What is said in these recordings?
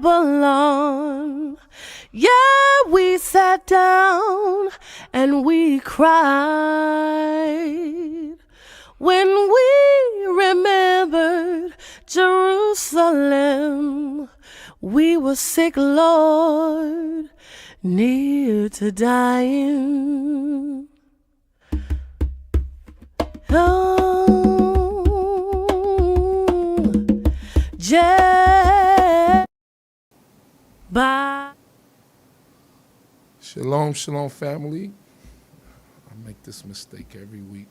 Babylon. Yeah, we sat down and we cried when we remembered Jerusalem. We were sick, Lord, near to dying. Oh, bye. Shalom, shalom, family. I make this mistake every week.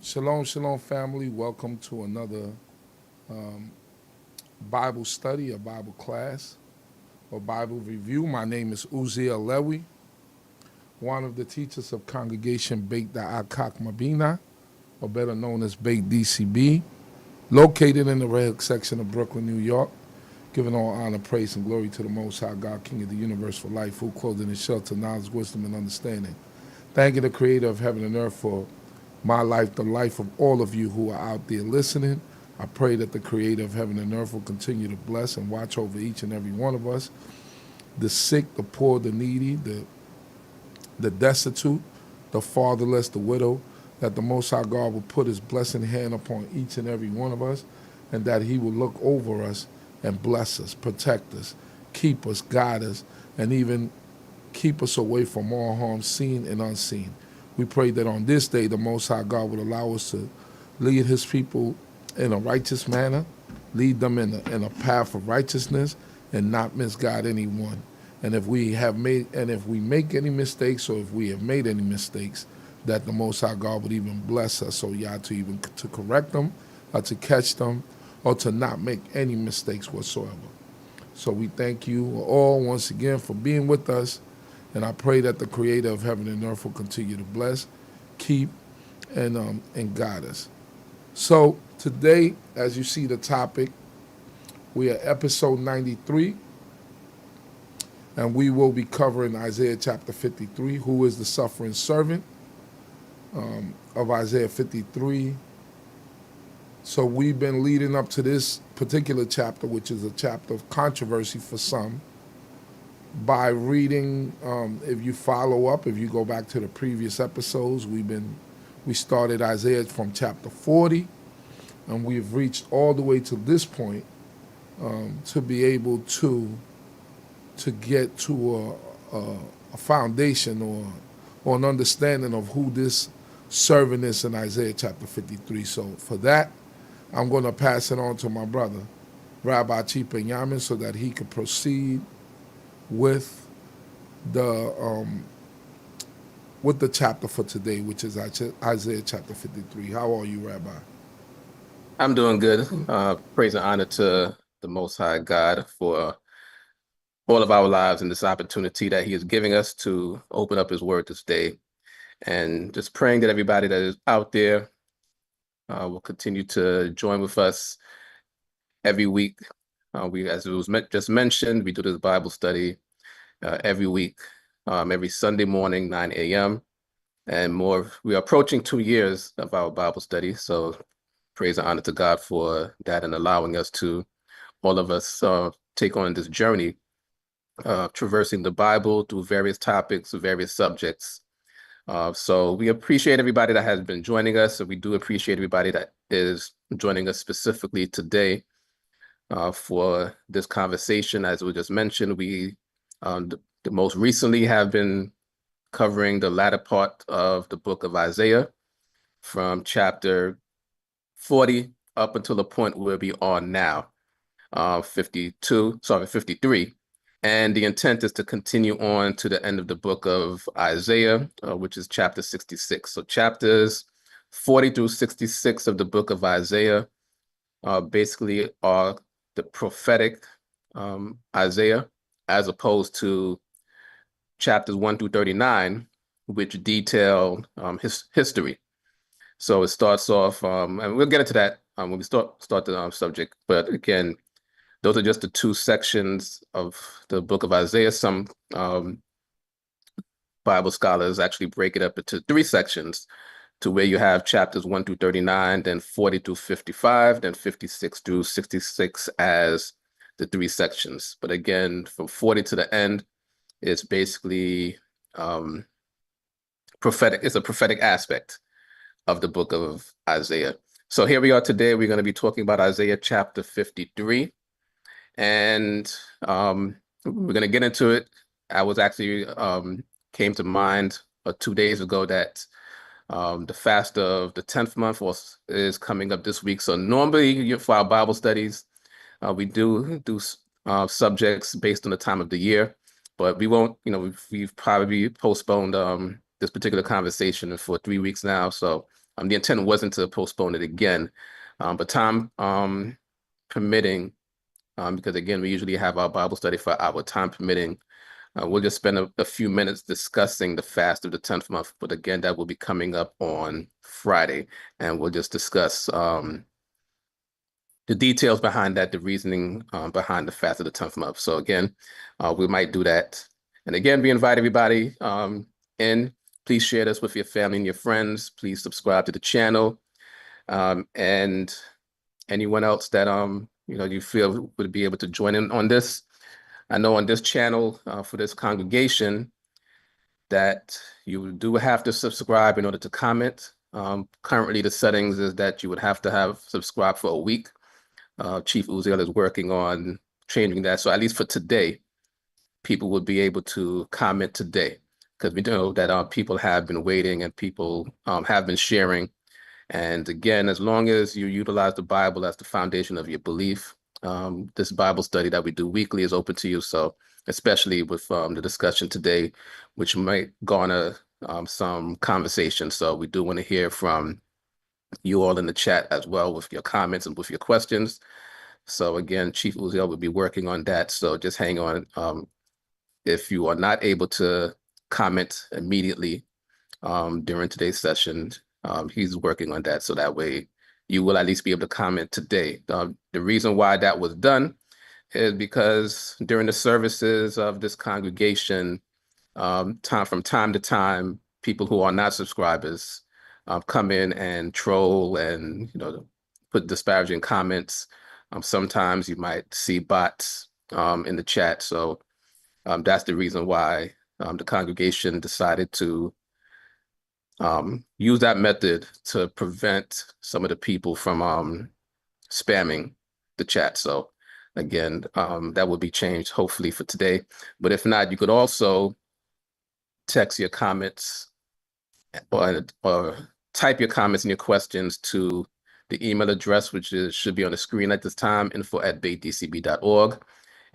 Shalom, shalom, family. Welcome to another Bible study, a Bible class, or Bible review. My name is Uziel Lewy, one of the teachers of Congregation CHOKMAH BINAH, or better known as D.C.B, located in the Red Hook section of Brooklyn, New York. Giving all honor, praise, and glory to the Most High God, King of the universe, for life, food, clothing, and shelter, knowledge, wisdom, and understanding. Thanking the Creator of heaven and earth for my life, the life of all of you who are out there listening. I pray that the Creator of heaven and earth will continue to bless and watch over each and every one of us, the sick, the poor, the needy, the destitute, the fatherless, the widow, that the Most High God will put his blessing hand upon each and every one of us, and that he will look over us and bless us, protect us, keep us, guide us, and even keep us away from all harm seen and unseen. We pray that on this day, the Most High God would allow us to lead his people in a righteous manner, lead them in a path of righteousness, and not misguide anyone. And if we make any mistakes, or if we have made any mistakes, that the Most High God would even bless us, so Yah, to correct them, or to catch them, or to not make any mistakes whatsoever. So we thank you all once again for being with us, and I pray that the Creator of heaven and earth will continue to bless, keep, and guide us. So today, as you see the topic, we are episode 93, and we will be covering Isaiah chapter 53, who is the suffering servant of Isaiah 53. So we've been leading up to this particular chapter, which is a chapter of controversy for some, by reading, if you follow up, if you go back to the previous episodes, we started Isaiah from chapter 40, and we've reached all the way to this point to be able to get to a foundation or an understanding of who this servant is in Isaiah chapter 53. So for that, I'm going to pass it on to my brother, Rabbi Chief Binyamin, so that he could proceed with the chapter for today, which is Isaiah chapter 53. How are you, Rabbi? I'm doing good. Praise and honor to the Most High God for all of our lives and this opportunity that he is giving us to open up his word this day. And just praying that everybody that is out there will continue to join with us every week. As it was just mentioned, we do this Bible study every week, every Sunday morning, 9 a.m. and more. We are approaching 2 years of our Bible study, so praise and honor to God for that and allowing us to, all of us, take on this journey, traversing the Bible through various topics, various subjects. So we appreciate everybody that has been joining us. So we do appreciate everybody that is joining us specifically today for this conversation. As we just mentioned, we the most recently have been covering the latter part of the book of Isaiah from chapter 40 up until the point where we are now, 53. And the intent is to continue on to the end of the book of Isaiah, which is chapter 66. So chapters 40 through 66 of the book of Isaiah basically are the prophetic Isaiah, as opposed to chapters 1 through 39, which detail his history. So it starts off, and we'll get into that when we start the subject. But again, those are just the two sections of the book of Isaiah. Some Bible scholars actually break it up into 3 sections, to where you have chapters 1 through 39, then 40 through 55, then 56 through 66 as the 3 sections. But again, from 40 to the end, it's basically prophetic. It's a prophetic aspect of the book of Isaiah. So here we are today. We're going to be talking about Isaiah chapter 53. And we're going to get into it. I was actually came to mind 2 days ago that the fast of the 10th month is coming up this week. So normally for our Bible studies, we do subjects based on the time of the year, but we won't, we've probably postponed this particular conversation for 3 weeks now. So the intent wasn't to postpone it again, but time permitting, because again, we usually have our Bible study for our time permitting. We'll just spend a few minutes discussing the fast of the 10th month, but again, that will be coming up on Friday, and we'll just discuss the details behind that, the reasoning behind the fast of the 10th month. So again, we might do that. And again, we invite everybody in. Please share this with your family and your friends. Please subscribe to the channel. And anyone else that you feel would be able to join in on this. I know on this channel for this congregation that you do have to subscribe in order to comment. Currently, the settings is that you would have to have subscribed for a week. Chief Uziel is working on changing that. So at least for today, people will be able to comment today, because we know that people have been waiting and people have been sharing. And again, as long as you utilize the Bible as the foundation of your belief, this Bible study that we do weekly is open to you. So especially with the discussion today, which might garner some conversation. So we do want to hear from you all in the chat as well with your comments and with your questions. So again, Chief Uziel will be working on that. So just hang on. If you are not able to comment immediately during today's session, he's working on that. So that way you will at least be able to comment today. The reason why that was done is because during the services of this congregation, from time to time, people who are not subscribers come in and troll and put disparaging comments. Sometimes you might see bots in the chat. So that's the reason why the congregation decided to use that method to prevent some of the people from spamming the chat. So again, that will be changed hopefully for today. But if not, you could also text your comments or type your comments and your questions to the email address, which should be on the screen at this time, info@DCB.org,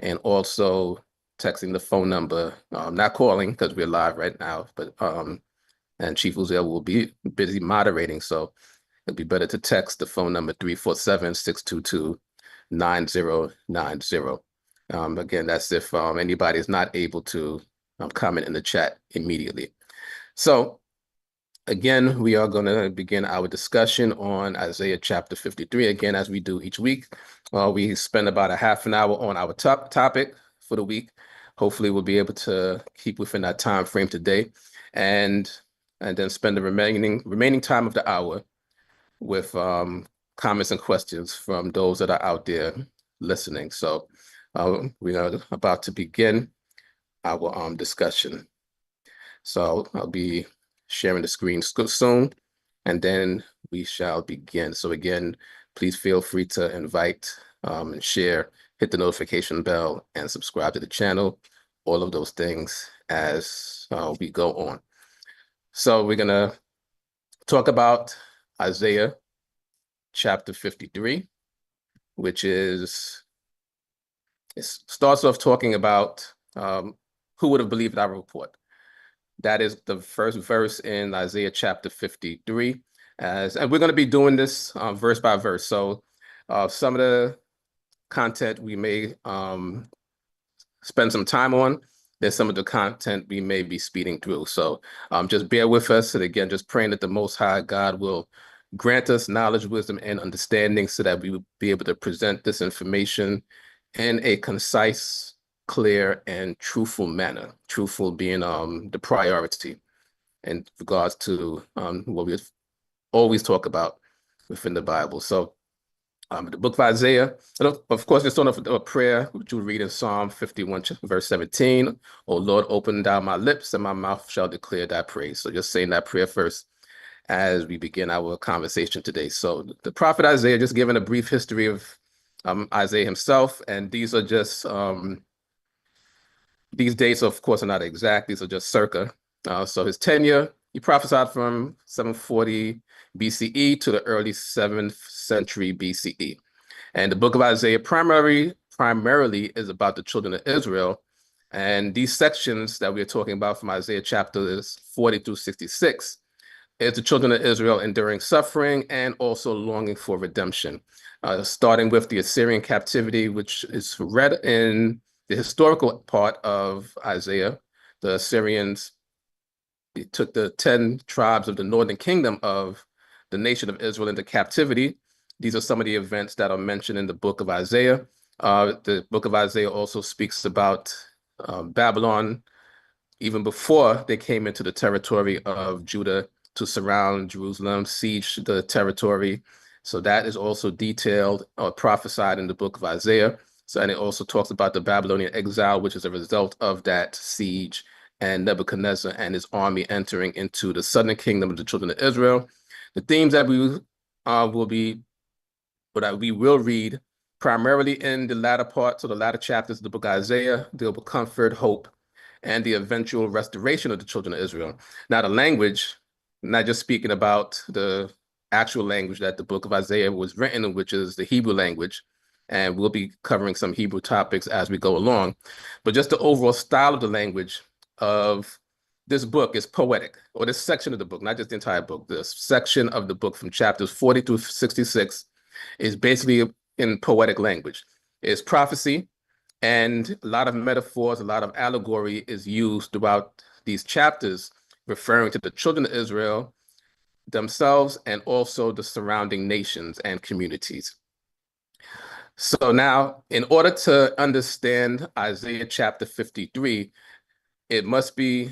and also texting the phone number, not calling because we're live right now, but and Chief Uziel will be busy moderating, so it'd be better to text the phone number 347-622-9090. Again, that's if anybody is not able to comment in the chat immediately. So again, we are going to begin our discussion on Isaiah chapter 53. Again, as we do each week, we spend about a half an hour on our topic for the week. Hopefully, we'll be able to keep within that time frame today, and then spend the remaining time of the hour with comments and questions from those that are out there listening. So we are about to begin our discussion. So I'll be sharing the screen soon, and then we shall begin. So again, please feel free to invite and share, hit the notification bell, and subscribe to the channel. All of those things as we go on. So we're going to talk about Isaiah chapter 53, which is, it starts off talking about who would have believed our report. That is the first verse in Isaiah chapter 53. And we're going to be doing this verse by verse. So some of the content we may spend some time on. There's some of the content we may be speeding through. So just bear with us. And again, just praying that the Most High God will grant us knowledge, wisdom, and understanding so that we will be able to present this information in a concise, clear, and truthful manner. Truthful being the priority in regards to what we always talk about within the Bible. So The book of Isaiah, of course, it's on a prayer, which you read in Psalm 51, verse 17. "O Lord, open thou my lips, and my mouth shall declare thy praise." So just saying that prayer first as we begin our conversation today. So the prophet Isaiah, just giving a brief history of Isaiah himself, and these are just, these dates, of course, are not exact. These are just circa. So his tenure, he prophesied from 740 BCE to the early 7th century BCE. And the book of Isaiah primarily is about the children of Israel. And these sections that we're talking about from Isaiah chapters 40 through 66 is the children of Israel enduring suffering and also longing for redemption. Starting with the Assyrian captivity, which is read in the historical part of Isaiah. The Assyrians took the 10 tribes of the northern kingdom of the nation of Israel into captivity. These are some of the events that are mentioned in the book of Isaiah. The book of Isaiah also speaks about Babylon, even before they came into the territory of Judah to surround Jerusalem, siege the territory. So that is also detailed or prophesied in the book of Isaiah. So, and it also talks about the Babylonian exile, which is a result of that siege, and Nebuchadnezzar and his army entering into the southern kingdom of the children of Israel. The themes that we will read primarily in the latter parts or the latter chapters of the book of Isaiah deal with comfort, hope, and the eventual restoration of the children of Israel. Now, the language, not just speaking about the actual language that the book of Isaiah was written in, which is the Hebrew language, and we'll be covering some Hebrew topics as we go along, but just the overall style of the language of this book is poetic, or this section of the book, not just the entire book. This section of the book from chapters 40 through 66 is basically in poetic language. It's prophecy, and a lot of metaphors, a lot of allegory is used throughout these chapters, referring to the children of Israel themselves and also the surrounding nations and communities. So now, in order to understand Isaiah chapter 53, it must be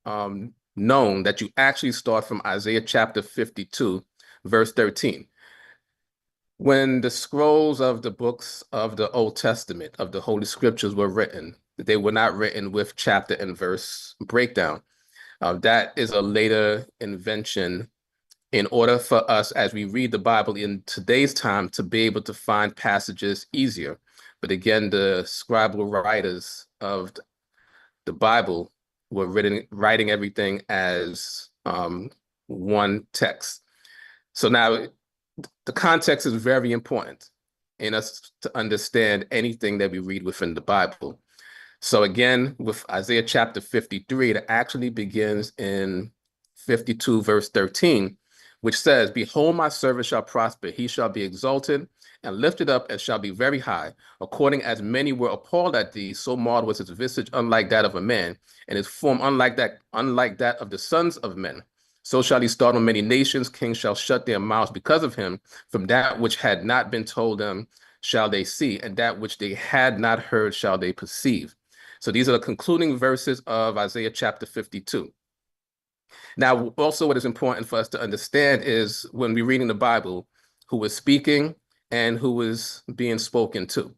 known that you actually start from Isaiah chapter 52, verse 13. When the scrolls of the books of the Old Testament, of the Holy Scriptures were written, they were not written with chapter and verse breakdown. That is a later invention in order for us, as we read the Bible in today's time, to be able to find passages easier. But again, the scribal writers of the Bible were writing everything as one text. So now the context is very important in us to understand anything that we read within the Bible. So again, with Isaiah chapter 53, it actually begins in 52 verse 13, which says, "Behold, my servant shall prosper. He shall be exalted and lifted up and shall be very high. According as many were appalled at thee, so marred was his visage unlike that of a man, and his form unlike that of the sons of men. So shall he startle many nations. Kings shall shut their mouths because of him. From that which had not been told them shall they see, and that which they had not heard shall they perceive." So these are the concluding verses of Isaiah chapter 52. Now, also what is important for us to understand is when we're reading the Bible, who is speaking and who is being spoken to.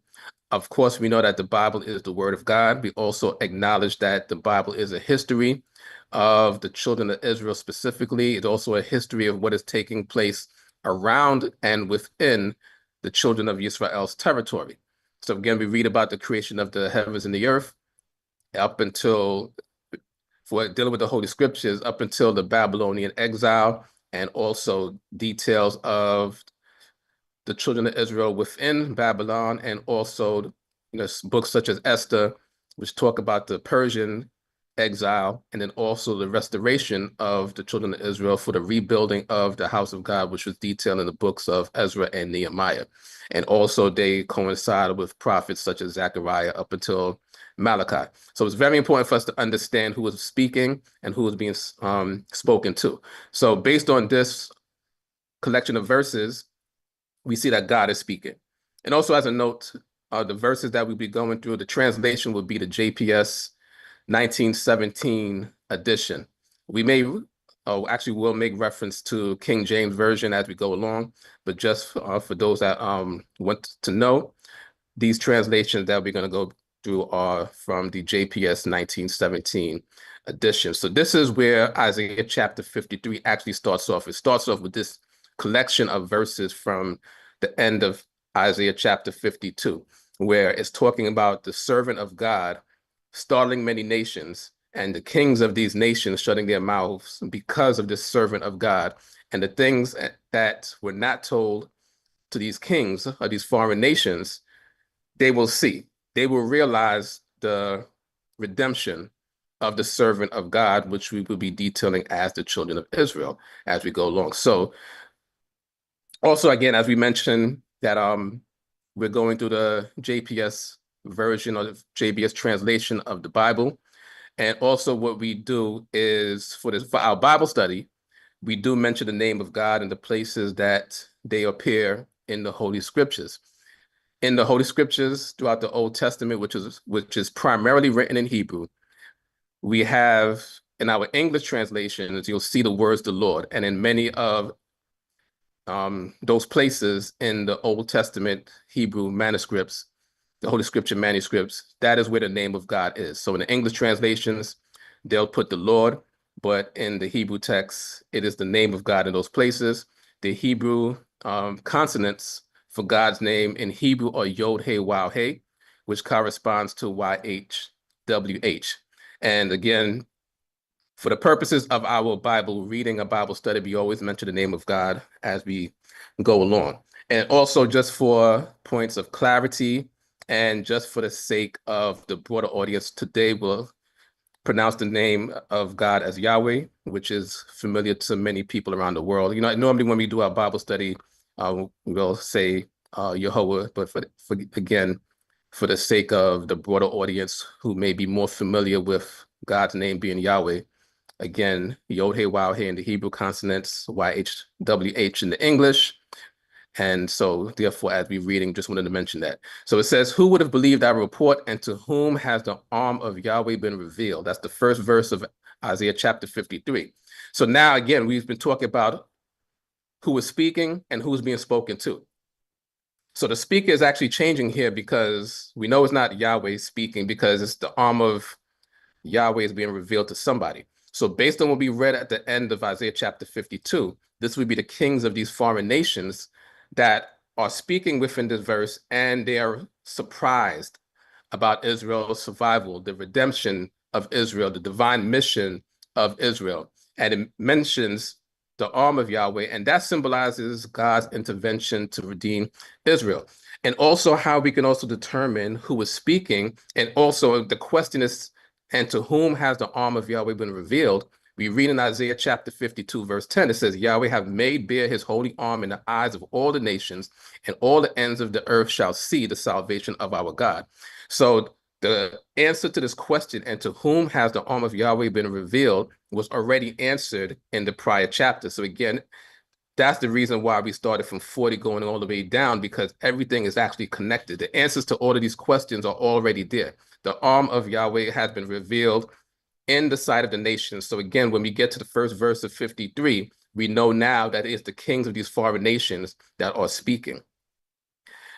Of course, we know that the Bible is the word of God. We also acknowledge that the Bible is a history of the children of Israel specifically. It's also a history of what is taking place around and within the children of Yisrael's territory. So again, we read about the creation of the heavens and the earth up until, for dealing with the Holy Scriptures, up until the Babylonian exile, and also details of the children of Israel within Babylon, and also books such as Esther, which talk about the Persian exile, and then also the restoration of the children of Israel for the rebuilding of the house of God, which was detailed in the books of Ezra and Nehemiah. And also they coincided with prophets such as Zechariah up until Malachi. So it's very important for us to understand who was speaking and who was being spoken to. So based on this collection of verses, we see that God is speaking. And also as a note, the verses that we'll be going through, the translation would be the JPS 1917 edition. We may actually we'll make reference to King James Version as we go along, but just for those that want to know, these translations that we're going to go through are from the JPS 1917 edition. So this is where Isaiah chapter 53 actually starts off. It starts off with this collection of verses from the end of Isaiah chapter 52, where it's talking about the servant of God startling many nations, and the kings of these nations shutting their mouths because of this servant of God. And the things that were not told to these kings of these foreign nations, they will see. They will realize the redemption of the servant of God, which we will be detailing as the children of Israel as we go along. So also, again, as we mentioned, that we're going through the JPS version or the JPS translation of the Bible. And also what we do is for our Bible study, we do mention the name of God in the places that they appear in the Holy Scriptures. In the Holy Scriptures throughout the Old Testament, which is primarily written in Hebrew, we have in our English translations, you'll see the words the Lord. And in many of those places in the Old Testament Hebrew manuscripts, the Holy Scripture manuscripts, that is where the name of God is. So in the English translations, they'll put the Lord, but in the Hebrew text, it is the name of God in those places. The Hebrew consonants for God's name in Hebrew are Yod, He, Waw, He, which corresponds to YHWH. And again, for the purposes of our Bible reading, a Bible study, we always mention the name of God as we go along. And also just for points of clarity, and just for the sake of the broader audience, today we'll pronounce the name of God as Yahweh, which is familiar to many people around the world. You know, normally when we do our Bible study, we'll say Yehovah, but again, for the sake of the broader audience who may be more familiar with God's name being Yahweh, again, Yod, He, Waw, He in the Hebrew consonants, YHWH in the English. And so therefore, as we're reading, just wanted to mention that. So it says, who would have believed our report, and to whom has the arm of Yahweh been revealed? That's the first verse of Isaiah chapter 53. So now, again, we've been talking about who is speaking and who's being spoken to. So the speaker is actually changing here because we know it's not Yahweh speaking, because it's the arm of Yahweh is being revealed to somebody. So based on what we read at the end of Isaiah chapter 52, this would be the kings of these foreign nations that are speaking within this verse, and they are surprised about Israel's survival, the redemption of Israel, the divine mission of Israel. And it mentions the arm of Yahweh, and that symbolizes God's intervention to redeem Israel. And also how we can also determine who is speaking. And also the question is, and to whom has the arm of Yahweh been revealed? We read in Isaiah chapter 52, verse 10, it says, Yahweh have made bare his holy arm in the eyes of all the nations, and all the ends of the earth shall see the salvation of our God. So the answer to this question, and to whom has the arm of Yahweh been revealed, was already answered in the prior chapter. So again, that's the reason why we started from 40 going all the way down, because everything is actually connected. The answers to all of these questions are already there. The arm of Yahweh has been revealed in the sight of the nations. So again, when we get to the first verse of 53, we know now that it is the kings of these foreign nations that are speaking.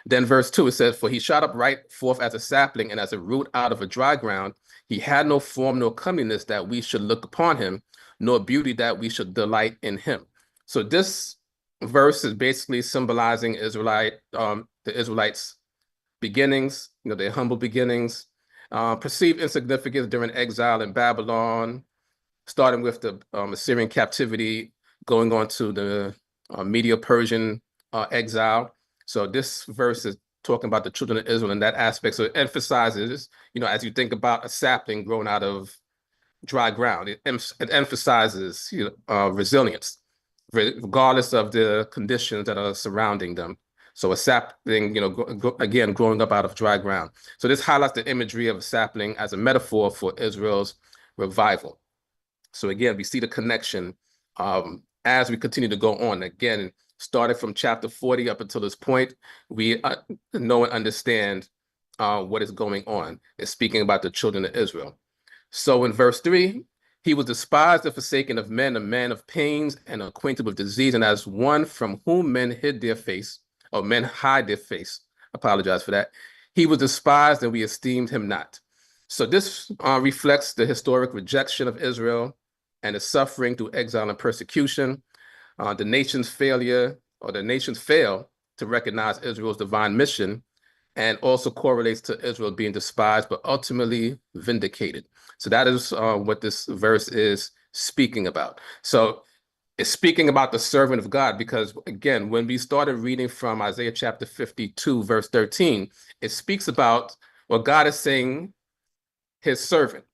Then verse 2, it says, for he shot up right forth as a sapling, and as a root out of a dry ground. He had no form nor comeliness that we should look upon him, nor beauty that we should delight in him. So this verse is basically symbolizing the Israelites' beginnings, their humble beginnings, perceived insignificance during exile in Babylon, starting with the Assyrian captivity, going on to the Medo-Persian exile. So this verse is talking about the children of Israel in that aspect. So it emphasizes, as you think about a sapling grown out of dry ground, it emphasizes resilience, regardless of the conditions that are surrounding them. So a sapling, again, growing up out of dry ground. So this highlights the imagery of a sapling as a metaphor for Israel's revival. So again, we see the connection as we continue to go on. Again, starting from chapter 40 up until this point, we know and understand what is going on. It's speaking about the children of Israel. So in verse 3, He was despised and forsaken of men, a man of pains and acquainted with disease, and as one from whom men hid their face, or men hide their face. Apologize for that. He was despised and we esteemed him not. So this reflects the historic rejection of Israel and the suffering through exile and persecution. The nation's failure, or the nations fail to recognize Israel's divine mission, and also correlates to Israel being despised, but ultimately vindicated. So that is what this verse is speaking about. So it's speaking about the servant of God, because again, when we started reading from Isaiah chapter 52, verse 13, it speaks about what God is saying, his servant.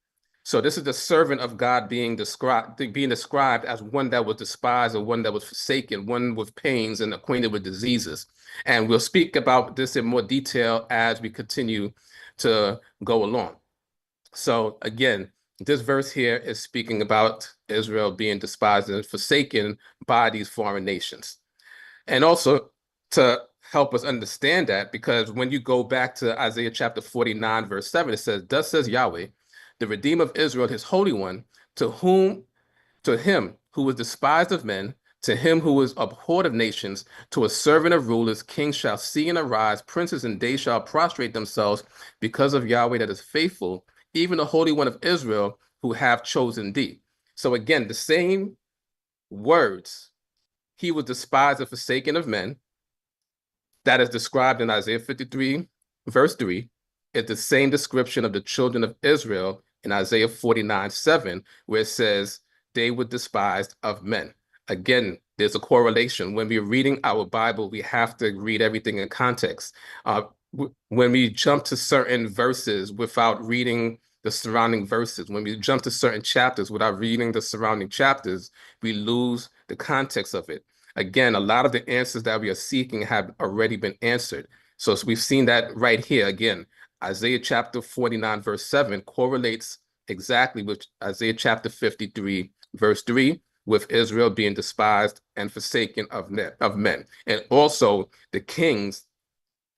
So this is the servant of God being described as one that was despised, or one that was forsaken, one with pains and acquainted with diseases. And we'll speak about this in more detail as we continue to go along. So again, this verse here is speaking about Israel being despised and forsaken by these foreign nations. And also to help us understand that, because when you go back to Isaiah chapter 49, verse 7, it says, "Thus says Yahweh, the Redeemer of Israel, his Holy One, to him who was despised of men, to him who was abhorred of nations, to a servant of rulers, kings shall see and arise, princes and they shall prostrate themselves because of Yahweh that is faithful, even the Holy One of Israel, who have chosen thee." So again, the same words, he was despised and forsaken of men, that is described in Isaiah 53, verse 3, is the same description of the children of Israel in Isaiah 49, 7, where it says they were despised of men. Again, there's a correlation. When we're reading our Bible, we have to read everything in context. When we jump to certain verses without reading the surrounding verses, when we jump to certain chapters without reading the surrounding chapters, we lose the context of it. Again, a lot of the answers that we are seeking have already been answered. So we've seen that right here. Again, Isaiah chapter 49, verse 7 correlates exactly with Isaiah chapter 53, verse 3, with Israel being despised and forsaken of men. And also the kings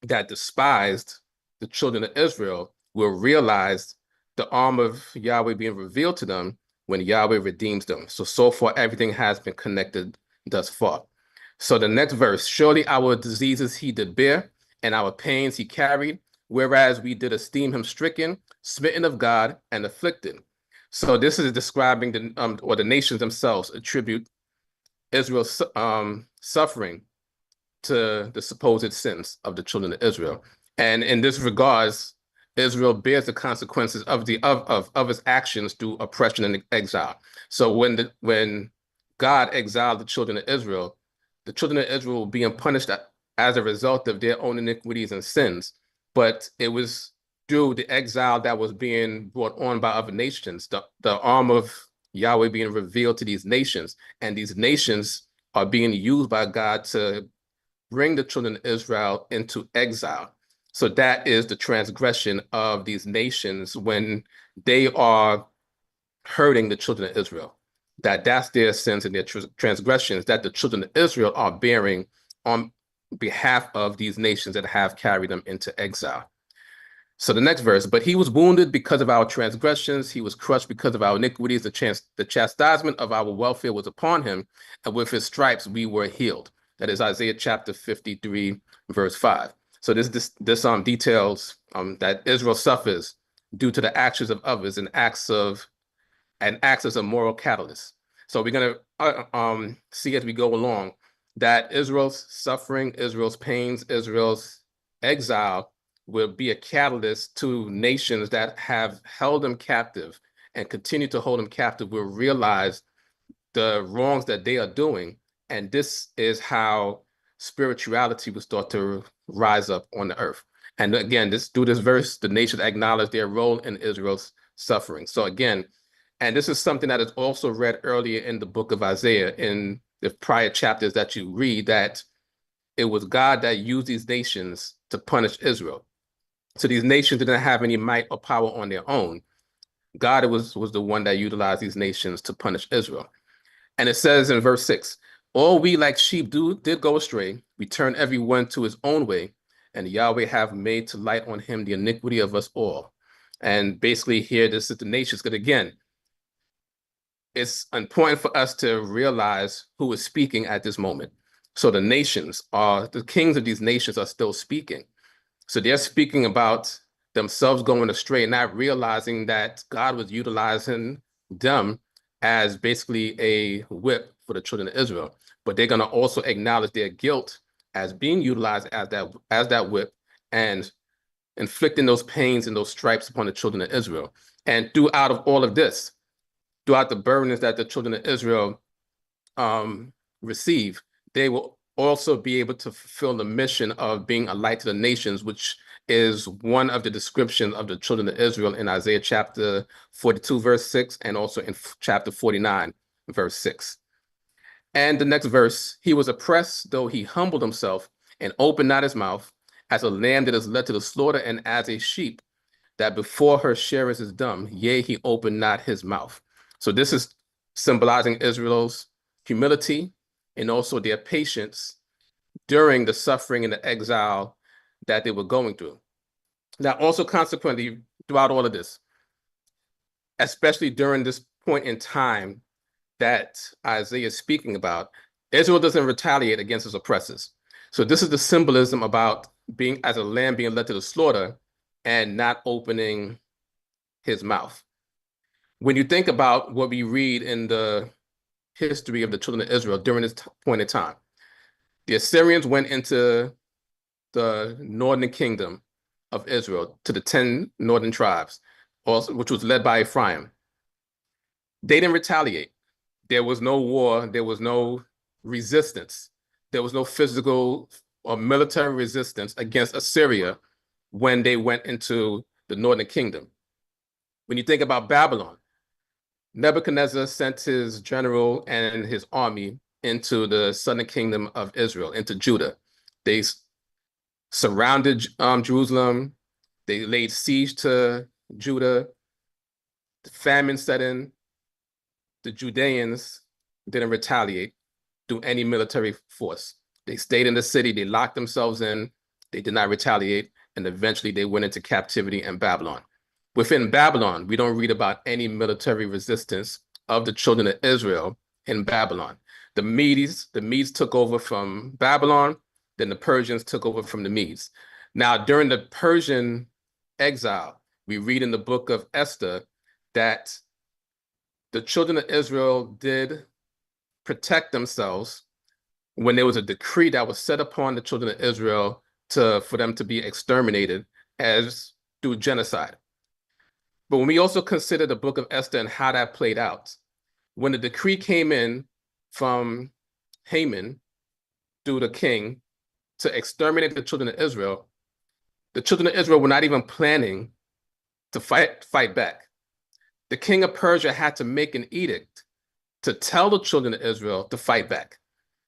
that despised the children of Israel will realize the arm of Yahweh being revealed to them when Yahweh redeems them. So far, everything has been connected thus far. So the next verse, "Surely our diseases he did bear, and our pains he carried, whereas we did esteem him stricken, smitten of God, and afflicted." So this is describing the nations themselves attribute Israel's suffering to the supposed sins of the children of Israel. And in this regards, Israel bears the consequences of its actions through oppression and exile. So when God exiled the children of Israel were being punished as a result of their own iniquities and sins. But it was through the exile that was being brought on by other nations, the arm of Yahweh being revealed to these nations, and these nations are being used by God to bring the children of Israel into exile. So that is the transgression of these nations when they are hurting the children of Israel. That's their sins and their transgressions that the children of Israel are bearing on behalf of these nations that have carried them into exile. So the next verse, "But he was wounded because of our transgressions, he was crushed because of our iniquities, the chastisement of our welfare was upon him, and with his stripes we were healed." That is Isaiah chapter 53, verse 5. So this details that Israel suffers due to the actions of others and acts as a moral catalyst. So we're going to see as we go along that Israel's suffering, Israel's pains, Israel's exile will be a catalyst to nations that have held them captive and continue to hold them captive will realize the wrongs that they are doing. And this is how spirituality will start to rise up on the earth. And again, through this verse, the nations acknowledge their role in Israel's suffering. So again, and this is something that is also read earlier in the book of Isaiah, in the prior chapters that you read, that it was God that used these nations to punish Israel. So these nations didn't have any might or power on their own. God was the one that utilized these nations to punish Israel. And it says in verse 6, "All we like sheep did go astray. We turned everyone to his own way, and Yahweh have made to light on him the iniquity of us all." And basically here, this is the nations. Because again, it's important for us to realize who is speaking at this moment. So the kings of these nations are still speaking. So they're speaking about themselves going astray, not realizing that God was utilizing them as basically a whip for the children of Israel. But they're going to also acknowledge their guilt as being utilized as that whip and inflicting those pains and those stripes upon the children of Israel. And throughout of all of this, throughout the burdens that the children of Israel receive, they will also be able to fulfill the mission of being a light to the nations, which is one of the descriptions of the children of Israel in Isaiah chapter 42, verse 6, and also in chapter 49, verse 6. And the next verse, he was oppressed, though he humbled himself and opened not his mouth, as a lamb that is led to the slaughter, and as a sheep that before her shearers is dumb, yea, he opened not his mouth. So this is symbolizing Israel's humility and also their patience during the suffering and the exile that they were going through. Now, also consequently, throughout all of this, especially during this point in time that Isaiah is speaking about, Israel doesn't retaliate against its oppressors. So this is the symbolism about being as a lamb being led to the slaughter and not opening his mouth. When you think about what we read in the history of the children of Israel during this point in time, the Assyrians went into the northern kingdom of Israel, to the 10 northern tribes, also, which was led by Ephraim. They didn't retaliate. There was no war. There was no resistance. There was no physical or military resistance against Assyria when they went into the northern kingdom. When you think about Babylon, Nebuchadnezzar sent his general and his army into the southern kingdom of Israel, into Judah. They surrounded Jerusalem. They laid siege to Judah. The famine set in. The Judeans didn't retaliate through any military force. They stayed in the city. They locked themselves in. They did not retaliate. And eventually they went into captivity in Babylon. Within Babylon, we don't read about any military resistance of the children of Israel in Babylon. The Medes took over from Babylon, then the Persians took over from the Medes. Now, during the Persian exile, we read in the book of Esther that the children of Israel did protect themselves when there was a decree that was set upon the children of Israel for them to be exterminated as through genocide. But when we also consider the book of Esther and how that played out, when the decree came in from Haman through the king to exterminate the children of Israel were not even planning to fight back. The king of Persia had to make an edict to tell the children of Israel to fight back.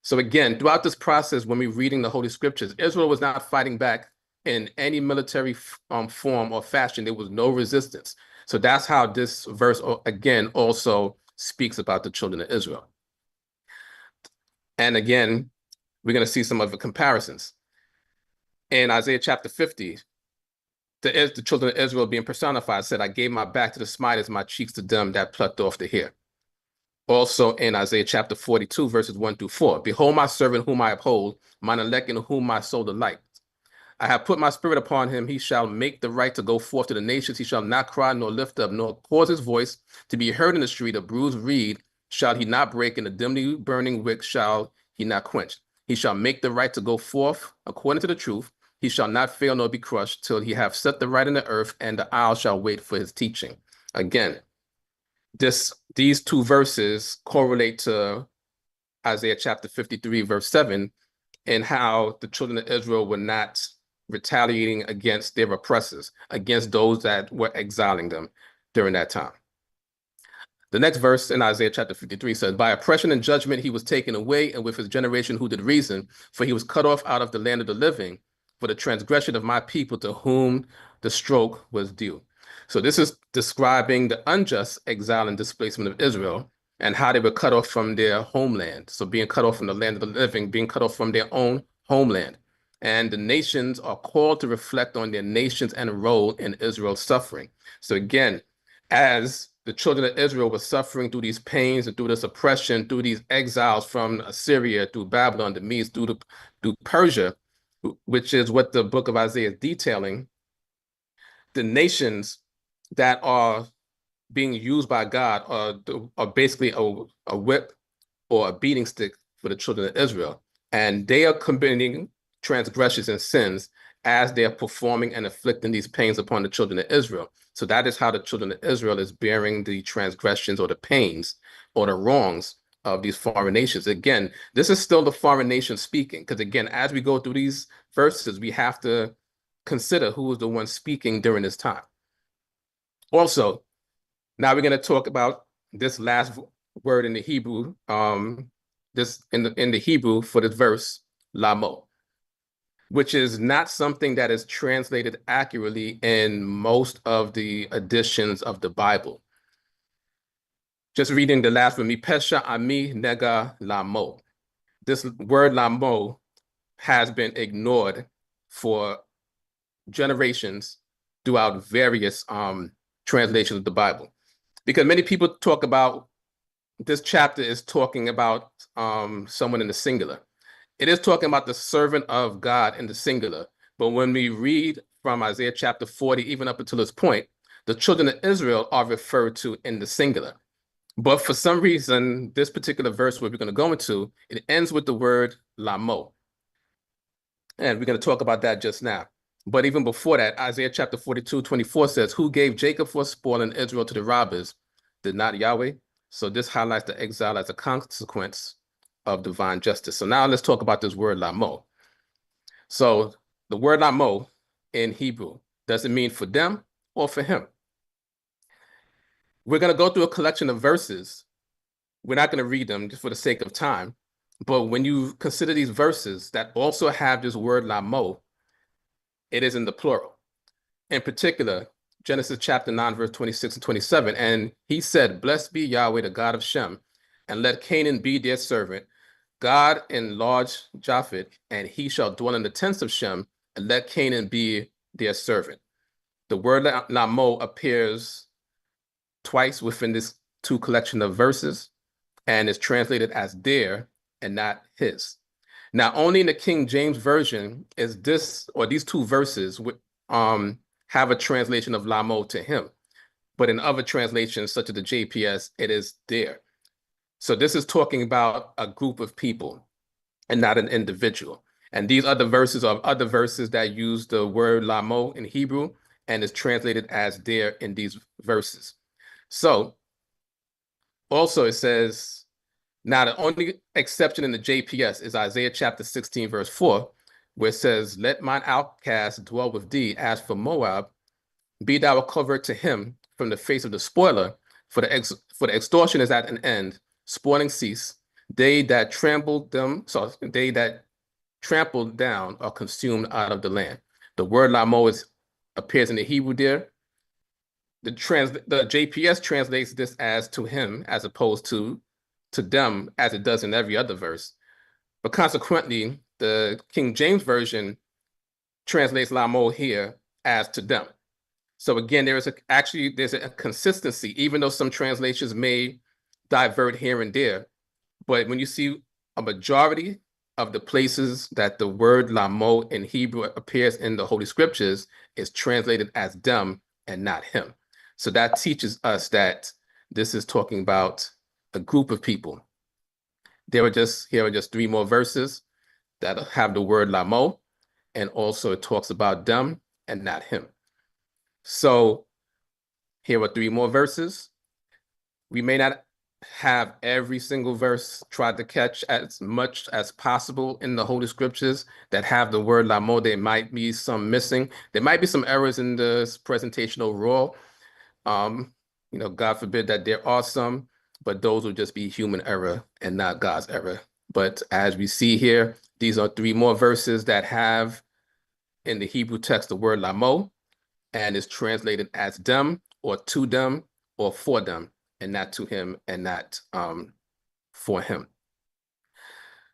So again, throughout this process, when we're reading the Holy Scriptures, Israel was not fighting back in any military form or fashion. There was no resistance. So that's how this verse, again, also speaks about the children of Israel. And again, we're going to see some of the comparisons. In Isaiah chapter 50, the children of Israel being personified said, I gave my back to the smiters, my cheeks to them that plucked off the hair. Also in Isaiah chapter 42, verses 1 through 4, behold my servant whom I uphold, mine elect in whom my soul delights. I have put my spirit upon him. He shall make the right to go forth to the nations. He shall not cry nor lift up, nor cause his voice to be heard in the street. A bruised reed shall he not break, and a dimly burning wick shall he not quench. He shall make the right to go forth according to the truth. He shall not fail nor be crushed till he have set the right in the earth, and the isle shall wait for his teaching. Again, these two verses correlate to Isaiah chapter 53, verse 7, and how the children of Israel were not retaliating against their oppressors, against those that were exiling them during that time. The next verse in Isaiah chapter 53 says, by oppression and judgment he was taken away, and with his generation who did reason, for he was cut off out of the land of the living, for the transgression of my people to whom the stroke was due. So this is describing the unjust exile and displacement of Israel and how they were cut off from their homeland. So being cut off from the land of the living, being cut off from their own homeland. And the nations are called to reflect on their nations and role in Israel's suffering. So again, as the children of Israel were suffering through these pains and through this oppression, through these exiles from Assyria, through Babylon, the Medes, through Persia, which is what the book of Isaiah is detailing, the nations that are being used by God are basically a whip or a beating stick for the children of Israel. And they are committing transgressions and sins as they are performing and inflicting these pains upon the children of Israel. So that is how the children of Israel is bearing the transgressions or the pains or the wrongs of these foreign nations. Again, this is still the foreign nation speaking, because again, as we go through these verses, we have to consider who is the one speaking during this time. Also, now we're going to talk about this last word in the Hebrew, this in the Hebrew for this verse, lamo, which is not something that is translated accurately in most of the editions of the Bible. Just reading the last one, mi pesha ami nega lamo. This word lamo has been ignored for generations throughout various translations of the Bible. Because many people talk about this chapter is talking about someone in the singular. It is talking about the servant of God in the singular. But when we read from Isaiah chapter 40, even up until this point, the children of Israel are referred to in the singular. But for some reason, this particular verse where we're going to go into, it ends with the word lamo. And we're going to talk about that just now. But even before that, Isaiah chapter 42:24 says, who gave Jacob for spoil and Israel to the robbers? Did not Yahweh? So this highlights the exile as a consequence of divine justice. So now let's talk about this word lamo. So the word lamo in Hebrew, does it mean for them or for him? We're going to go through a collection of verses. We're not going to read them just for the sake of time. But when you consider these verses that also have this word lamo, it is in the plural. In particular, Genesis chapter 9, verse 26 and 27. And he said, blessed be Yahweh, the God of Shem, and let Canaan be their servant. God enlarge Japheth, and he shall dwell in the tents of Shem, and let Canaan be their servant. The word lamo appears twice within this two collection of verses, and is translated as their and not his. Now, only in the King James Version is this, or these two verses have a translation of lamo to him. But in other translations, such as the JPS, it is there. So this is talking about a group of people and not an individual. And these other verses are other verses that use the word lamo in Hebrew and is translated as there in these verses. So also it says, now the only exception in the JPS is Isaiah chapter 16, verse 4, where it says, let mine outcast dwell with thee. As for Moab, be thou a covert to him from the face of the spoiler, for the extortion is at an end, spoiling cease. They that trampled down are consumed out of the land. The word lamo appears in the Hebrew there. The JPS translates this as to him, as opposed to them, as it does in every other verse. But consequently, the King James Version translates lamo here as to them. So again, there's a consistency, even though some translations may divert here and there. But when you see a majority of the places that the word lamo in Hebrew appears in the Holy Scriptures, is translated as them and not him. So that teaches us that this is talking about a group of people. Here are just three more verses that have the word lamo, and also it talks about them and not him. So here are three more verses. We may not have every single verse tried to catch as much as possible in the Holy Scriptures that have the word lamo. There might be some missing. There might be some errors in this presentation overall. God forbid that there are some, but those will just be human error and not God's error. But as we see here, these are three more verses that have in the Hebrew text the word lamo, and is translated as them or to them or for them, and not to him and not for him.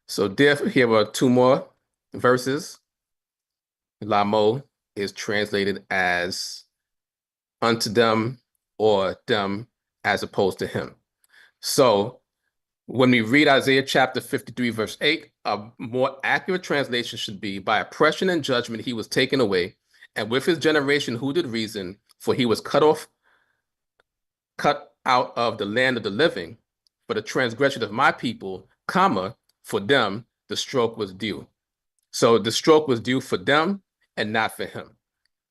So therefore, here are two more verses. Lamo is translated as unto them or them as opposed to him. So when we read Isaiah chapter 53, verse 8, a more accurate translation should be, by oppression and judgment he was taken away, and with his generation who did reason, for he was cut out of the land of the living. For the transgression of my people, comma, for them the stroke was due. So the stroke was due for them and not for him.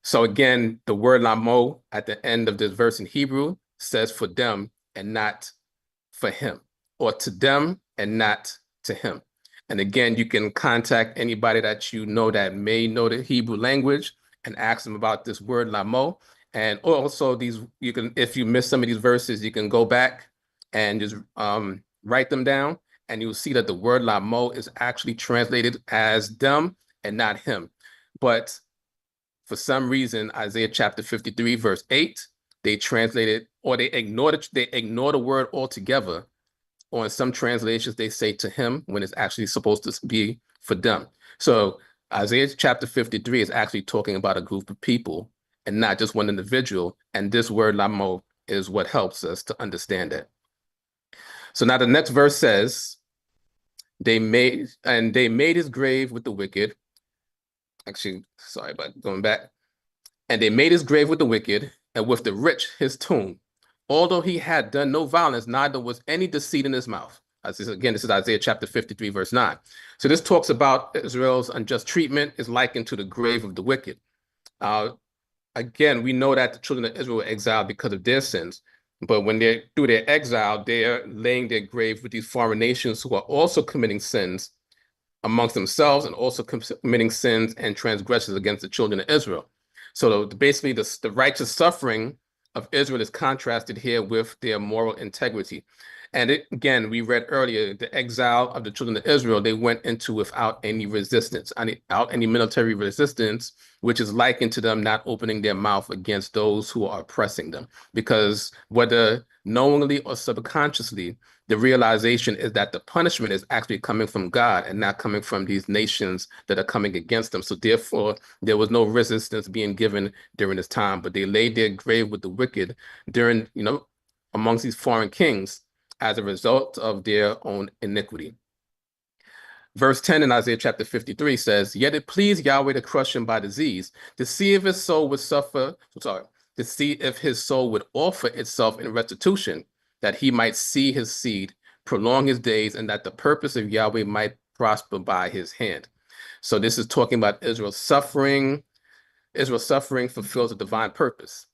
So again, the word lamo at the end of this verse in Hebrew says for them and not for him, or to them and not to him. And again, you can contact anybody that you know that may know the Hebrew language and ask them about this word lamo. And also you can, if you miss some of these verses, you can go back and just write them down, and you'll see that the word lamo is actually translated as them and not him. But for some reason, Isaiah chapter 53, verse 8, they translated, or they ignored it, they ignore the word altogether. Or in some translations, they say to him when it's actually supposed to be for them. So Isaiah chapter 53 is actually talking about a group of people and not just one individual. And this word lamo is what helps us to understand it. So now the next verse says, they made his grave with the wicked. Actually, sorry about going back. And they made his grave with the wicked, and with the rich his tomb. Although he had done no violence, neither was any deceit in his mouth. Again, this is Isaiah chapter 53, verse 9. So this talks about Israel's unjust treatment is likened to the grave of the wicked. Again, we know that the children of Israel were exiled because of their sins. But when they're through their exile, they're laying their grave with these foreign nations who are also committing sins amongst themselves and also committing sins and transgressions against the children of Israel. So basically, the righteous suffering of Israel is contrasted here with their moral integrity. And again, we read earlier, the exile of the children of Israel, they went into without any resistance, without any military resistance, which is likened to them not opening their mouth against those who are oppressing them. Because whether knowingly or subconsciously, the realization is that the punishment is actually coming from God and not coming from these nations that are coming against them. So therefore, there was no resistance being given during this time, but they laid their grave with the wicked during, amongst these foreign kings as a result of their own iniquity. Verse 10 in Isaiah chapter 53 says, yet it pleased Yahweh to crush him by disease, to see if his soul would to see if his soul would offer itself in restitution, that he might see his seed, prolong his days, and that the purpose of Yahweh might prosper by his hand. So this is talking about Israel's suffering. Israel's suffering fulfills a divine purpose.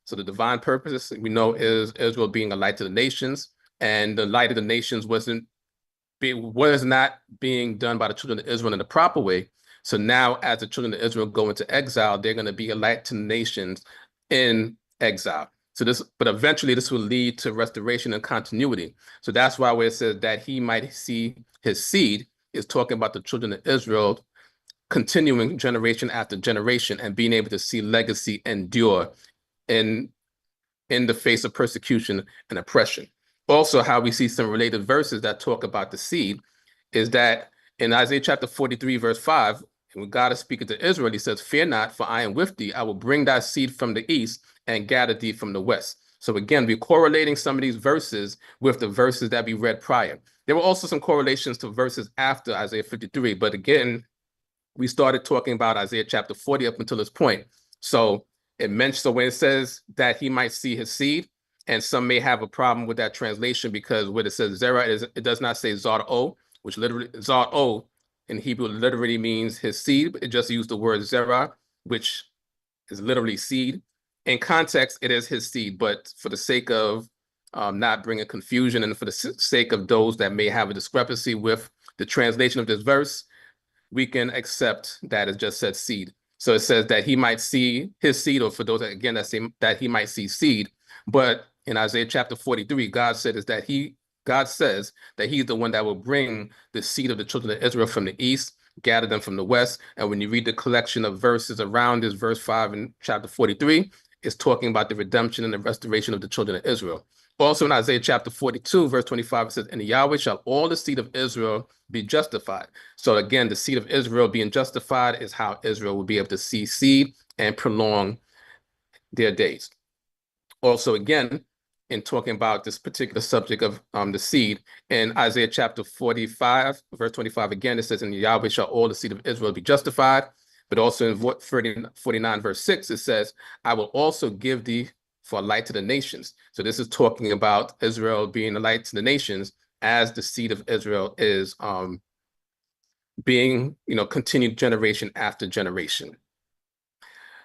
So the divine purpose, we know, is Israel being a light to the nations, and the light of the nations was not being done by the children of Israel in the proper way. So now, as the children of Israel go into exile, they're going to be a light to the nations in exile. But eventually this will lead to restoration and continuity. So that's why where it says that he might see his seed is talking about the children of Israel continuing generation after generation and being able to see legacy endure in the face of persecution and oppression. Also, how we see some related verses that talk about the seed is that in Isaiah chapter 43, verse 5, when God is speaking to Israel, he says, fear not, for I am with thee. I will bring thy seed from the east and gather thee from the west. So again, we're correlating some of these verses with the verses that we read prior. There were also some correlations to verses after Isaiah 53. But again, we started talking about Isaiah chapter 40 up until this point. So when it says that he might see his seed, and some may have a problem with that translation because when it says Zerah, it does not say Zar-O, which literally, Zar-O in Hebrew literally means his seed. It just used the word Zerah, which is literally seed. In context, it is his seed, but for the sake of not bringing confusion and for the sake of those that may have a discrepancy with the translation of this verse, we can accept that it just said seed. So it says that he might see his seed, or for those that, again, that say that he might see seed. But in Isaiah chapter 43, God says that he's the one that will bring the seed of the children of Israel from the east, gather them from the west. And when you read the collection of verses around this, verse 5 in chapter 43, it's talking about the redemption and the restoration of the children of Israel. Also in Isaiah chapter 42, verse 25, it says, and Yahweh shall all the seed of Israel be justified. So again, the seed of Israel being justified is how Israel will be able to see seed and prolong their days. Also, again, in talking about this particular subject of the seed. In Isaiah chapter 45, verse 25, again, it says, "In Yahweh shall all the seed of Israel be justified." But also in 49, verse 6, it says, "I will also give thee for a light to the nations." So this is talking about Israel being a light to the nations as the seed of Israel is being, continued generation after generation.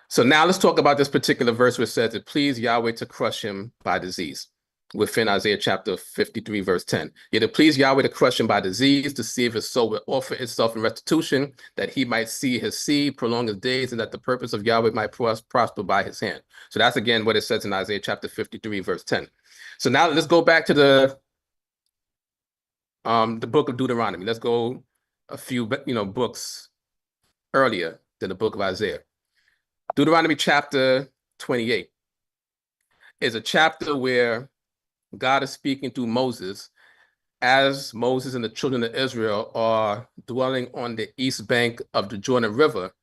So now let's talk about this particular verse where it says, "It pleased Yahweh to crush him by disease," within Isaiah chapter 53, verse 10. "Yet it pleased Yahweh to crush him by disease, to see if his soul would offer itself in restitution, that he might see his seed, prolong his days, and that the purpose of Yahweh might prosper by his hand." So that's again what it says in Isaiah chapter 53, verse 10. So now let's go back to the book of Deuteronomy. Let's go a few books earlier than the book of Isaiah. Deuteronomy chapter 28 is a chapter where God is speaking through Moses as Moses and the children of Israel are dwelling on the east bank of the Jordan River,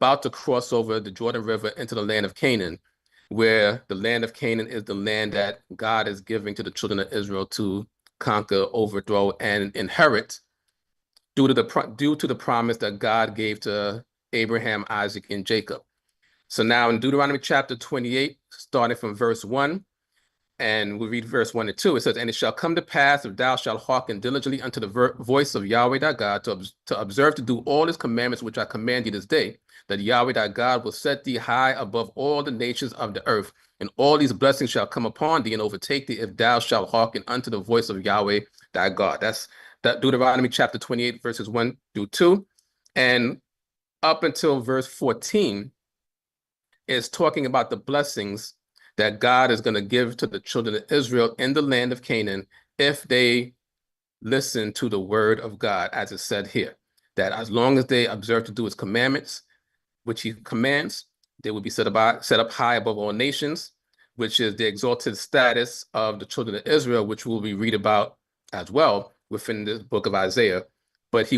about to cross over the Jordan River into the land of Canaan, where the land of Canaan is the land that God is giving to the children of Israel to conquer, overthrow, and inherit due to the promise that God gave to Abraham, Isaac, and Jacob. So now in Deuteronomy chapter 28, starting from verse 1, and we read verse 1 and 2, it says, "And it shall come to pass, if thou shalt hearken diligently unto the voice of Yahweh thy God, to observe to do all his commandments which I command thee this day, that Yahweh thy God will set thee high above all the nations of the earth, and all these blessings shall come upon thee and overtake thee, if thou shalt hearken unto the voice of Yahweh thy God." That's Deuteronomy chapter 28, verses 1 through 2. And up until verse 14, is talking about the blessings that God is going to give to the children of Israel in the land of Canaan if they listen to the word of God, as it said here, that as long as they observe to do his commandments, which he commands, they will be set up high above all nations, which is the exalted status of the children of Israel, which we'll read about as well within the book of Isaiah. But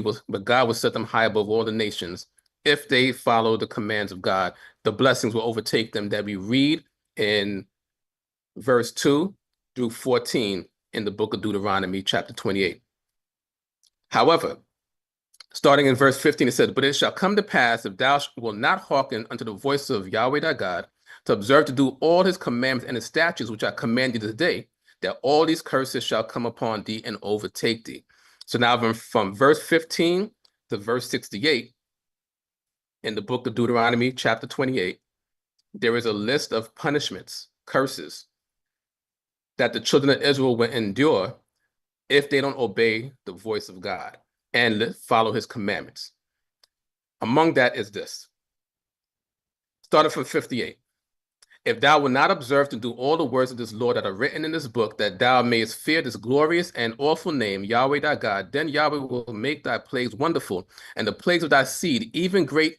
God will set them high above all the nations if they follow the commands of God. The blessings will overtake them that we read in verse 2 through 14 in the book of Deuteronomy chapter 28. However, starting in verse 15, it says, "But it shall come to pass, if thou wilt not hearken unto the voice of Yahweh thy God, to observe to do all his commandments and his statutes which I command thee this day, that all these curses shall come upon thee and overtake thee." So now from verse 15 to verse 68, in the book of Deuteronomy chapter 28, there is a list of punishments, curses, that the children of Israel will endure if they don't obey the voice of God and follow his commandments. Among that is this. Starting from 58. "If thou wilt not observe to do all the words of this law that are written in this book, that thou mayest fear this glorious and awful name, Yahweh thy God, then Yahweh will make thy plagues wonderful, and the plagues of thy seed, even great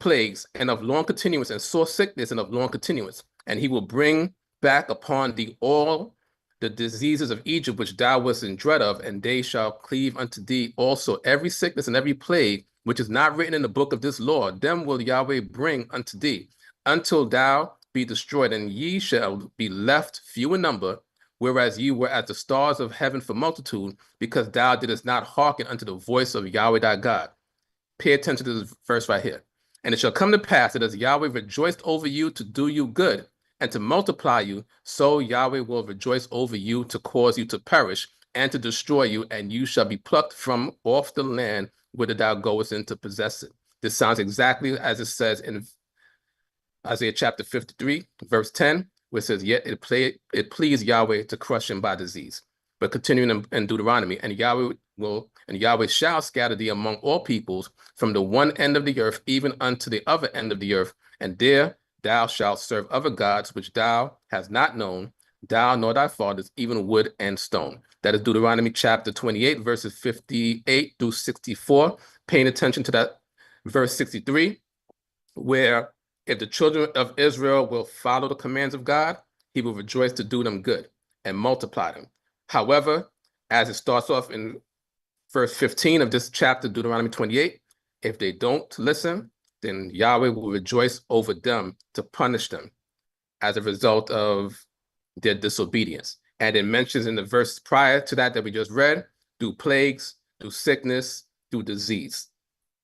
plagues, and of long continuance, and sore sickness, and of long continuance. And he will bring back upon thee all the diseases of Egypt, which thou wast in dread of, and they shall cleave unto thee also every sickness and every plague, which is not written in the book of this law. Them will Yahweh bring unto thee, until thou be destroyed, and ye shall be left few in number, whereas ye were as the stars of heaven for multitude, because thou didst not hearken unto the voice of Yahweh thy God." Pay attention to this verse right here. "And it shall come to pass that as Yahweh rejoiced over you to do you good and to multiply you, so Yahweh will rejoice over you to cause you to perish and to destroy you, and you shall be plucked from off the land whither thou goest in to possess it." This sounds exactly as it says in Isaiah chapter 53, verse 10, where it says, "Yet it pleased Yahweh to crush him by disease." But continuing in Deuteronomy, "And Yahweh shall scatter thee among all peoples, from the one end of the earth even unto the other end of the earth, and there thou shalt serve other gods which thou hast not known, thou nor thy fathers, even wood and stone." That is Deuteronomy chapter 28, verses 58 through 64. Paying attention to that verse 63, where if the children of Israel will follow the commands of God, he will rejoice to do them good and multiply them. However, as it starts off in verse 15 of this chapter, Deuteronomy 28, if they don't listen, then Yahweh will rejoice over them to punish them as a result of their disobedience. And it mentions in the verse prior to that we just read, through plagues, through sickness, through disease.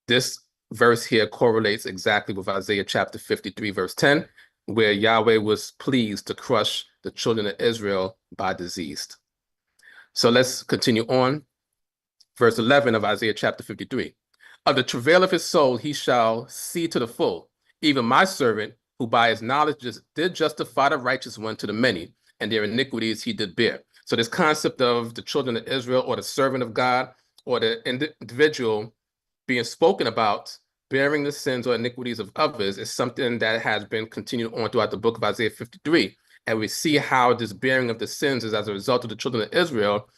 This verse here correlates exactly with Isaiah chapter 53, verse 10, where Yahweh was pleased to crush the children of Israel by disease. So let's continue on. Verse 11 of Isaiah chapter 53. Of the travail of his soul he shall see to the full, even my servant, who by his knowledge did justify the righteous one to the many, and their iniquities he did bear. So this concept of the children of Israel, or the servant of God, or the individual being spoken about bearing the sins or iniquities of others, is something that has been continued on throughout the book of Isaiah 53. And we see how this bearing of the sins is as a result of the children of Israel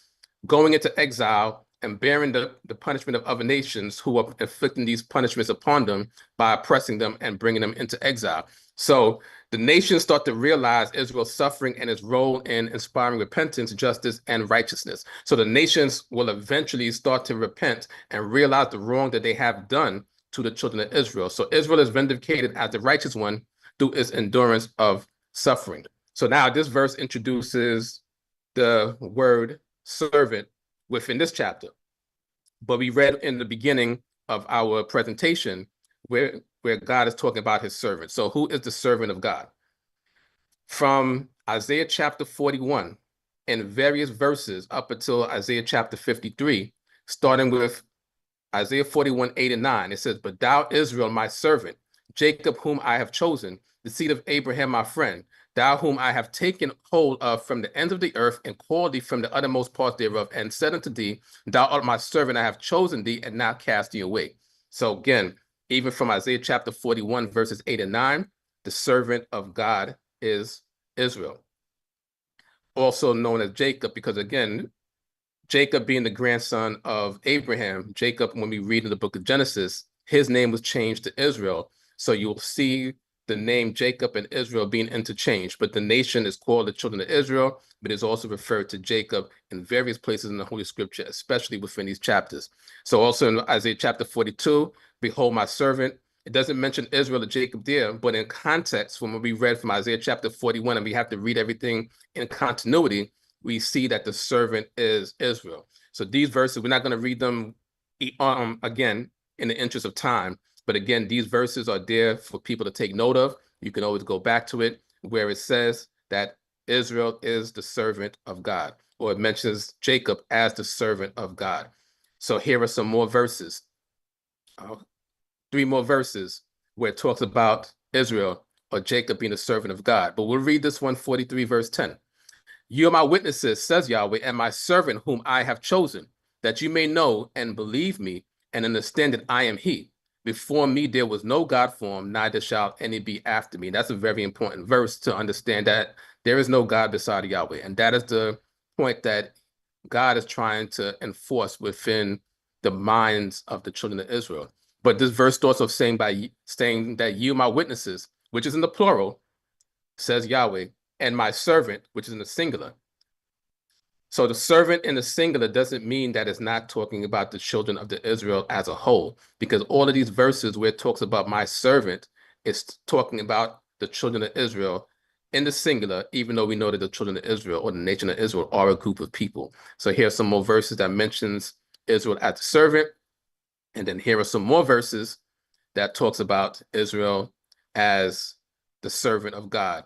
going into exile and bearing the punishment of other nations who are inflicting these punishments upon them by oppressing them and bringing them into exile. So the nations start to realize Israel's suffering and its role in inspiring repentance, justice, and righteousness. So the nations will eventually start to repent and realize the wrong that they have done to the children of Israel. So Israel is vindicated as the righteous one through its endurance of suffering. So now this verse introduces the word servant within this chapter. But we read in the beginning of our presentation where God is talking about his servant. So who is the servant of God? From Isaiah chapter 41 and various verses up until Isaiah chapter 53, starting with Isaiah 41, 8 and 9, it says, "But thou, Israel, my servant, Jacob, whom I have chosen, the seed of Abraham, my friend, thou whom I have taken hold of from the ends of the earth, and called thee from the uttermost parts thereof, and said unto thee, thou art my servant, I have chosen thee, and not cast thee away." So again, even from Isaiah chapter 41, verses 8 and 9, the servant of God is Israel, also known as Jacob, because again, Jacob being the grandson of Abraham, Jacob, when we read in the book of Genesis, his name was changed to Israel. So you'll see the name Jacob and Israel being interchanged, but the nation is called the children of Israel, but is also referred to Jacob in various places in the Holy Scripture, especially within these chapters. So also in Isaiah chapter 42, behold my servant. It doesn't mention Israel or Jacob there, but in context, when we read from Isaiah chapter 41, and we have to read everything in continuity, we see that the servant is Israel. So these verses, we're not going to read them again in the interest of time. But again, these verses are there for people to take note of. You can always go back to it where it says that Israel is the servant of God, or it mentions Jacob as the servant of God. So here are some more verses. 3 more verses where it talks about Israel or Jacob being the servant of God. But we'll read this one, 43 verse 10. "You are my witnesses, says Yahweh, and my servant whom I have chosen, that you may know and believe me and understand that I am he. Before me there was no God formed, neither shall any be after me." That's a very important verse to understand, that there is no God beside Yahweh. And that is the point that God is trying to enforce within the minds of the children of Israel. But this verse starts off saying that you, my witnesses, which is in the plural, says Yahweh, and my servant, which is in the singular. So the servant in the singular doesn't mean that it's not talking about the children of the Israel as a whole, because all of these verses where it talks about my servant, it's talking about the children of Israel in the singular, even though we know that the children of Israel or the nation of Israel are a group of people. So here's some more verses that mentions Israel as the servant. And then here are some more verses that talks about Israel as the servant of God.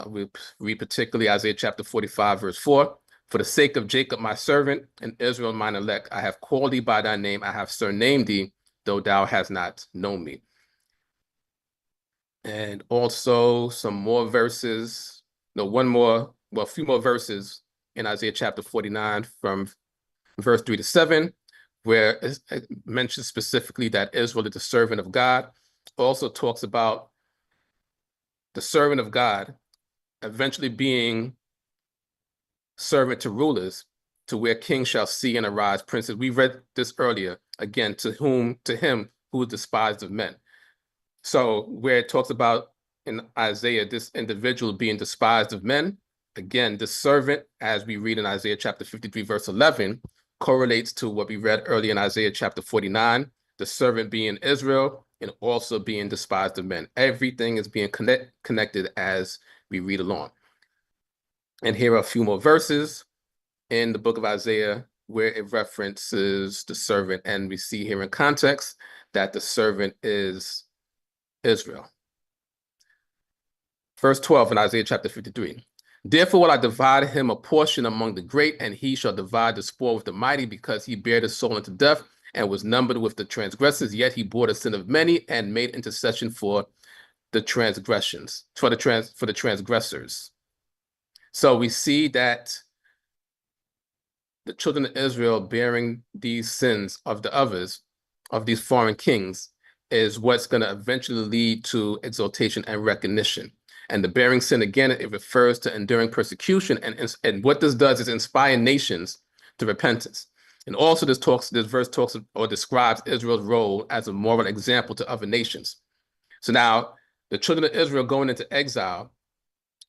We read particularly Isaiah chapter 45, verse 4. "For the sake of Jacob, my servant, and Israel, mine elect, I have called thee by thy name. I have surnamed thee, though thou hast not known me." And also some more verses, a few more verses in Isaiah chapter 49 from verse 3 to 7, where it mentions specifically that Israel is the servant of God. Also talks about the servant of God eventually being servant to rulers, to where kings shall see and arise princes. We read this earlier, again, to him who is despised of men. So where it talks about in Isaiah, this individual being despised of men, again, the servant, as we read in Isaiah chapter 53, verse 11, correlates to what we read earlier in Isaiah chapter 49, the servant being Israel and also being despised of men. Everything is being connected as we read along. And here are a few more verses in the book of Isaiah where it references the servant. And we see here in context that the servant is Israel. Verse 12 in Isaiah chapter 53. Therefore will I divide him a portion among the great, and he shall divide the spoil with the mighty, because he bare the soul unto death and was numbered with the transgressors. Yet he bore the sin of many and made intercession for the transgressions, for the transgressors. So we see that the children of Israel bearing these sins of the others, of these foreign kings, is what's going to eventually lead to exaltation and recognition. And the bearing sin, again, it refers to enduring persecution. And what this does is inspire nations to repentance. And also this verse talks or describes Israel's role as a moral example to other nations. So now the children of Israel going into exile,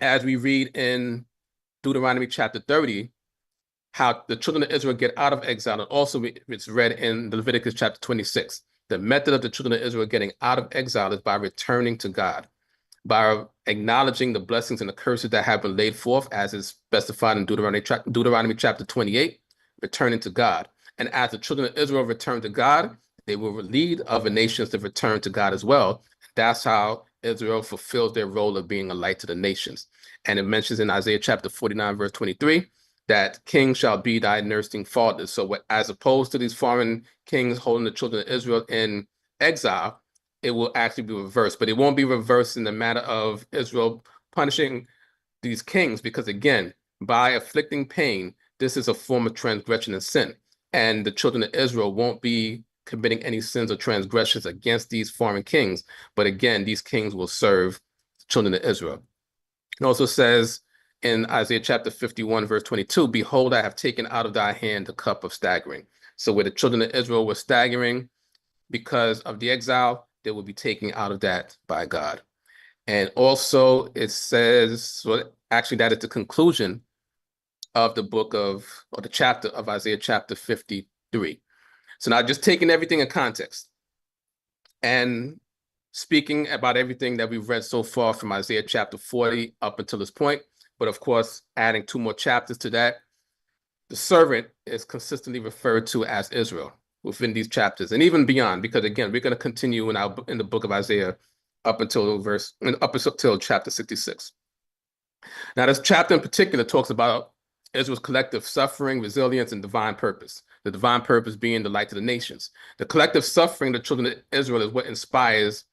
as we read in Deuteronomy chapter 30, how the children of Israel get out of exile, and also it's read in Leviticus chapter 26. The method of the children of Israel getting out of exile is by returning to God, by acknowledging the blessings and the curses that have been laid forth, as is specified in Deuteronomy chapter 28, returning to God. And as the children of Israel return to God, they will lead other nations to return to God as well. That's how Israel fulfills their role of being a light to the nations. And it mentions in Isaiah chapter 49, verse 23, that king shall be thy nursing fathers. So as opposed to these foreign kings holding the children of Israel in exile, it will actually be reversed. But it won't be reversed in the matter of Israel punishing these kings, because again, by afflicting pain, this is a form of transgression and sin. And the children of Israel won't be committing any sins or transgressions against these foreign kings. But again, these kings will serve the children of Israel. It also says in Isaiah chapter 51, verse 22, behold, I have taken out of thy hand the cup of staggering. So where the children of Israel were staggering because of the exile, they will be taken out of that by God. And also it says, well, actually that is the conclusion of the book of, or the chapter of Isaiah chapter 53. So now just taking everything in context and speaking about everything that we've read so far from Isaiah chapter 40 up until this point, but of course, adding 2 more chapters to that, the servant is consistently referred to as Israel within these chapters and even beyond, because again, we're going to continue in the book of Isaiah up until chapter 66. Now, this chapter in particular talks about Israel's collective suffering, resilience, and divine purpose. The divine purpose being the light to the nations. The collective suffering of the children of Israel is what inspires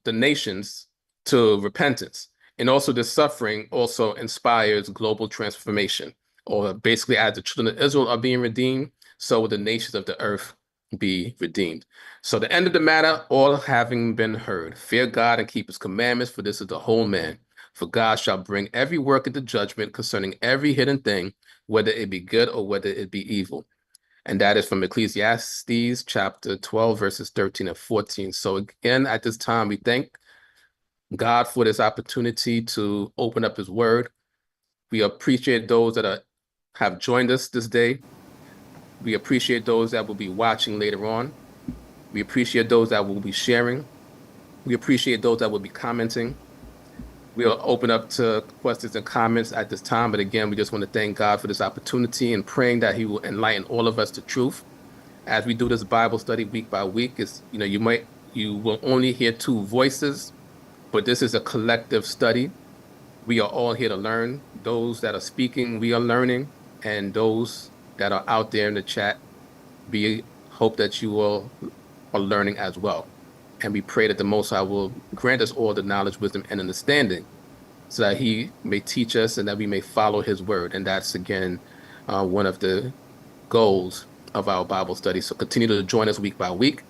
the nations to repentance. And also this suffering also inspires global transformation, or basically as the children of Israel are being redeemed, so will the nations of the earth be redeemed. So the end of the matter, all having been heard, fear God and keep his commandments, for this is the whole man. For God shall bring every work into judgment concerning every hidden thing, whether it be good or whether it be evil. And that is from Ecclesiastes chapter 12, verses 13 and 14. So again, at this time, we thank God for this opportunity to open up his word. We appreciate those that have joined us this day. We appreciate those that will be watching later on. We appreciate those that will be sharing. We appreciate those that will be commenting. We'll open up to questions and comments at this time. But again, we just want to thank God for this opportunity and praying that he will enlighten all of us to truth. As we do this Bible study week by week, you will only hear 2 voices, but this is a collective study. We are all here to learn. Those that are speaking, we are learning, and those that are out there in the chat, we hope that you all are learning as well. And we pray that the Most High will grant us all the knowledge, wisdom, and understanding, so that he may teach us and that we may follow his word. And that's, again, one of the goals of our Bible study. So continue to join us week by week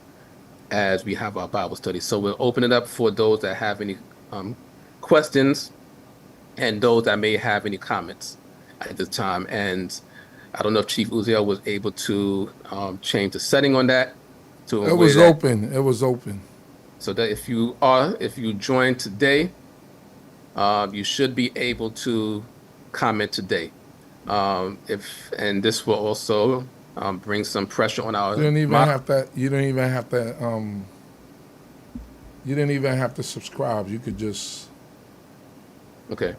as we have our Bible study. So we'll open it up for those that have any questions and those that may have any comments at this time. And I don't know if Chief Uziel was able to change the setting on that. It was open. It was open. So that if you joined today, you should be able to comment today. And this will also bring some pressure on our. You don't even have to subscribe. You could just. Okay.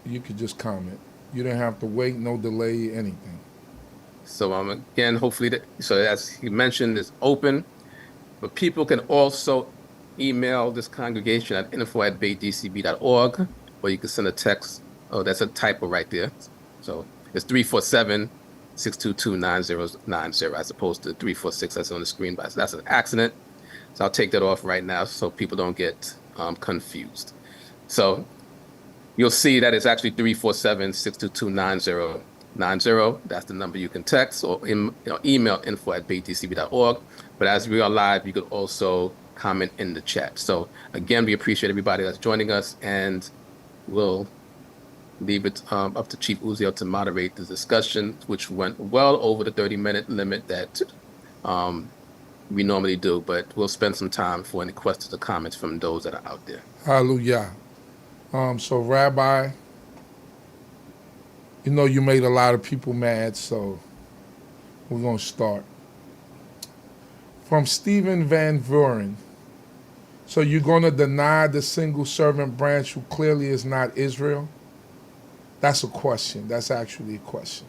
You could just comment. You didn't have to wait, no delay, anything. So again, hopefully, so as he mentioned, it's open, but people can also email this congregation at info@DCB.org, or you can send a text. Oh, that's a typo right there. So it's 347-622-9090 as opposed to 346 that's on the screen, but that's an accident. So I'll take that off right now so people don't get confused. So you'll see that it's actually 347-622-9090. That's the number you can text or email info@DCB.org. But as we are live, you could also comment in the chat. So again, we appreciate everybody that's joining us, and we'll leave it up to Chief Uziel to moderate the discussion, which went well over the 30-minute limit that we normally do, but we'll spend some time for any questions or comments from those that are out there. Hallelujah. So Rabbi, you know you made a lot of people mad, so we're going to start. From Stephen Van Vuren. So you're going to deny the single servant branch who clearly is not Israel? That's a question. That's actually a question.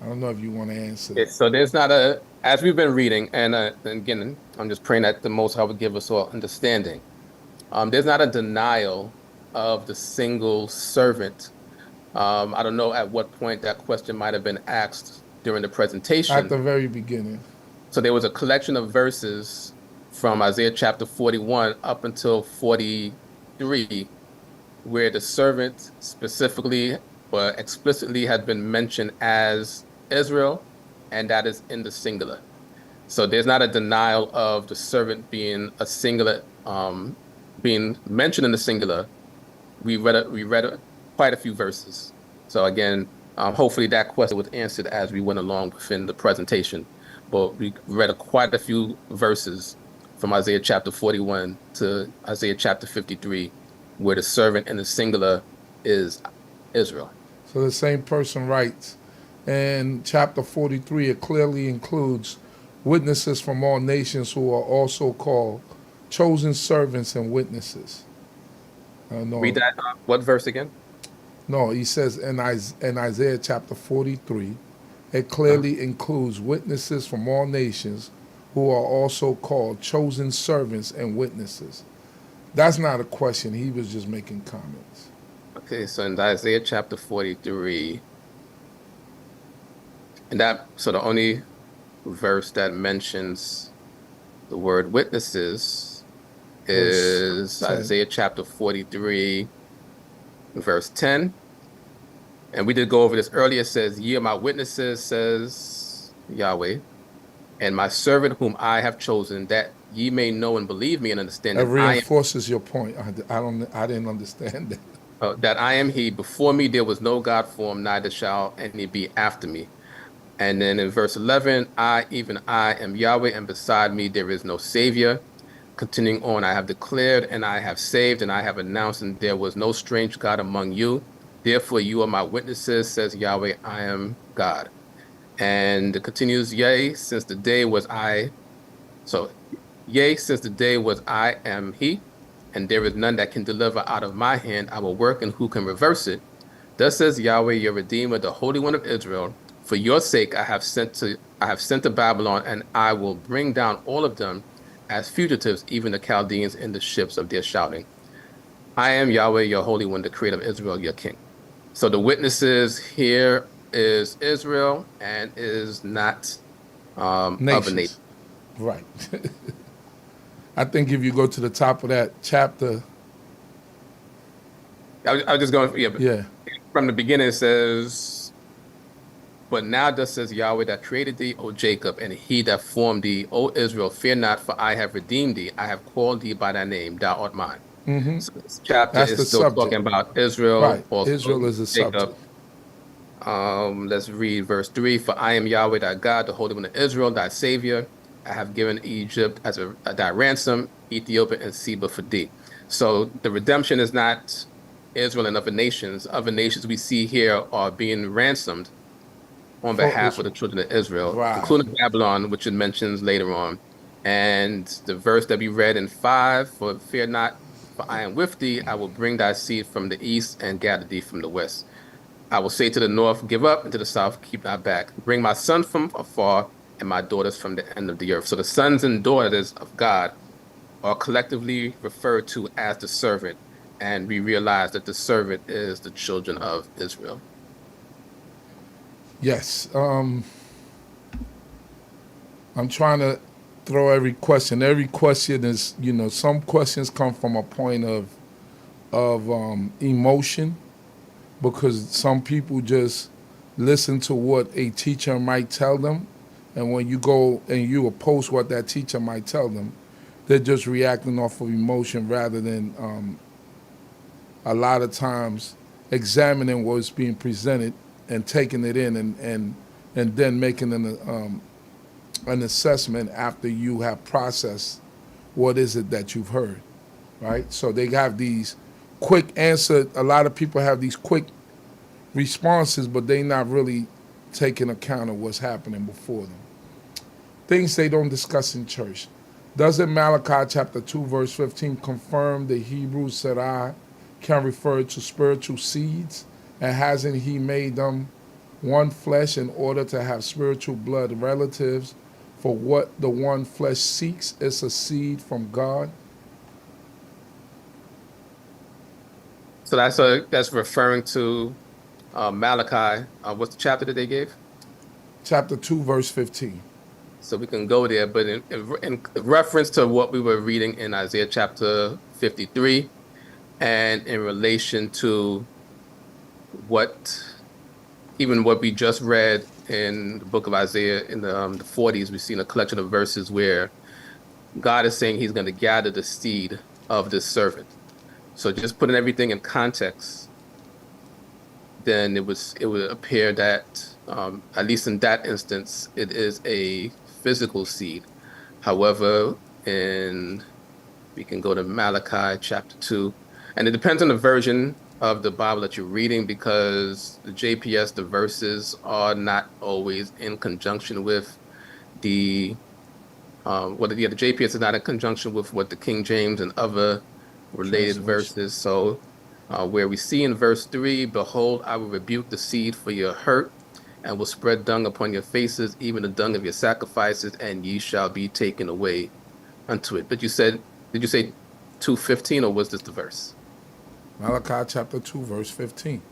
I don't know if you want to answer that. So there's not as we've been reading, and again, I'm just praying that the Most High would give us all understanding. There's not a denial of the single servant. I don't know at what point that question might have been asked during the presentation. At the very beginning. So there was a collection of verses from Isaiah chapter 41 up until 43, where the servant specifically or explicitly had been mentioned as Israel, and that is in the singular. So there's not a denial of the servant being a singular, being mentioned in the singular. We read quite a few verses. So again, hopefully that question was answered as we went along within the presentation. But we read quite a few verses from Isaiah chapter 41 to Isaiah chapter 53, where the servant in the singular is Israel. So the same person writes, in chapter 43, it clearly includes witnesses from all nations who are also called chosen servants and witnesses. Read that. What verse again? No, he says in Isaiah chapter 43, it clearly includes witnesses from all nations who are also called chosen servants and witnesses. That's not a question. He was just making comments. Okay, so in Isaiah chapter 43, so the only verse that mentions the word witnesses is Isaiah chapter 43, verse 10. And we did go over this earlier. It says, "Ye are my witnesses," says Yahweh, "and my servant whom I have chosen, that ye may know and believe me and understand that reinforces your point. I didn't understand that. That I am he. Before me there was no God formed, neither shall any be after me." And then in verse 11, "I, even I, am Yahweh, and beside me there is no Savior." Continuing on, "I have declared, and I have saved, and I have announced, and there was no strange God among you. Therefore you are my witnesses, says Yahweh, I am God." And it continues, "Yea, since the day was I am he, and there is none that can deliver out of my hand. I will work, and who can reverse it? Thus says Yahweh, your Redeemer, the Holy One of Israel. For your sake I have sent to Babylon, and I will bring down all of them as fugitives, even the Chaldeans in the ships of their shouting. I am Yahweh, your Holy One, the Creator of Israel, your King." So the witnesses here is Israel and is not of a nation. Right. I think if you go to the top of that chapter. I was just going, yeah. From the beginning it says, "But now thus says Yahweh that created thee, O Jacob, and he that formed thee, O Israel, fear not, for I have redeemed thee. I have called thee by thy name, thou art mine." Mm-hmm. So this chapter is still talking about Israel. Right. Israel is a subject. Let's read verse 3. "For I am Yahweh thy God, the Holy One of Israel, thy Savior. I have given Egypt as thy ransom, Ethiopia and Seba for thee." So the redemption is not Israel and other nations. Other nations we see here are being ransomed on behalf of the children of Israel, including Babylon, which it mentions later on. And the verse that we read in 5, "For fear not, for I am with thee, I will bring thy seed from the east and gather thee from the west." I will say to the north, give up, and to the south, keep not back. Bring my son from afar and my daughters from the end of the earth. So the sons and daughters of God are collectively referred to as the servant. And we realize that the servant is the children of Israel. Yes. I'm trying to throw every question. Every question is, some questions come from a point of emotion, because some people just listen to what a teacher might tell them, and when you go and you oppose what that teacher might tell them, they're just reacting off of emotion rather than a lot of times examining what's being presented and taking it in and then making an assessment after you have processed what is it that you've heard, right? So they have these quick answer. A lot of people have these quick responses, but they not really taking account of what's happening before them. Things they don't discuss in church. Doesn't Malachi chapter 2 verse 15 confirm the Hebrew Sarai can refer to spiritual seeds? And hasn't he made them one flesh in order to have spiritual blood relatives? For what the one flesh seeks is a seed from God. So that's referring to Malachi. What's the chapter that they gave? Chapter 2, verse 15. So we can go there, but in reference to what we were reading in Isaiah chapter 53, and in relation to what we just read in the book of Isaiah in the 40s, we've seen a collection of verses where God is saying he's going to gather the seed of this servant. So just putting everything in context, then it would appear that, at least in that instance, it is a physical seed. However, we can go to Malachi chapter 2, and it depends on the version of the Bible that you're reading, because the JPS, the verses are not always in conjunction with the JPS is not in conjunction with what the King James and other related verses. So where we see in verse 3, behold, I will rebuke the seed for your hurt, and will spread dung upon your faces, even the dung of your sacrifices, and ye shall be taken away unto it. But did you say 2:15, or was this the verse? Malachi chapter 2, verse 15.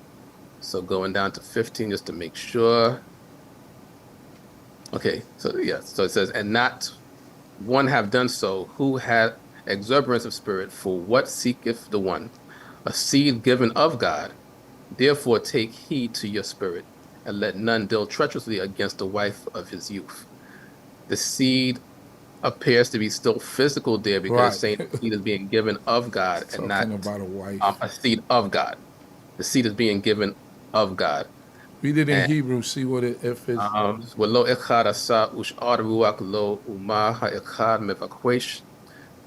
So going down to 15 just to make sure. Okay, so yeah, so it says, and not one have done so, who had exuberance of spirit, for what seeketh the one? A seed given of God. Therefore take heed to your spirit, and let none deal treacherously against the wife of his youth. The seed appears to be still physical there, because it's saying the seed is being given of God and not about a wife. A seed of God. The seed is being given of God. Read it in Hebrew, see what if it's... Welo echad asa ush'ar ruach lo umah ha'echad mevakwesh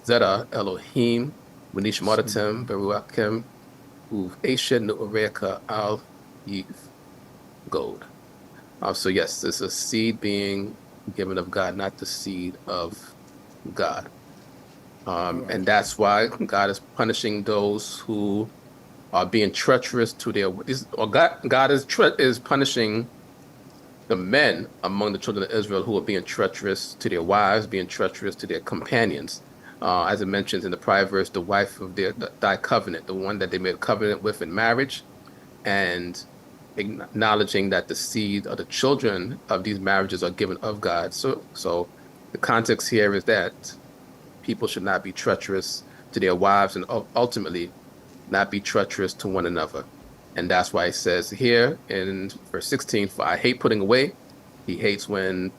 zera Elohim v'nishmaratem beruachem u'eshed nu'oreka al yiv gold. So yes, it's a seed being given of God, not the seed of God. And that's why God is punishing those who are being treacherous to their, or God is punishing the men among the children of Israel who are being treacherous to their wives, being treacherous to their companions. As it mentions in the prior verse, the wife of thy covenant, the one that they made a covenant with in marriage, and acknowledging that the seed or the children of these marriages are given of God. So the context here is that people should not be treacherous to their wives, and ultimately not be treacherous to one another. And that's why it says here in verse 16, for I hate putting away. He hates when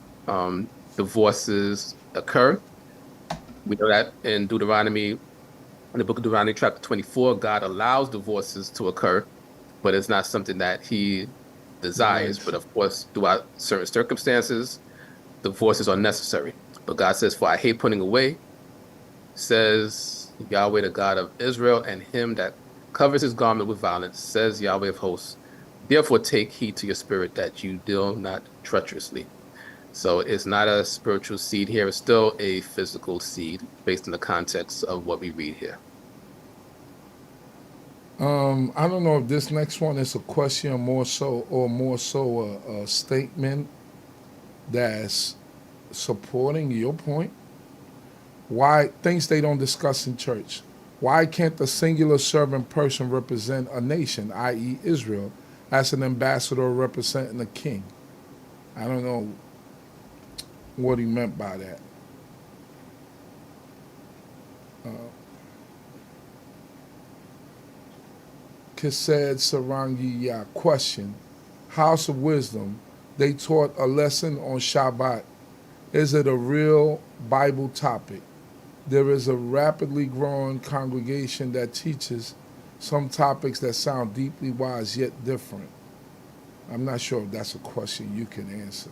divorces occur. We know that in the book of Deuteronomy chapter 24, God allows divorces to occur, but it's not something that he desires. But of course, throughout certain circumstances, divorces are necessary. But God says, for I hate putting away, says Yahweh, the God of Israel, and him that covers his garment with violence, says Yahweh of hosts. Therefore take heed to your spirit that you deal not treacherously. So it's not a spiritual seed here. It's still a physical seed based on the context of what we read here. I don't know if this next one is a question more so a statement that's supporting your point. Why things they don't discuss in church? Why can't the singular servant person represent a nation, i.e., Israel, as an ambassador representing a king? I don't know what he meant by that. Kesed Sarangi Yah question. House of Wisdom, they taught a lesson on Shabbat. Is it a real Bible topic? There is a rapidly growing congregation that teaches some topics that sound deeply wise yet different. I'm not sure if that's a question you can answer.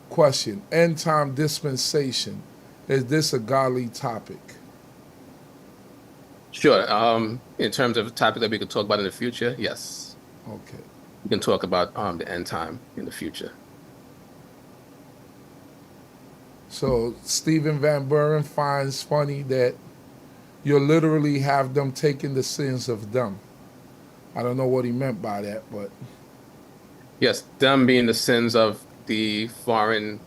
Question. End time dispensation. Is this a godly topic? Sure. In terms of a topic that we could talk about in the future, yes. Okay. We can talk about the end time in the future. So Stephen Van Buren finds funny that you literally have them taking the sins of them. I don't know what he meant by that, but Yes, them being the sins of the foreign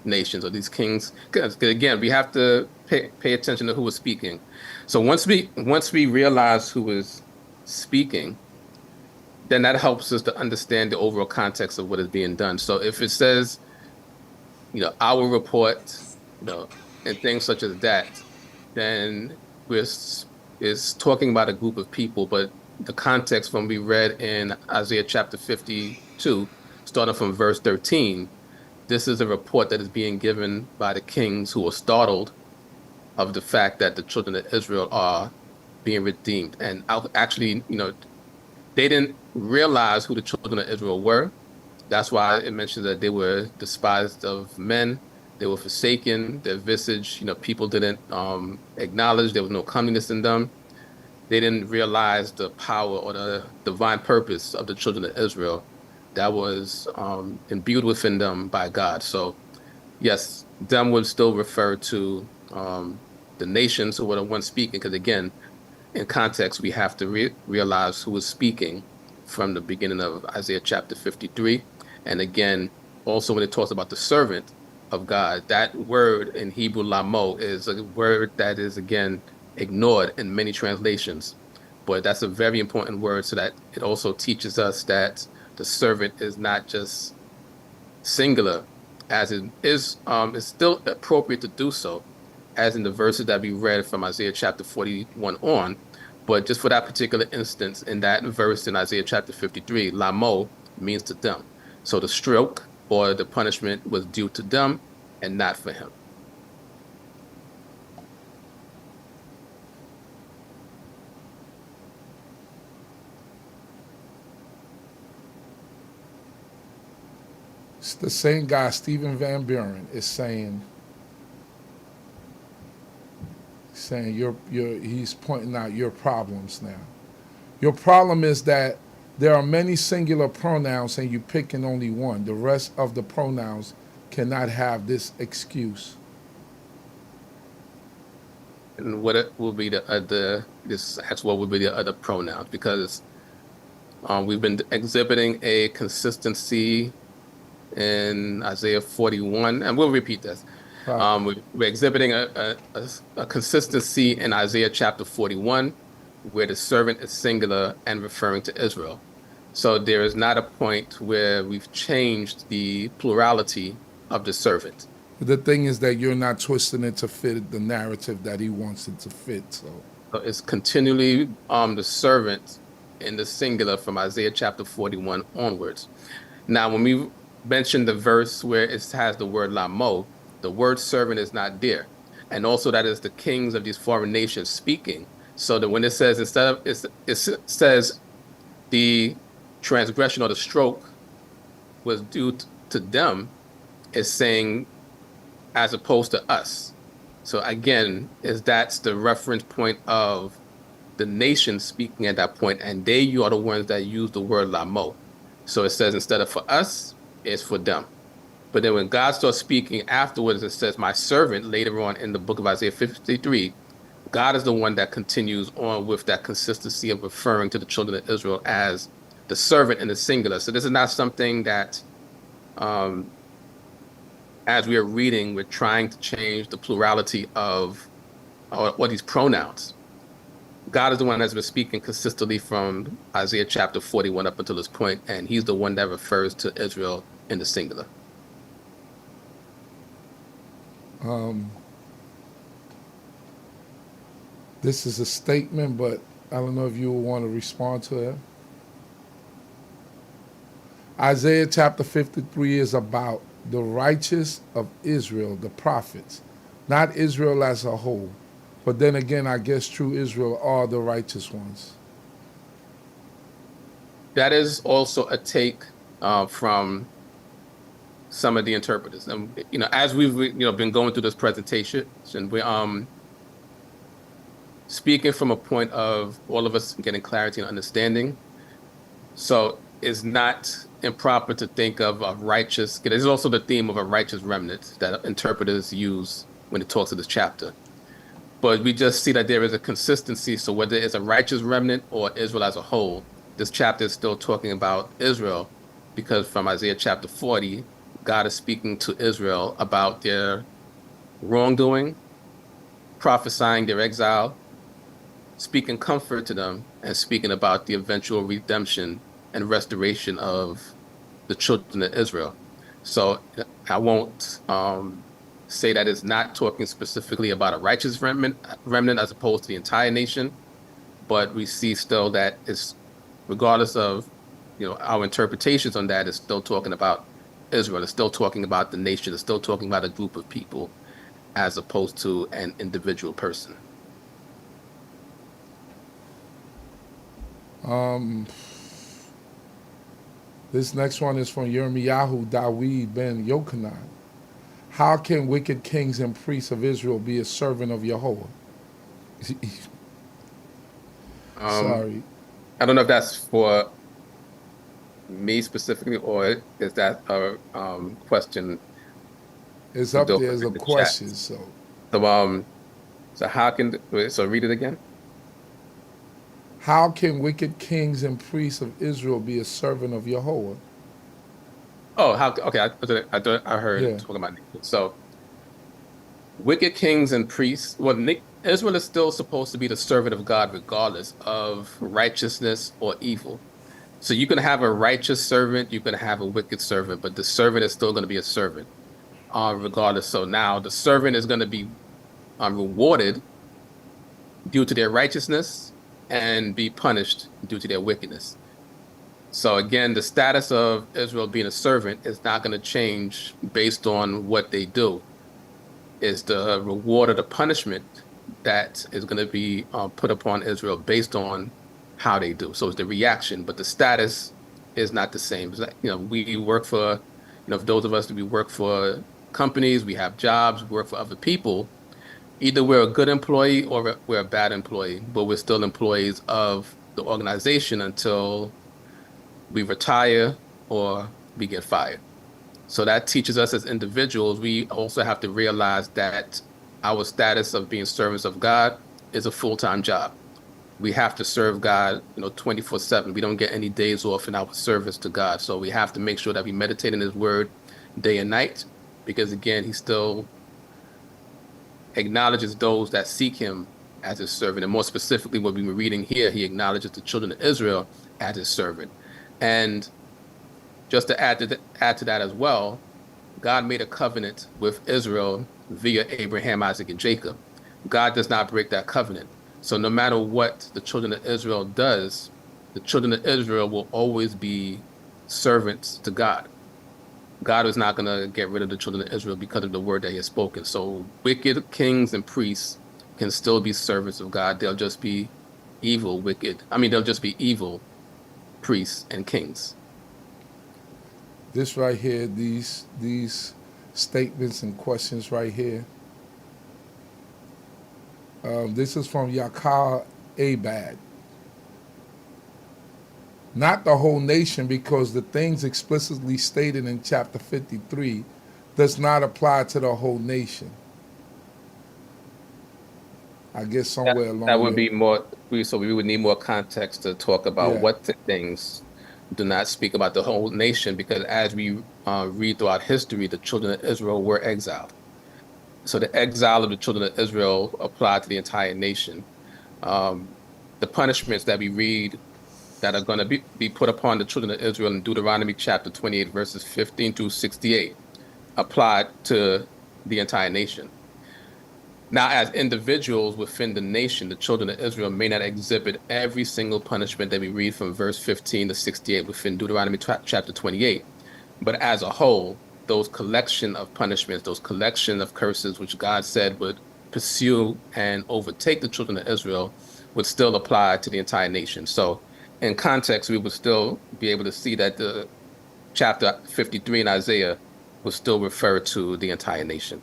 nations or these kings. Because again, we have to pay attention to who was speaking. So once we realize who was speaking, then that helps us to understand the overall context of what is being done. So if it says, our report, and things such as that, then is talking about a group of people, but the context from we read in Isaiah chapter 52, starting from verse 13, this is a report that is being given by the kings who are startled of the fact that the children of Israel are being redeemed. And actually, they didn't realize who the children of Israel were. That's why it mentions that they were despised of men. They were forsaken. Their visage, people didn't acknowledge. There was no comeliness in them. They didn't realize the power or the divine purpose of the children of Israel that was imbued within them by God. So yes, them would still refer to the nations who were the ones speaking, because again, in context, we have to realize who was speaking from the beginning of Isaiah chapter 53. And again, also when it talks about the servant of God, that word in Hebrew, lamo, is a word that is, again, ignored in many translations. But that's a very important word, so that it also teaches us that the servant is not just singular, as it is, it's still appropriate to do so, as in the verses that we read from Isaiah chapter 41 on. But just for that particular instance, in that verse in Isaiah chapter 53, lamo means to them. So the stroke or the punishment was due to them and not for him. it's the same guy, Stephen Van Buren, is saying he's pointing out your problems now. Your problem is that there are many singular pronouns and you picking only one. The rest of the pronouns cannot have this excuse. And what will be the other? This asks what would be the other pronouns, because we've been exhibiting a consistency in Isaiah 41, and we'll repeat this. Right. We're exhibiting a consistency in Isaiah chapter 41, where the servant is singular and referring to Israel. So there is not a point where we've changed the plurality of the servant. The thing is that you're not twisting it to fit the narrative that he wants it to fit. So It's continually the servant in the singular from Isaiah chapter 41 onwards. Now, when we mention the verse where it has the word lamo, the word servant is not there. And also that is the kings of these foreign nations speaking. So that when it says, it says the transgression or the stroke was due to them, it's saying as opposed to us. So again, that's the reference point of the nation speaking at that point, and you are the ones that use the word lamo. So it says instead of for us, it's for them. But then when God starts speaking afterwards, it says, my servant, later on in the book of Isaiah 53, God is the one that continues on with that consistency of referring to the children of Israel as the servant in the singular. So this is not something that, as we are reading, we're trying to change the plurality of what these pronouns. God is the one that's been speaking consistently from Isaiah chapter 41 up until this point, and he's the one that refers to Israel in the singular. This is a statement, but I don't know if you want to respond to it. Isaiah chapter 53 is about the righteous of Israel, the prophets, not Israel as a whole. But then again, I guess true Israel are the righteous ones. That is also a take from some of the interpreters. And, as we've, been going through this presentation, and we're speaking from a point of all of us getting clarity and understanding. So it's not improper to think of a righteous, there's also the theme of a righteous remnant that interpreters use when it talks to this chapter. But we just see that there is a consistency. So whether it's a righteous remnant or Israel as a whole, this chapter is still talking about Israel, because from Isaiah chapter 40, God is speaking to Israel about their wrongdoing, prophesying their exile, speaking comfort to them, and speaking about the eventual redemption and restoration of the children of Israel. So I won't say that it's not talking specifically about a righteous remnant as opposed to the entire nation, but we see still that it's, regardless of our interpretations on that, it's still talking about Israel. It's still talking about the nation. It's still talking about a group of people as opposed to an individual person. This next one is from Yirmiyahu Dawid ben Yochanan. How can wicked kings and priests of Israel be a servant of Yahweh? Sorry. I don't know if that's for me specifically, or is that a question? It's up there as a question. So how can, so read it again. How can wicked kings and priests of Israel be a servant of Yahweh? Oh, okay. I heard talking about nation. So wicked kings and priests. Well, Israel is still supposed to be the servant of God, regardless of righteousness or evil. So you can have a righteous servant, you can have a wicked servant, but the servant is still going to be a servant, regardless. So now the servant is going to be rewarded due to their righteousness and be punished due to their wickedness. So again, the status of Israel being a servant is not going to change based on what they do. It's the reward or the punishment that is going to be put upon Israel based on how they do. So it's the reaction, but the status is not the same. It's like, we work for, for those of us that we work for companies, we have jobs, we work for other people. Either we're a good employee or we're a bad employee, but we're still employees of the organization until we retire or we get fired. So that teaches us as individuals, we also have to realize that our status of being servants of God is a full-time job. We have to serve God, 24/7. We don't get any days off in our service to God. So we have to make sure that we meditate in his word day and night, because again, he still acknowledges those that seek him as his servant. And more specifically, what we were reading here, he acknowledges the children of Israel as his servant. And just to add to that as well, God made a covenant with Israel via Abraham, Isaac, and Jacob. God does not break that covenant. So no matter what the children of Israel does, the children of Israel will always be servants to God. God is not going to get rid of the children of Israel because of the word that he has spoken. So wicked kings and priests can still be servants of God. They'll just be evil, they'll just be evil priests and kings. This right here, these statements and questions right here. This is from Yakar Abad. Not the whole nation, because the things explicitly stated in chapter 53 does not apply to the whole nation. I guess somewhere That along would there. be more, so we would need more context to talk about Yeah. what the things do not speak about the whole nation, because as we read throughout history, the children of Israel were exiled. So the exile of the children of Israel applied to the entire nation. The punishments that we read that are going to be put upon the children of Israel in Deuteronomy chapter 28, verses 15 through 68, applied to the entire nation. Now, as individuals within the nation, the children of Israel may not exhibit every single punishment that we read from verse 15 to 68 within Deuteronomy chapter 28. But as a whole, those collection of punishments, those collection of curses, which God said would pursue and overtake the children of Israel, would still apply to the entire nation. So in context, we would still be able to see that the chapter 53 in Isaiah would still refer to the entire nation.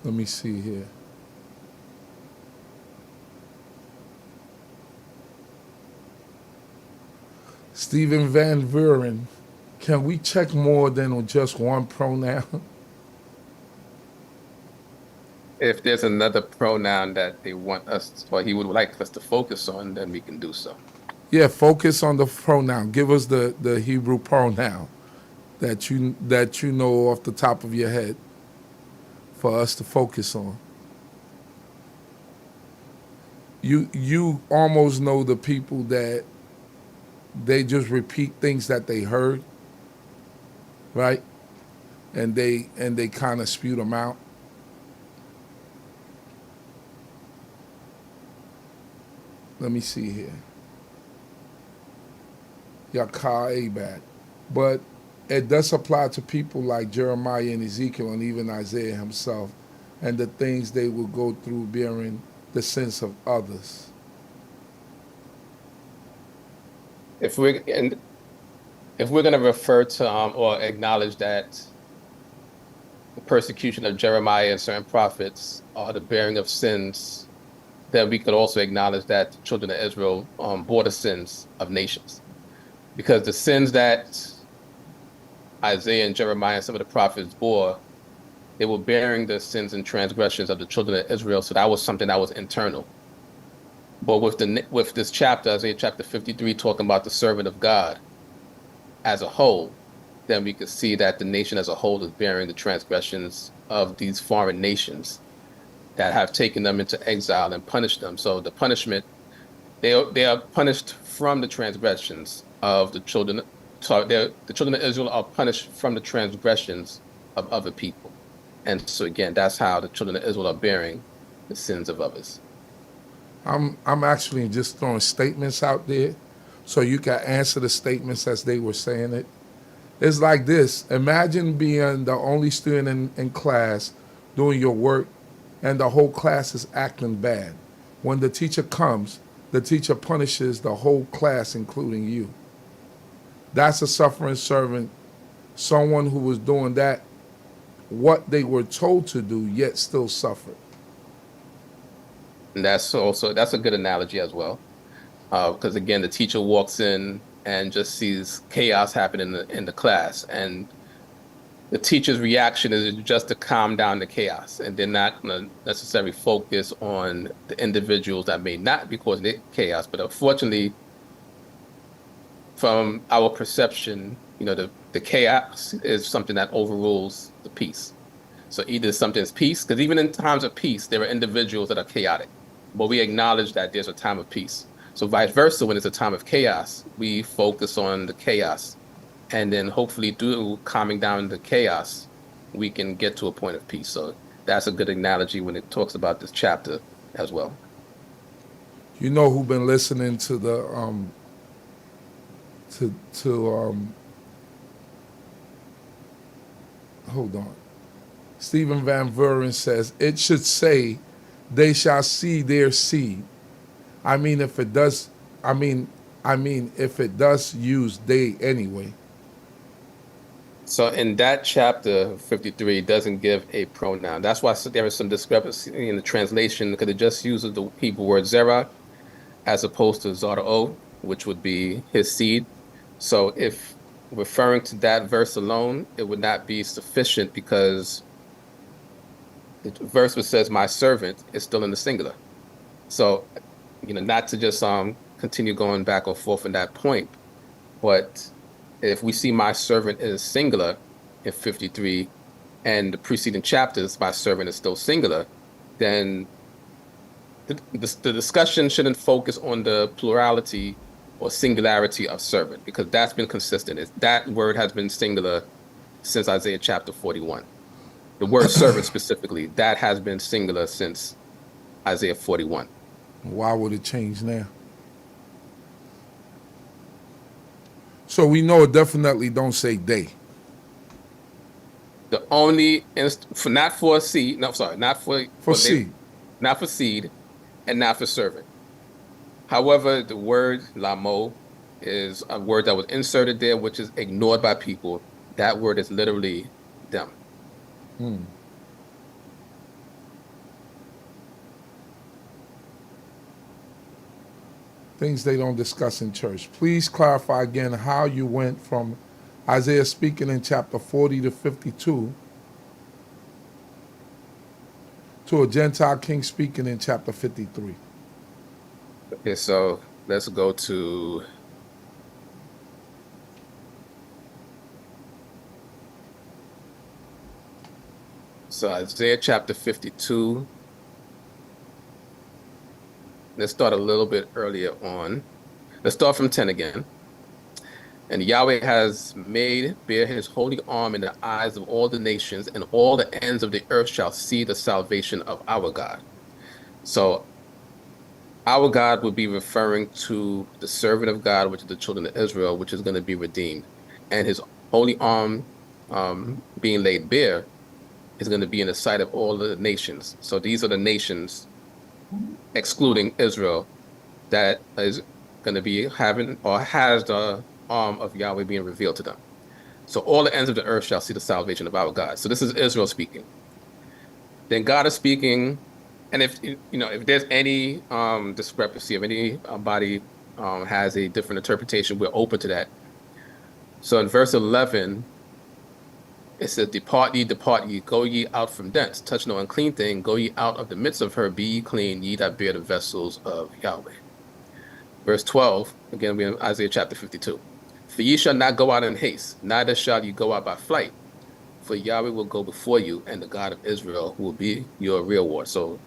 Let me see here. Stephen Van Vuren, can we check more than just one pronoun? If there's another pronoun that they want us, or he would like us to focus on, then we can do so. Yeah, focus on the pronoun. Give us the Hebrew pronoun that you know off the top of your head for us to focus on. You almost know the people that they just repeat things that they heard, right? And they kind of spew them out. Let me see here. Yakar Abad. But it does apply to people like Jeremiah and Ezekiel and even Isaiah himself, and the things they will go through bearing the sins of others. If we're going to refer to or acknowledge that the persecution of Jeremiah and certain prophets are the bearing of sins, then we could also acknowledge that the children of Israel bore the sins of nations, because the sins that Isaiah and Jeremiah and some of the prophets bore, they were bearing the sins and transgressions of the children of Israel. So that was something that was internal. But with this chapter, Isaiah chapter 53, talking about the servant of God as a whole, then we could see that the nation as a whole is bearing the transgressions of these foreign nations that have taken them into exile and punished them. So the punishment, they are punished from the transgressions of the children. So the children of Israel are punished from the transgressions of other people. And so again, that's how the children of Israel are bearing the sins of others. I'm actually just throwing statements out there so you can answer the statements as they were saying it. It's like this. Imagine being the only student in class doing your work and the whole class is acting bad. When the teacher comes, the teacher punishes the whole class, including you. That's a suffering servant, someone who was doing that, what they were told to do, yet still suffered. And that's a good analogy as well. Because again, the teacher walks in and just sees chaos happen in the class, and the teacher's reaction is just to calm down the chaos, and they're not going to necessarily focus on the individuals that may not be causing the chaos. But unfortunately, from our perception, the chaos is something that overrules the peace. So either something's peace, because even in times of peace, there are individuals that are chaotic, but we acknowledge that there's a time of peace. So vice versa, when it's a time of chaos, we focus on the chaos. And then hopefully through calming down the chaos, we can get to a point of peace. So that's a good analogy when it talks about this chapter as well. You know who've been listening to the hold on. Stephen Van Vuren says it should say they shall see their seed. I mean if it does if it does use they anyway. So in that chapter 53, it doesn't give a pronoun. That's why there is some discrepancy in the translation, because it just uses the Hebrew word zerah as opposed to zara'o, which would be his seed. So if referring to that verse alone, it would not be sufficient, because the verse which says my servant is still in the singular. So, not to just continue going back and forth in that point, but if we see my servant is singular in 53, and the preceding chapters, my servant is still singular, then the discussion shouldn't focus on the plurality or singularity of servant, because that's been consistent. That word has been singular since Isaiah chapter 41. The word servant specifically, that has been singular since Isaiah 41. Why would it change now? So we know it definitely don't say they. The only not for seed, no, sorry, not for seed, not for seed, and not for servant. However, the word lamo is a word that was inserted there, which is ignored by people. That word is literally them. Things they don't discuss in church. Please clarify again how you went from Isaiah speaking in chapter 40 to 52 to a Gentile king speaking in chapter 53. Okay, so let's go to Isaiah chapter 52. Let's start a little bit earlier on. Let's start from 10 again. And Yahweh has made bare his holy arm in the eyes of all the nations, and all the ends of the earth shall see the salvation of our God. So our God would be referring to the servant of God, which is the children of Israel, which is going to be redeemed. And his holy arm being laid bare is going to be in the sight of all the nations. So these are the nations, excluding Israel, that is going to be having or has the arm of Yahweh being revealed to them. So all the ends of the earth shall see the salvation of our God. So this is Israel speaking. Then God is speaking, and if there's any discrepancy, if anybody has a different interpretation, we're open to that. So in verse 11, it says, depart ye, go ye out from thence, touch no unclean thing, go ye out of the midst of her, be ye clean, ye that bear the vessels of Yahweh. Verse 12, again, we're in Isaiah chapter 52. For ye shall not go out in haste, neither shall ye go out by flight, for Yahweh will go before you, and the God of Israel will be your reward. So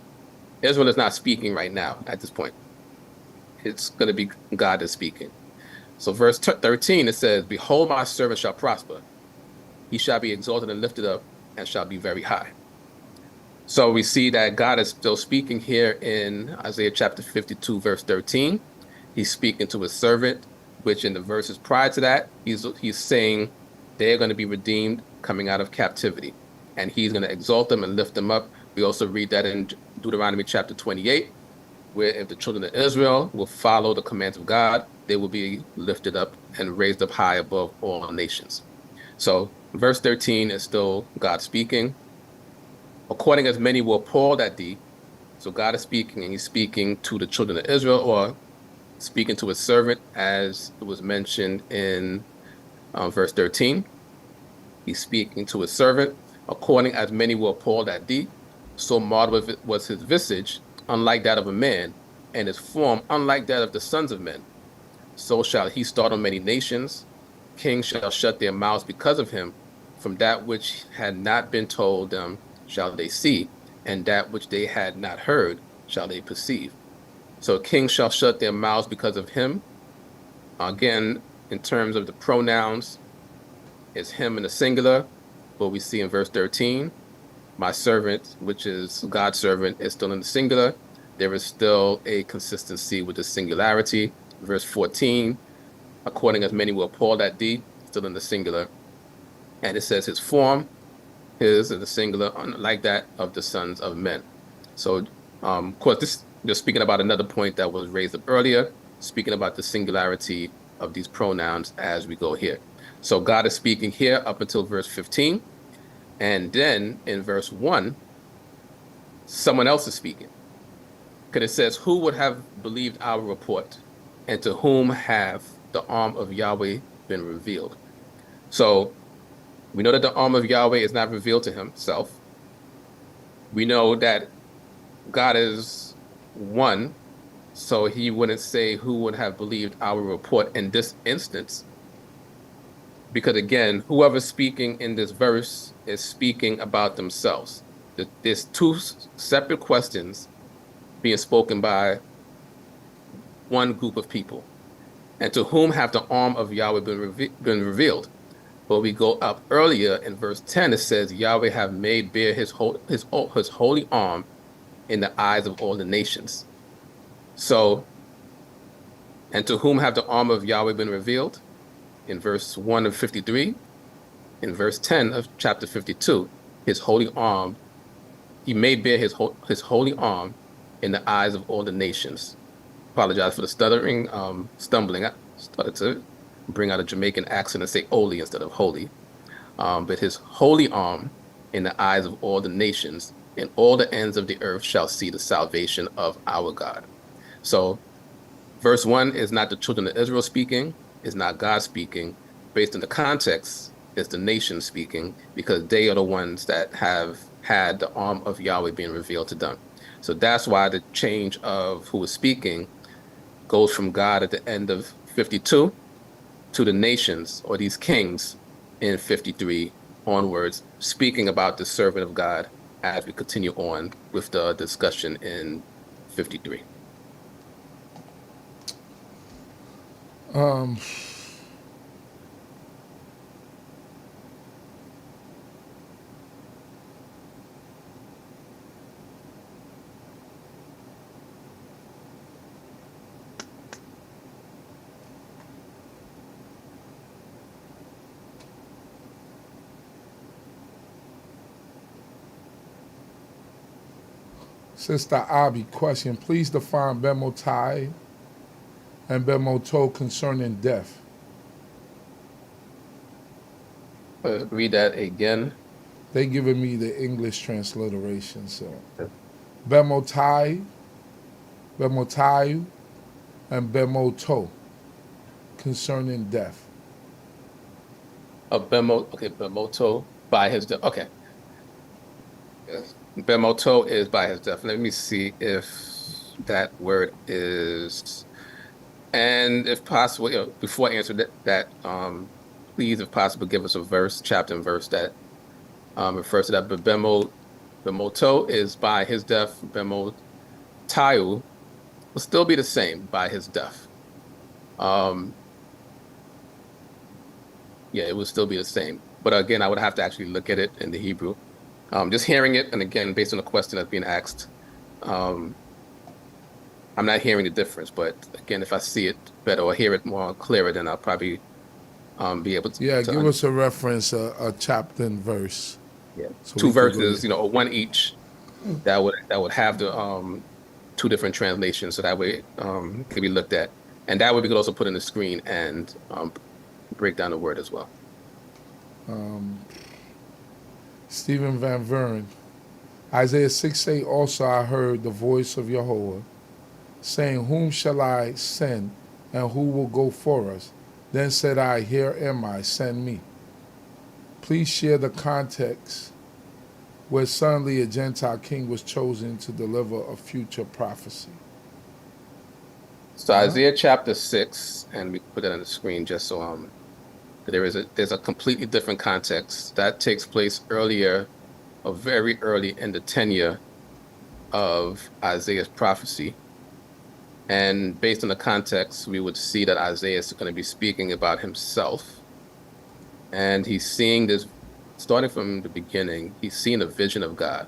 Israel is not speaking right now at this point. It's going to be God that's speaking. So verse 13, it says, behold, my servant shall prosper. He shall be exalted and lifted up, and shall be very high. So we see that God is still speaking here in Isaiah chapter 52, verse 13. He's speaking to his servant, which in the verses prior to that, he's saying they're going to be redeemed coming out of captivity, and he's going to exalt them and lift them up. We also read that in Deuteronomy chapter 28, where if the children of Israel will follow the commands of God, they will be lifted up and raised up high above all nations. So verse 13 is still God speaking. According as many were appalled at thee. So God is speaking, and he's speaking to the children of Israel, or speaking to his servant, as it was mentioned in verse 13. He's speaking to his servant. According as many were appalled at thee, so marvelous was his visage, unlike that of a man, and his form unlike that of the sons of men. So shall he startle many nations. Kings shall shut their mouths because of him. From that which had not been told them shall they see, and that which they had not heard shall they perceive. So kings shall shut their mouths because of him. Again, in terms of the pronouns, it's him in the singular, but we see in verse 13, my servant, which is God's servant, is still in the singular. There is still a consistency with the singularity. Verse 14, according as many were appalled at thee, still in the singular. And it says his form, his in the singular, unlike that of the sons of men. So, of course, this they're speaking about another point that was raised up earlier, speaking about the singularity of these pronouns as we go here. So God is speaking here up until verse 15. And then in verse 1, someone else is speaking. Because it says, who would have believed our report? And to whom have the arm of Yahweh been revealed? So we know that the arm of Yahweh is not revealed to himself. We know that God is one, so he wouldn't say who would have believed our report in this instance. Because again, whoever's speaking in this verse is speaking about themselves. There's two separate questions being spoken by one group of people. And to whom have the arm of Yahweh been revealed? But we go up earlier in verse 10, it says, Yahweh have made bare his holy arm in the eyes of all the nations. So, and to whom have the arm of Yahweh been revealed? In verse 1 of 53, in verse 10 of chapter 52, his holy arm, he made bare his holy arm in the eyes of all the nations. Apologize for the stuttering, stumbling. I started to bring out a Jamaican accent and say holy instead of holy. But his holy arm in the eyes of all the nations, and all the ends of the earth shall see the salvation of our God. So verse 1 is not the children of Israel speaking, is not God speaking. Based on the context, it's the nation speaking, because they are the ones that have had the arm of Yahweh being revealed to them. So that's why the change of who is speaking goes from God at the end of 52 to the nations, or these kings, in 53 onwards, speaking about the servant of God as we continue on with the discussion in 53. Sister Abi, question. Please define Bemotai and Bemoto concerning death. Read that again. They giving me the English transliteration. So Bemotai, Bemotayu, and Bemoto concerning death. Okay, Bemoto by his death. Okay. Yes. Bemoto is by his death. Let me see if that word is, and if possible, before I answer that, please, if possible, give us a verse, chapter and verse that refers to that. But Bemoto is by his death. Bemotayu will still be the same by his death. Yeah, it would still be the same. But again, I would have to actually look at it in the Hebrew. Just hearing it, and again, based on the question that's being asked, I'm not hearing the difference. But again, if I see it better or hear it more clearer, then I'll probably be able to. Yeah, give us a reference, a chapter and verse. Yeah, so two verses, or one each. That would have the two different translations, so that way can be looked at, and that way we could also put in the screen and break down the word as well. Stephen Van Vern, Isaiah 6:8, also I heard the voice of Yahweh, saying, whom shall I send, and who will go for us? Then said I, here am I, send me. Please share the context where suddenly a Gentile king was chosen to deliver a future prophecy. So Isaiah chapter 6, and we put that on the screen just so there's a completely different context that takes place earlier, or very early in the tenure of Isaiah's prophecy. And based on the context, we would see that Isaiah is going to be speaking about himself. And he's seeing this, starting from the beginning, he's seeing a vision of God.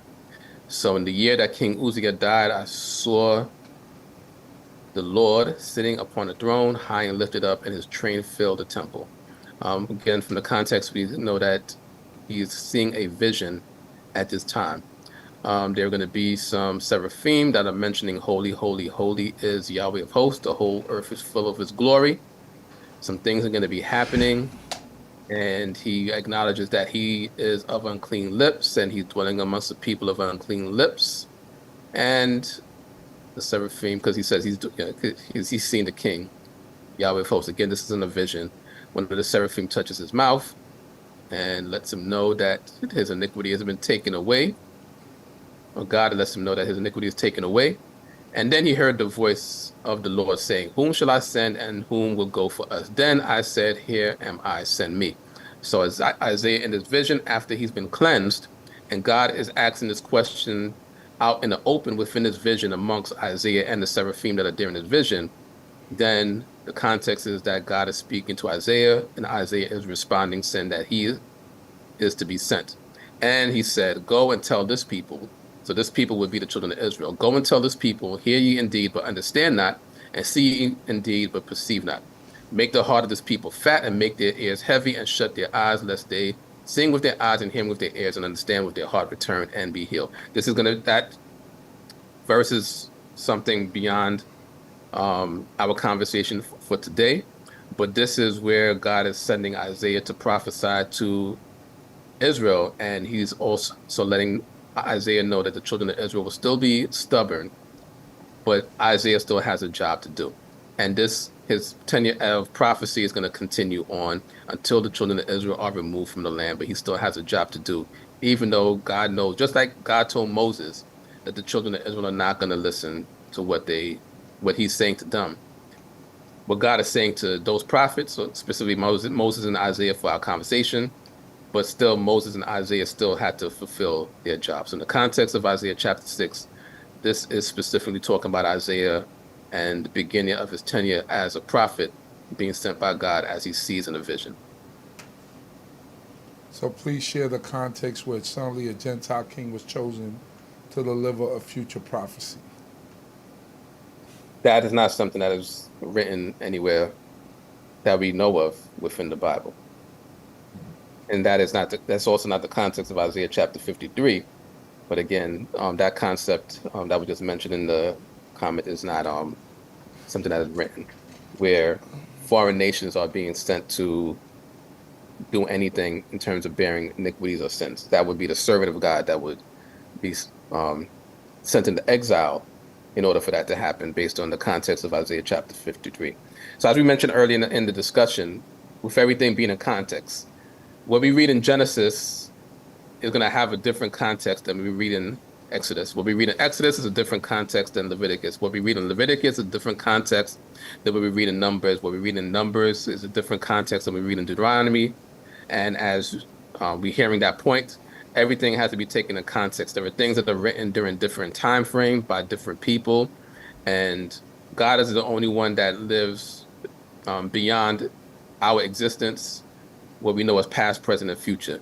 So in the year that King Uzziah died, I saw the Lord sitting upon a throne, high and lifted up, and his train filled the temple. Again, from the context, we know that he's seeing a vision at this time. There are going to be some seraphim that are mentioning holy, holy, holy is Yahweh of hosts. The whole earth is full of his glory. Some things are going to be happening. And he acknowledges that he is of unclean lips, and he's dwelling amongst the people of unclean lips. And the seraphim, because he says he's seen the king, Yahweh of hosts. Again, this is in a vision. One of the seraphim touches his mouth and lets him know that his iniquity has been taken away. Or God lets him know that his iniquity is taken away. And then he heard the voice of the Lord saying, "Whom shall I send, and whom will go for us?" Then I said, "Here am I, send me." So as Isaiah in this vision, after he's been cleansed, and God is asking this question out in the open within this vision amongst Isaiah and the seraphim that are there in this vision, then the context is that God is speaking to Isaiah, and Isaiah is responding, saying that he is to be sent. And he said, "Go and tell this people." So this people would be the children of Israel. "Go and tell this people, hear ye indeed, but understand not, and see ye indeed, but perceive not. Make the heart of this people fat, and make their ears heavy, and shut their eyes, lest they sing with their eyes and hear with their ears, and understand with their heart, return and be healed." This is that verse is something beyond our conversation for today, but this is where God is sending Isaiah to prophesy to Israel, and he's also letting Isaiah know that the children of Israel will still be stubborn, but Isaiah still has a job to do. And his tenure of prophecy is going to continue on until the children of Israel are removed from the land, but he still has a job to do, even though God knows, just like God told Moses, that the children of Israel are not going to listen to what he's saying to them. What God is saying to those prophets, so specifically Moses and Isaiah for our conversation, but still Moses and Isaiah still had to fulfill their jobs. In the context of Isaiah chapter 6, this is specifically talking about Isaiah and the beginning of his tenure as a prophet being sent by God as he sees in a vision. So please share the context where suddenly a Gentile king was chosen to deliver a future prophecy. That is not something that is written anywhere that we know of within the Bible. And that's also not the context of Isaiah chapter 53. But again, that concept that was just mentioned in the comment is not something that is written, where foreign nations are being sent to do anything in terms of bearing iniquities or sins. That would be the servant of God that would be sent into exile in order for that to happen, based on the context of Isaiah chapter 53. So as we mentioned earlier in the discussion, with everything being in context, what we read in Genesis is going to have a different context than we read in Exodus. What we read in Exodus is a different context than Leviticus. What we read in Leviticus is a different context than what we read in Numbers. What we read in Numbers is a different context than we read in Deuteronomy. And as we're hearing that point, everything has to be taken in context. There are things that are written during different time frames by different people, and God is the only one that lives beyond our existence, what we know as past, present, and future.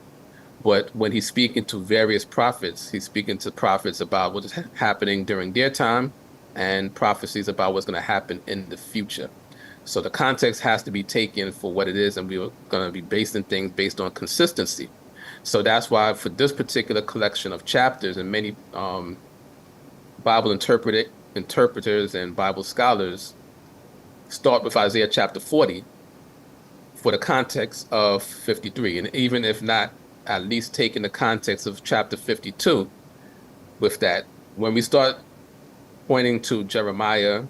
But when he's speaking to various prophets, he's speaking to prophets about what is happening during their time and prophecies about what's going to happen in the future. So the context has to be taken for what it is, and we're going to be basing things based on consistency. So that's why for this particular collection of chapters, and many Bible interpreters and Bible scholars start with Isaiah chapter 40 for the context of 53. And even if not, at least taking the context of chapter 52 with that. When we start pointing to Jeremiah,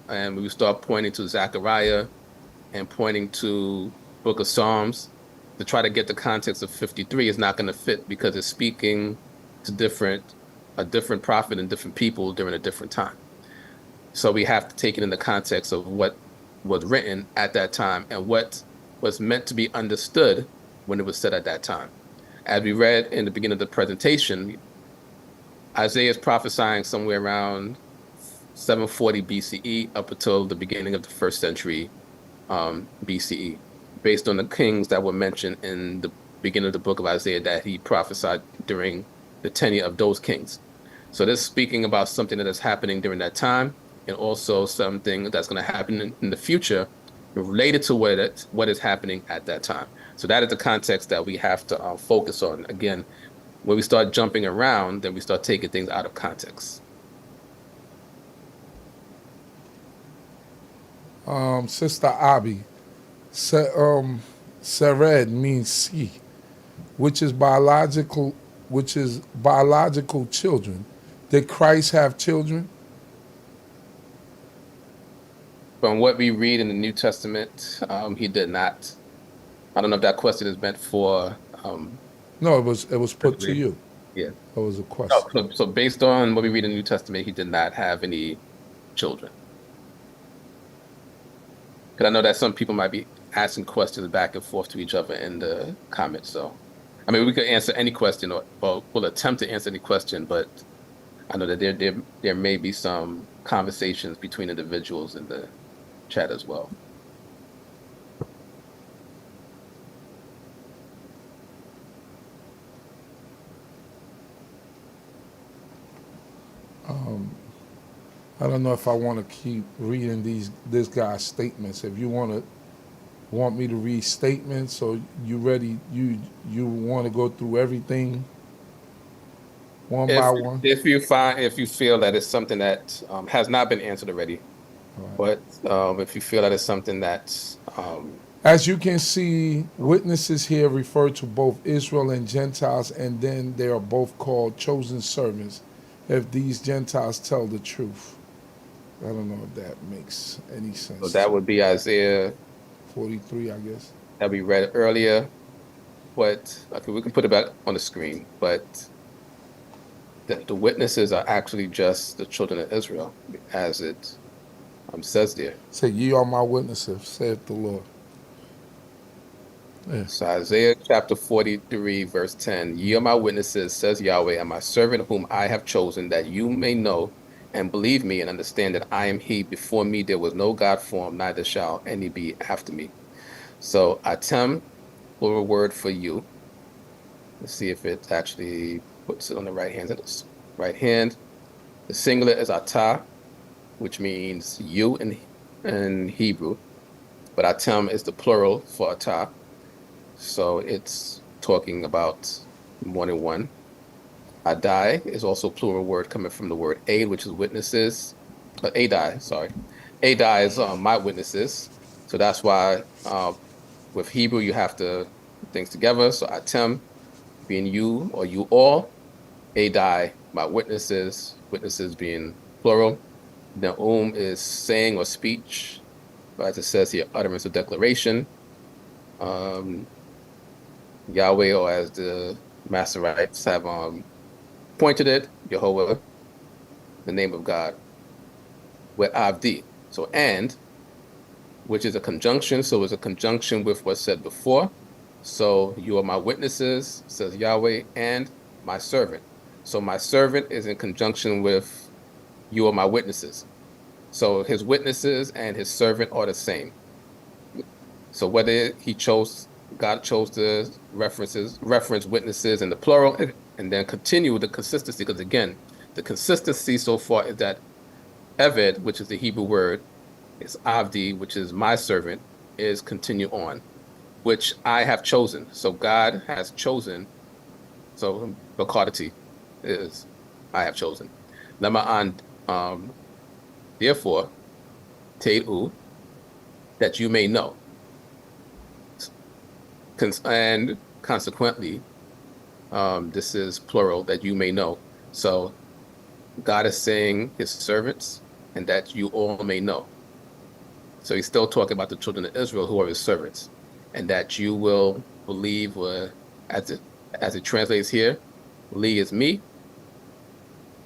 and we start pointing to Zechariah and pointing to Book of Psalms, to try to get the context of 53 is not going to fit, because it's speaking to a different prophet and different people during a different time. So we have to take it in the context of what was written at that time and what was meant to be understood when it was said at that time. As we read in the beginning of the presentation, Isaiah is prophesying somewhere around 740 BCE up until the beginning of the 1st century BCE, based on the kings that were mentioned in the beginning of the book of Isaiah that he prophesied during the tenure of those kings. So this is speaking about something that is happening during that time, and also something that's going to happen in the future related to what is happening at that time. So that is the context that we have to focus on. Again, when we start jumping around, then we start taking things out of context. Sister Abby, Sered means see, which is biological children. Did Christ have children? From what we read in the New Testament, he did not. I don't know if that question is meant for. No, it was put to you. Yeah. It was a question. So based on what we read in the New Testament, he did not have any children. Because I know that some people might be asking questions back and forth to each other in the comments. So, I mean, we could answer any question, or we'll attempt to answer any question, but I know that there may be some conversations between individuals in the chat as well. I don't know if I want to keep reading this guy's statements. If you want me to read statements, or you ready? You want to go through everything one by one? If you feel that it's something that has not been answered already, right. But if you feel that it's something that's as you can see, witnesses here refer to both Israel and Gentiles, and then they are both called chosen servants if these Gentiles tell the truth. I don't know if that makes any sense. So that would be Isaiah 43, I guess. That we read earlier. But okay, we can put it back on the screen. But the witnesses are actually just the children of Israel, as it says there. Say, ye are my witnesses, saith the Lord. Yeah. So Isaiah chapter 43, verse 10, ye are my witnesses, says Yahweh, and my servant whom I have chosen, that you may know and believe me and understand that I am he. Before me there was no God formed, neither shall any be after me. So atem, plural word for you. Let's see if it actually puts it on the right hand. It's right hand. The singular is atah, which means you in Hebrew, but atem is the plural for atah. So it's talking about more than one. Adai is also a plural word coming from the word aid, which is witnesses. Adai, sorry. Adai is my witnesses. So that's why with Hebrew, you have to put things together. So atem being you or you all. Adai, my witnesses. Witnesses being plural. Naum is saying or speech. As it says here, utterance or declaration. Yahweh, or as the Masorites have pointed it, Jehovah, the name of God, with avdi. So and, which is a conjunction. So it's a conjunction with what's said before. So you are my witnesses, says Yahweh, and my servant. So my servant is in conjunction with you are my witnesses. So his witnesses and his servant are the same. So whether God chose to reference witnesses in the plural, and then continue the consistency, because again, the consistency so far is that Eved, which is the Hebrew word, is Avdi, which is my servant, is continue on, which I have chosen. So God has chosen. So Bakadati is I have chosen. Lama'an, therefore, Te'u, that you may know. And consequently, this is plural, that you may know. So God is saying his servants, and that you all may know. So he's still talking about the children of Israel who are his servants, and that you will believe, as it translates here, Li is me,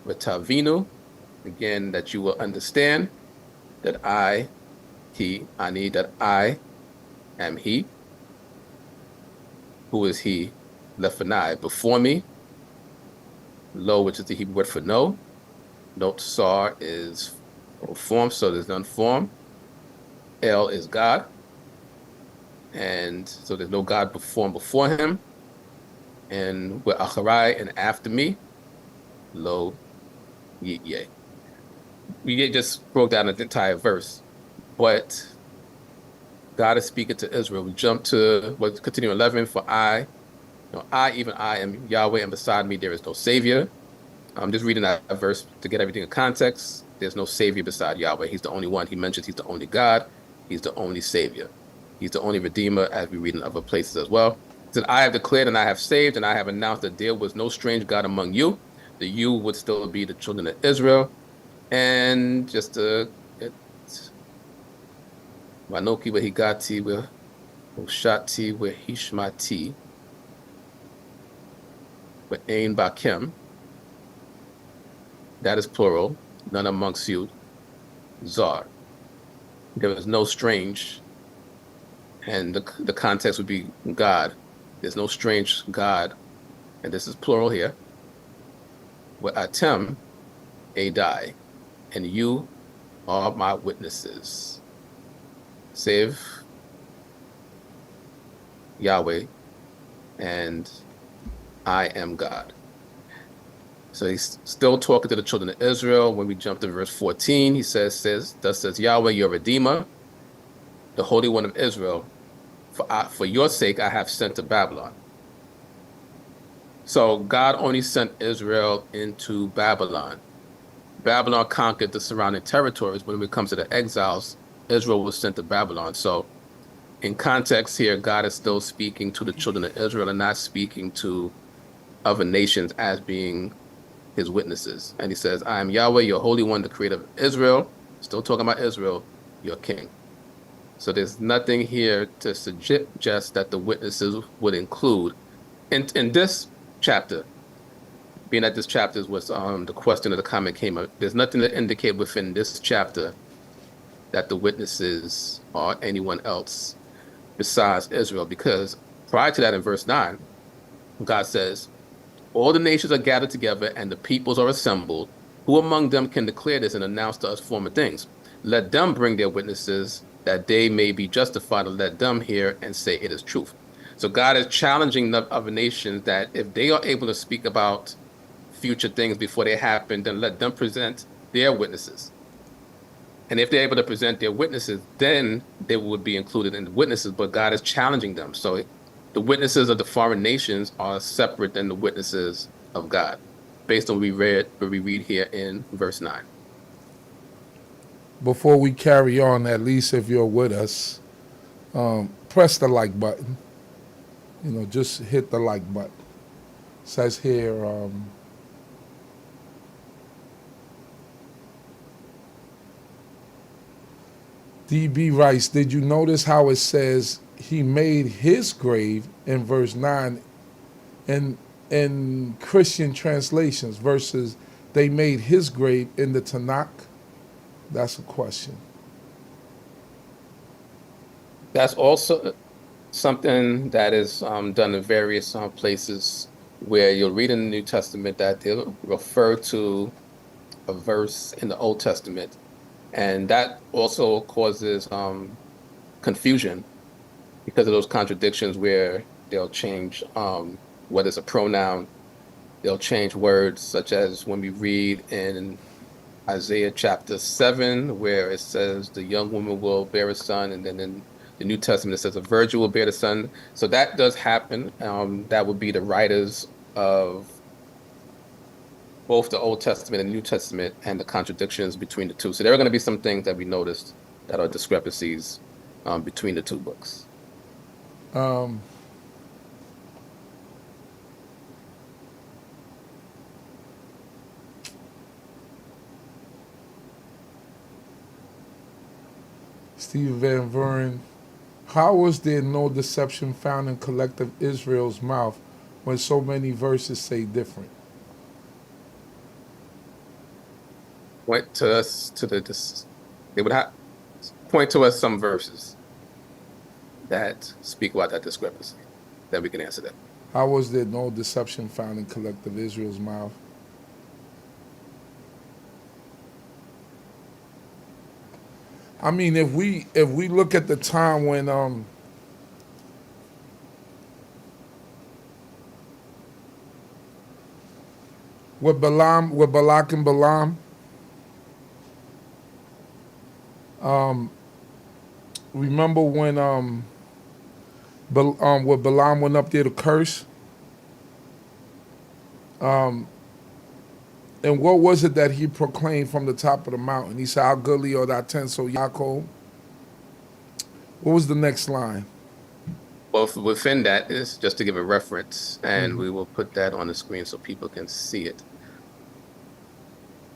Tavinu, again, that you will understand that I am he. Who is he? Lefanai, before me. Lo, which is the Hebrew word for no. Note sar is form, so there's none form. El is God. And so there's no God before him. And with acharai, and after me. Lo, ye. We just broke down the entire verse. But God is speaking to Israel. We jump to continue 11. For I am Yahweh, and beside me there is no savior. I'm just reading that verse to get everything in context. There's no savior beside Yahweh. He's the only one. He mentions he's the only God. He's the only savior. He's the only Redeemer, as we read in other places as well. He said, I have declared and I have saved, and I have announced that there was no strange God among you. The you would still be the children of Israel. And just Wanoki Wahigati Oshati Wahishmati Wain Bakim. That is plural, none amongst you. Zar. There is no strange, and the context would be God. There's no strange God, and this is plural here. Atem Adai, and you are my witnesses. Save Yahweh, and I am God. So he's still talking to the children of Israel. When we jump to verse 14, he says, thus says Yahweh, your Redeemer, the Holy One of Israel, for your sake I have sent to Babylon. So God only sent Israel into Babylon. Babylon conquered the surrounding territories. When it comes to the exiles, Israel was sent to Babylon. So in context here, God is still speaking to the children of Israel and not speaking to other nations as being his witnesses. And he says, I am Yahweh, your Holy One, the creator of Israel. Still talking about Israel, your king. So there's nothing here to suggest that the witnesses would include. In this chapter, being that this chapter was the question of the comment came up, there's nothing to indicate within this chapter that the witnesses are anyone else besides Israel, because prior to that in verse 9, God says, all the nations are gathered together and the peoples are assembled. Who among them can declare this and announce to us former things? Let them bring their witnesses that they may be justified, and let them hear and say it is truth. So God is challenging the other nations that if they are able to speak about future things before they happen, then let them present their witnesses. And if they're able to present their witnesses, then they would be included in the witnesses, but God is challenging them. So the witnesses of the foreign nations are separate than the witnesses of God, based on what we read here in verse 9. Before we carry on, at least if you're with us, press the like button. Just hit the like button. It says here, D.B. writes, did you notice how it says he made his grave in verse 9 in Christian translations versus they made his grave in the Tanakh? That's a question. That's also something that is done in various places where you'll read in the New Testament that they'll refer to a verse in the Old Testament. And that also causes confusion because of those contradictions where they'll change what is a pronoun. They'll change words, such as when we read in Isaiah chapter 7, where it says the young woman will bear a son, and then in the New Testament it says a virgin will bear the son. So that does happen. That would be the writers of both the Old Testament and New Testament and the contradictions between the two. So there are going to be some things that we noticed that are discrepancies between the two books. Steve Van Vuren, how was there no deception found in collective Israel's mouth when so many verses say different? Point to us they would point to us some verses that speak about that discrepancy, then we can answer that. How was there no deception found in collective Israel's mouth? I mean, if we look at the time when with Balak and Balaam, remember when Balaam went up there to curse? And what was it that he proclaimed from the top of the mountain? He said, how goodly are thy tents, O Yaakov. What was the next line? Well, within that is just to give a reference, and we will put that on the screen so people can see it.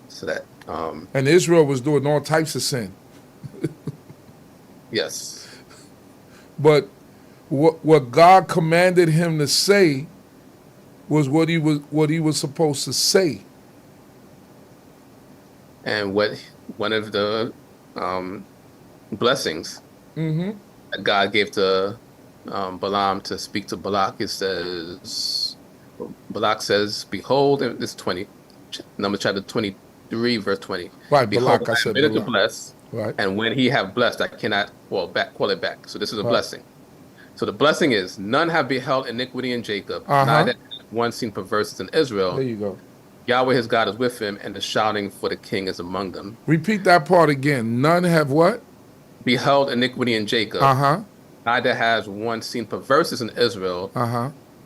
So that, And Israel was doing all types of sin. yes. But what God commanded him to say was what he was supposed to say. And one of the blessings that God gave to Balaam to speak to Balak, it says, Balak says, behold, it's 20, Numbers chapter 23, verse 20. Right, Behold, Balak, I said am ready to Balak. bless, Right. and when he have blessed, I cannot call it back. So this is a blessing. So the blessing is, none have beheld iniquity in Jacob, neither one seen perverseness in Israel. There you go. Yahweh his God is with him, and the shouting for the king is among them. Repeat that part again. None have what? Beheld iniquity in Jacob. Neither has one seen perverseness in Israel.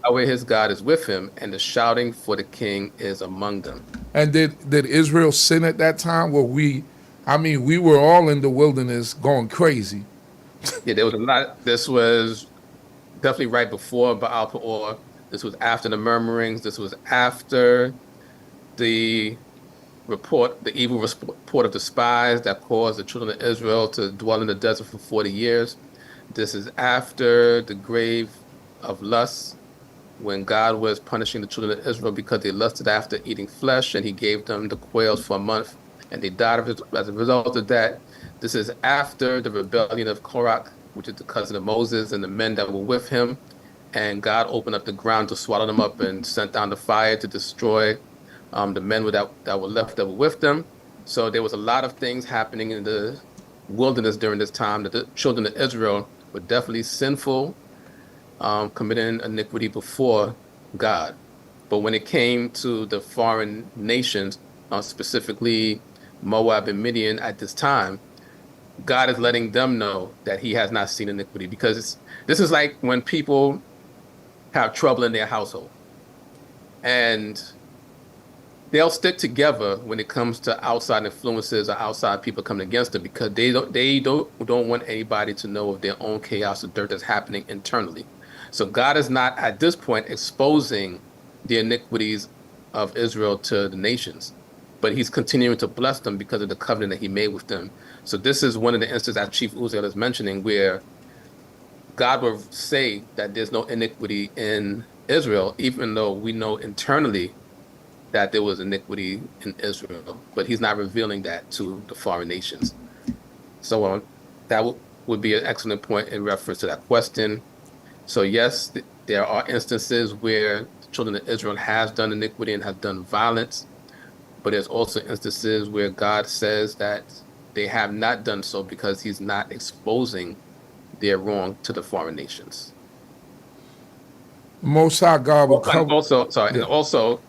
Yahweh his God is with him, and the shouting for the king is among them. And did Israel sin at that time? We were all in the wilderness going crazy. Yeah, there was a lot. This was definitely right before Baal Peor. This was after the murmurings. This was after the evil report of the spies that caused the children of Israel to dwell in the desert for 40 years. This is after the grave of lust, when God was punishing the children of Israel because they lusted after eating flesh, and he gave them the quails for a month, and they died as a result of that. This is after the rebellion of Korach, which is the cousin of Moses, and the men that were with him, and God opened up the ground to swallow them up and sent down the fire to destroy the men that were left that were with them. So there was a lot of things happening in the wilderness during this time that the children of Israel were definitely sinful, committing iniquity before God. But when it came to the foreign nations, specifically Moab and Midian at this time, God is letting them know that he has not seen iniquity, because this is like when people have trouble in their household, and they'll stick together when it comes to outside influences or outside people coming against them, because they don't want anybody to know of their own chaos or dirt that's happening internally. So God is not at this point exposing the iniquities of Israel to the nations, but he's continuing to bless them because of the covenant that he made with them. So this is one of the instances that Chief Uziel is mentioning, where God will say that there's no iniquity in Israel, even though we know internally that there was iniquity in Israel, but he's not revealing that to the foreign nations. So that would be an excellent point in reference to that question. So yes, there are instances where the children of Israel has done iniquity and has done violence, but there's also instances where God says that they have not done so because he's not exposing their wrong to the foreign nations. Most High God will cover. And also,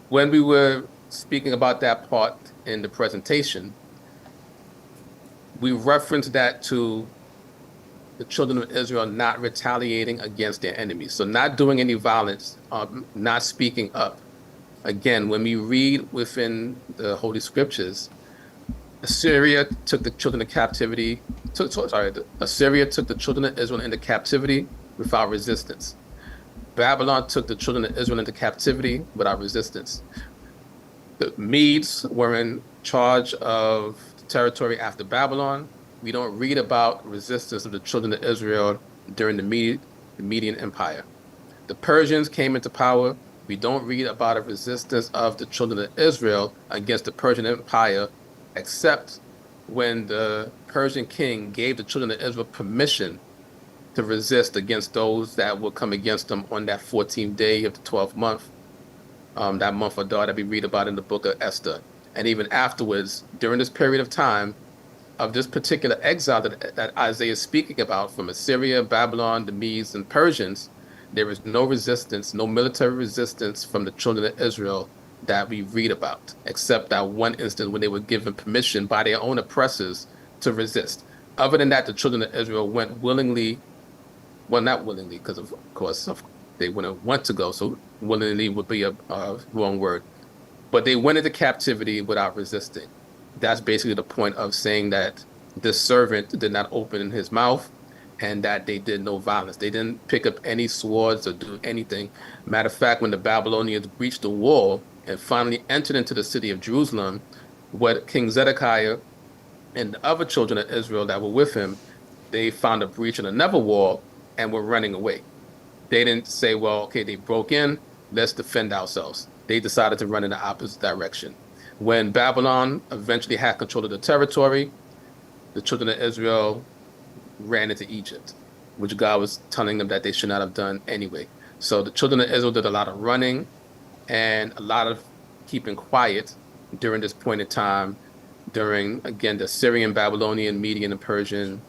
when we were speaking about that part in the presentation, we referenced that to the children of Israel not retaliating against their enemies. So not doing any violence, not speaking up. Again, when we read within the Holy Scriptures, Assyria took the children of captivity. Assyria took the children of Israel into captivity without resistance. Babylon took the children of Israel into captivity without resistance. The Medes were in charge of the territory after Babylon. We don't read about resistance of the children of Israel during the Median Empire. The Persians came into power. We don't read about a resistance of the children of Israel against the Persian Empire, except when the Persian king gave the children of Israel permission to resist against those that will come against them on that 14th day of the 12th month, that month of Adar that we read about in the book of Esther. And even afterwards, during this period of time of this particular exile that Isaiah is speaking about from Assyria, Babylon, the Medes, and Persians, there is no resistance, no military resistance from the children of Israel that we read about, except that one instance when they were given permission by their own oppressors to resist. Other than that, the children of Israel went willingly, well, not willingly, because of course they wouldn't want to go, so willingly would be a wrong word. But they went into captivity without resisting. That's basically the point of saying that this servant did not open his mouth, and that they did no violence. They didn't pick up any swords or do anything. Matter of fact, when the Babylonians breached the wall and finally entered into the city of Jerusalem, what King Zedekiah and the other children of Israel that were with him, they found a breach in another wall and were running away. They didn't say, well, okay, they broke in, let's defend ourselves. They decided to run in the opposite direction. When Babylon eventually had control of the territory, the children of Israel ran into Egypt, which God was telling them that they should not have done anyway. So the children of Israel did a lot of running and a lot of keeping quiet during this point in time, during, again, the Syrian, Babylonian, Median, and Persian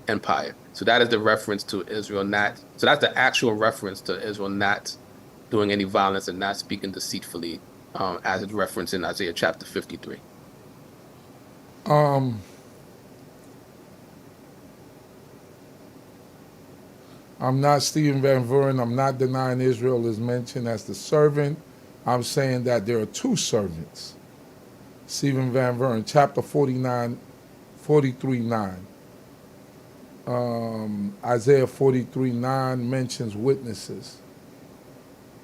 empire. So that is the reference to Israel not, so that's the actual reference to Israel not doing any violence and not speaking deceitfully, as it's referenced in Isaiah chapter 53. I'm not Stephen Van Vuren. I'm not denying Israel is mentioned as the servant. I'm saying that there are two servants. Stephen Van Vuren, chapter 49, 43:9. Isaiah 43:9 mentions witnesses.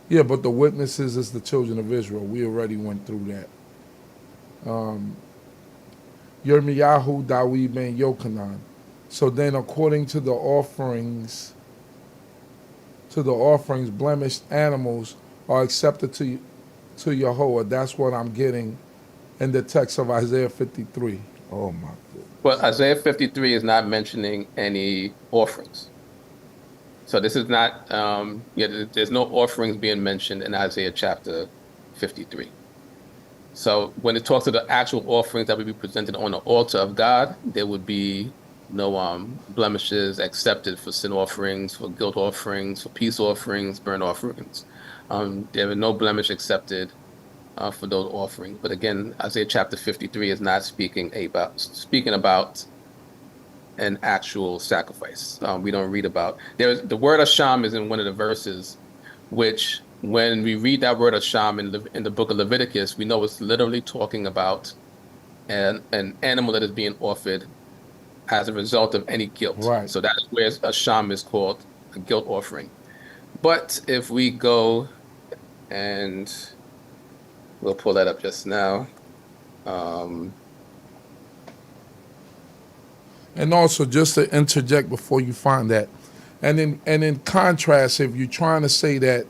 Yeah, but the witnesses is the children of Israel. We already went through that. Yirmiyahu Dawid ben Yochanan. So then according to the offerings, blemished animals are accepted to Yahweh. That's what I'm getting in the text of Isaiah 53. Oh my goodness. Well, Isaiah 53 is not mentioning any offerings. So this is not, there's no offerings being mentioned in Isaiah chapter 53. So when it talks to the actual offerings that would be presented on the altar of God, there would be no blemishes accepted for sin offerings, for guilt offerings, for peace offerings, burnt offerings. There are no blemish accepted for those offerings. But again, Isaiah chapter 53 is not speaking about an actual sacrifice. We don't read about, the word Asham is in one of the verses, which when we read that word Asham in the book of Leviticus, we know it's literally talking about an animal that is being offered as a result of any guilt. Right. So that is where Asham is called a guilt offering. But if we go, and we'll pull that up just now. And also, just to interject before you find that, and in contrast, if you're trying to say that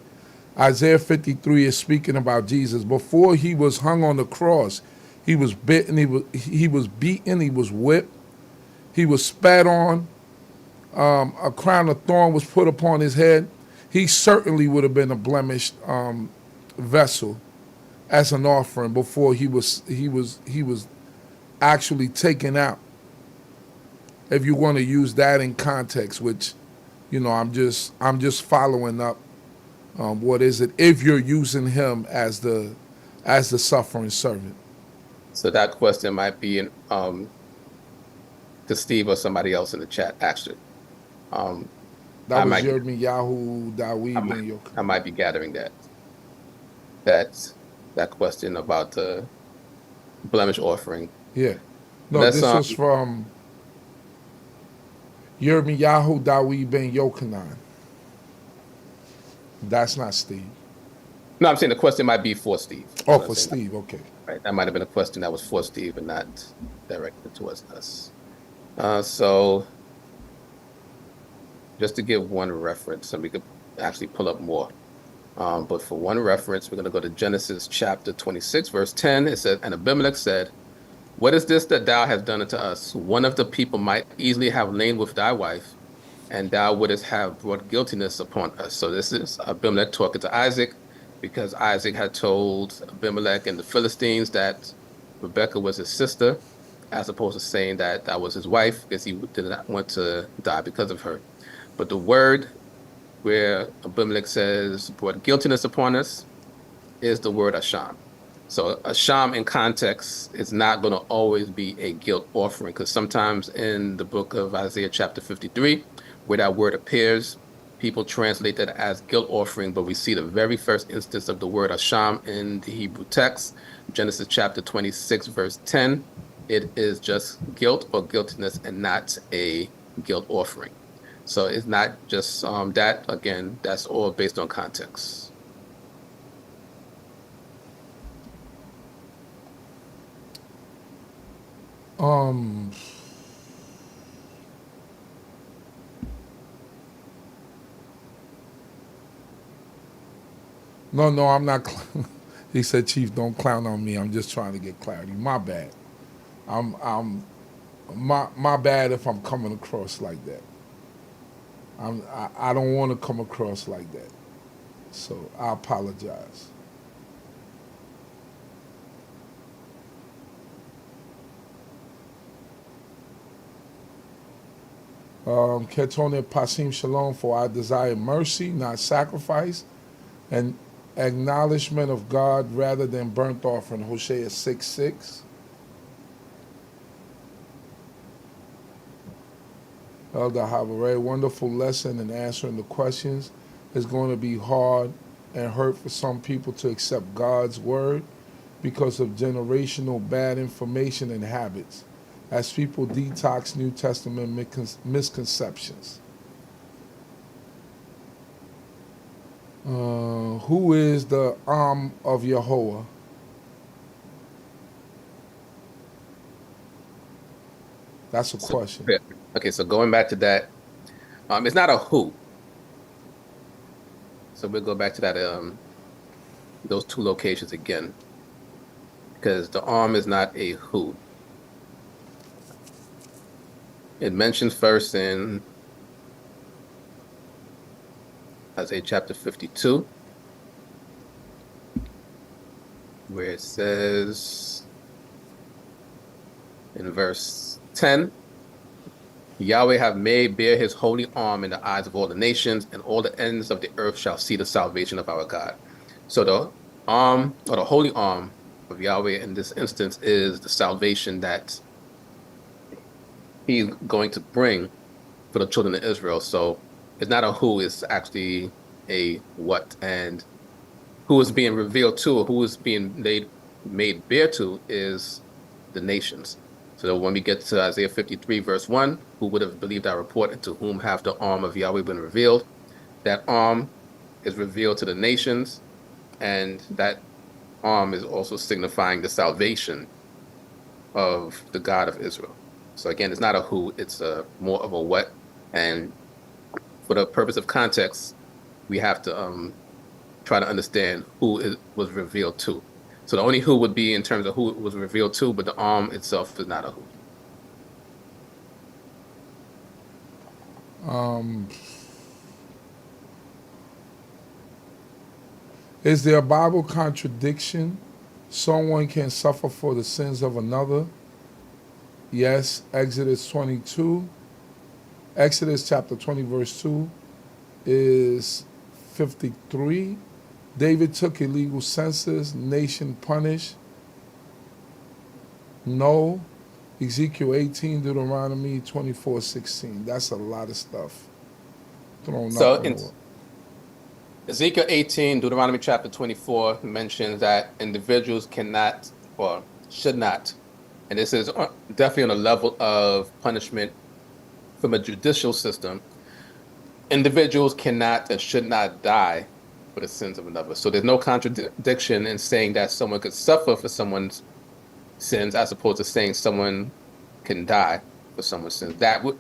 Isaiah 53 is speaking about Jesus, before he was hung on the cross, he was bitten, he was beaten, he was whipped, he was spat on, a crown of thorn was put upon his head. He certainly would have been a blemished vessel as an offering before he was actually taken out. If you want to use that in context, which, I'm just following up. What is it? If you're using him as the suffering servant. So that question might be to Steve or somebody else in the chat, actually. That was Yirmiyahu Dawid ben Yochanan. I might be gathering that question about the blemish offering. Yeah. No, this is from Yirmiyahu Dawid ben Yochanan. That's not Steve. No, I'm saying the question might be for Steve. Oh, for Steve, okay. Right, that might have been a question that was for Steve and not directed towards us. So just to give one reference, and we could actually pull up more. But for one reference, we're going to go to Genesis chapter 26, verse 10. It says, and Abimelech said, what is this that thou hast done unto us? One of the people might easily have lain with thy wife, and thou wouldest have brought guiltiness upon us. So this is Abimelech talking to Isaac, because Isaac had told Abimelech and the Philistines that Rebekah was his sister, as opposed to saying that that was his wife, because he did not want to die because of her. But the word where Abimelech says brought guiltiness upon us is the word Asham. So Asham in context is not going to always be a guilt offering, because sometimes in the book of Isaiah chapter 53, where that word appears, people translate that as guilt offering, but we see the very first instance of the word Asham in the Hebrew text, Genesis chapter 26, verse 10. it is just guilt or guiltiness and not a guilt offering. So it's not just that. Again, that's all based on context. No, I'm not. He said, Chief, don't clown on me. I'm just trying to get clarity. My bad. My bad if I'm coming across like that. I don't want to come across like that. So I apologize. Ketone Pasim Shalom, for I desire mercy, not sacrifice, and acknowledgement of God rather than burnt offering. Hosea 6:6. Elder, have a very wonderful lesson in answering the questions. It's going to be hard and hurt for some people to accept God's word because of generational bad information and habits, as people detox New Testament misconceptions. Who is the of Yahweh? That's a question. Okay, so going back to that, it's not a who. So we'll go back to that those two locations again, because the is not a who. It mentions first in Isaiah chapter 52, where it says in verse 10, Yahweh have made bare his holy arm in the eyes of all the nations, and all the ends of the earth shall see the salvation of our God. So the arm, or the holy arm of Yahweh in this instance, is the salvation that he's going to bring for the children of Israel. So it's not a who, it's actually a what. And who is being revealed to, or who is being made bare to, is the nations. So when we get to Isaiah 53, verse 1, who would have believed our report, and to whom have the arm of Yahweh been revealed? That arm is revealed to the nations, and that arm is also signifying the salvation of the God of Israel. So again, it's not a who, it's more of a what. And for the purpose of context, we have to try to understand who it was revealed to. So the only who would be in terms of who it was revealed to, but the arm itself is not a who. Is there a Bible contradiction? Someone can suffer for the sins of another? Yes, Exodus 22. Exodus chapter 20, verse 2 is 53. David took illegal census, nation punished. No. Ezekiel 18, Deuteronomy 24:16. That's a lot of stuff thrown So up in in the Ezekiel 18, Deuteronomy chapter 24 mentions that individuals cannot or should not, and this is definitely on a level of punishment from a judicial system, individuals cannot and should not die for the sins of another. So there's no contradiction in saying that someone could suffer for someone's sins as opposed to saying someone can die for someone's sins. That would,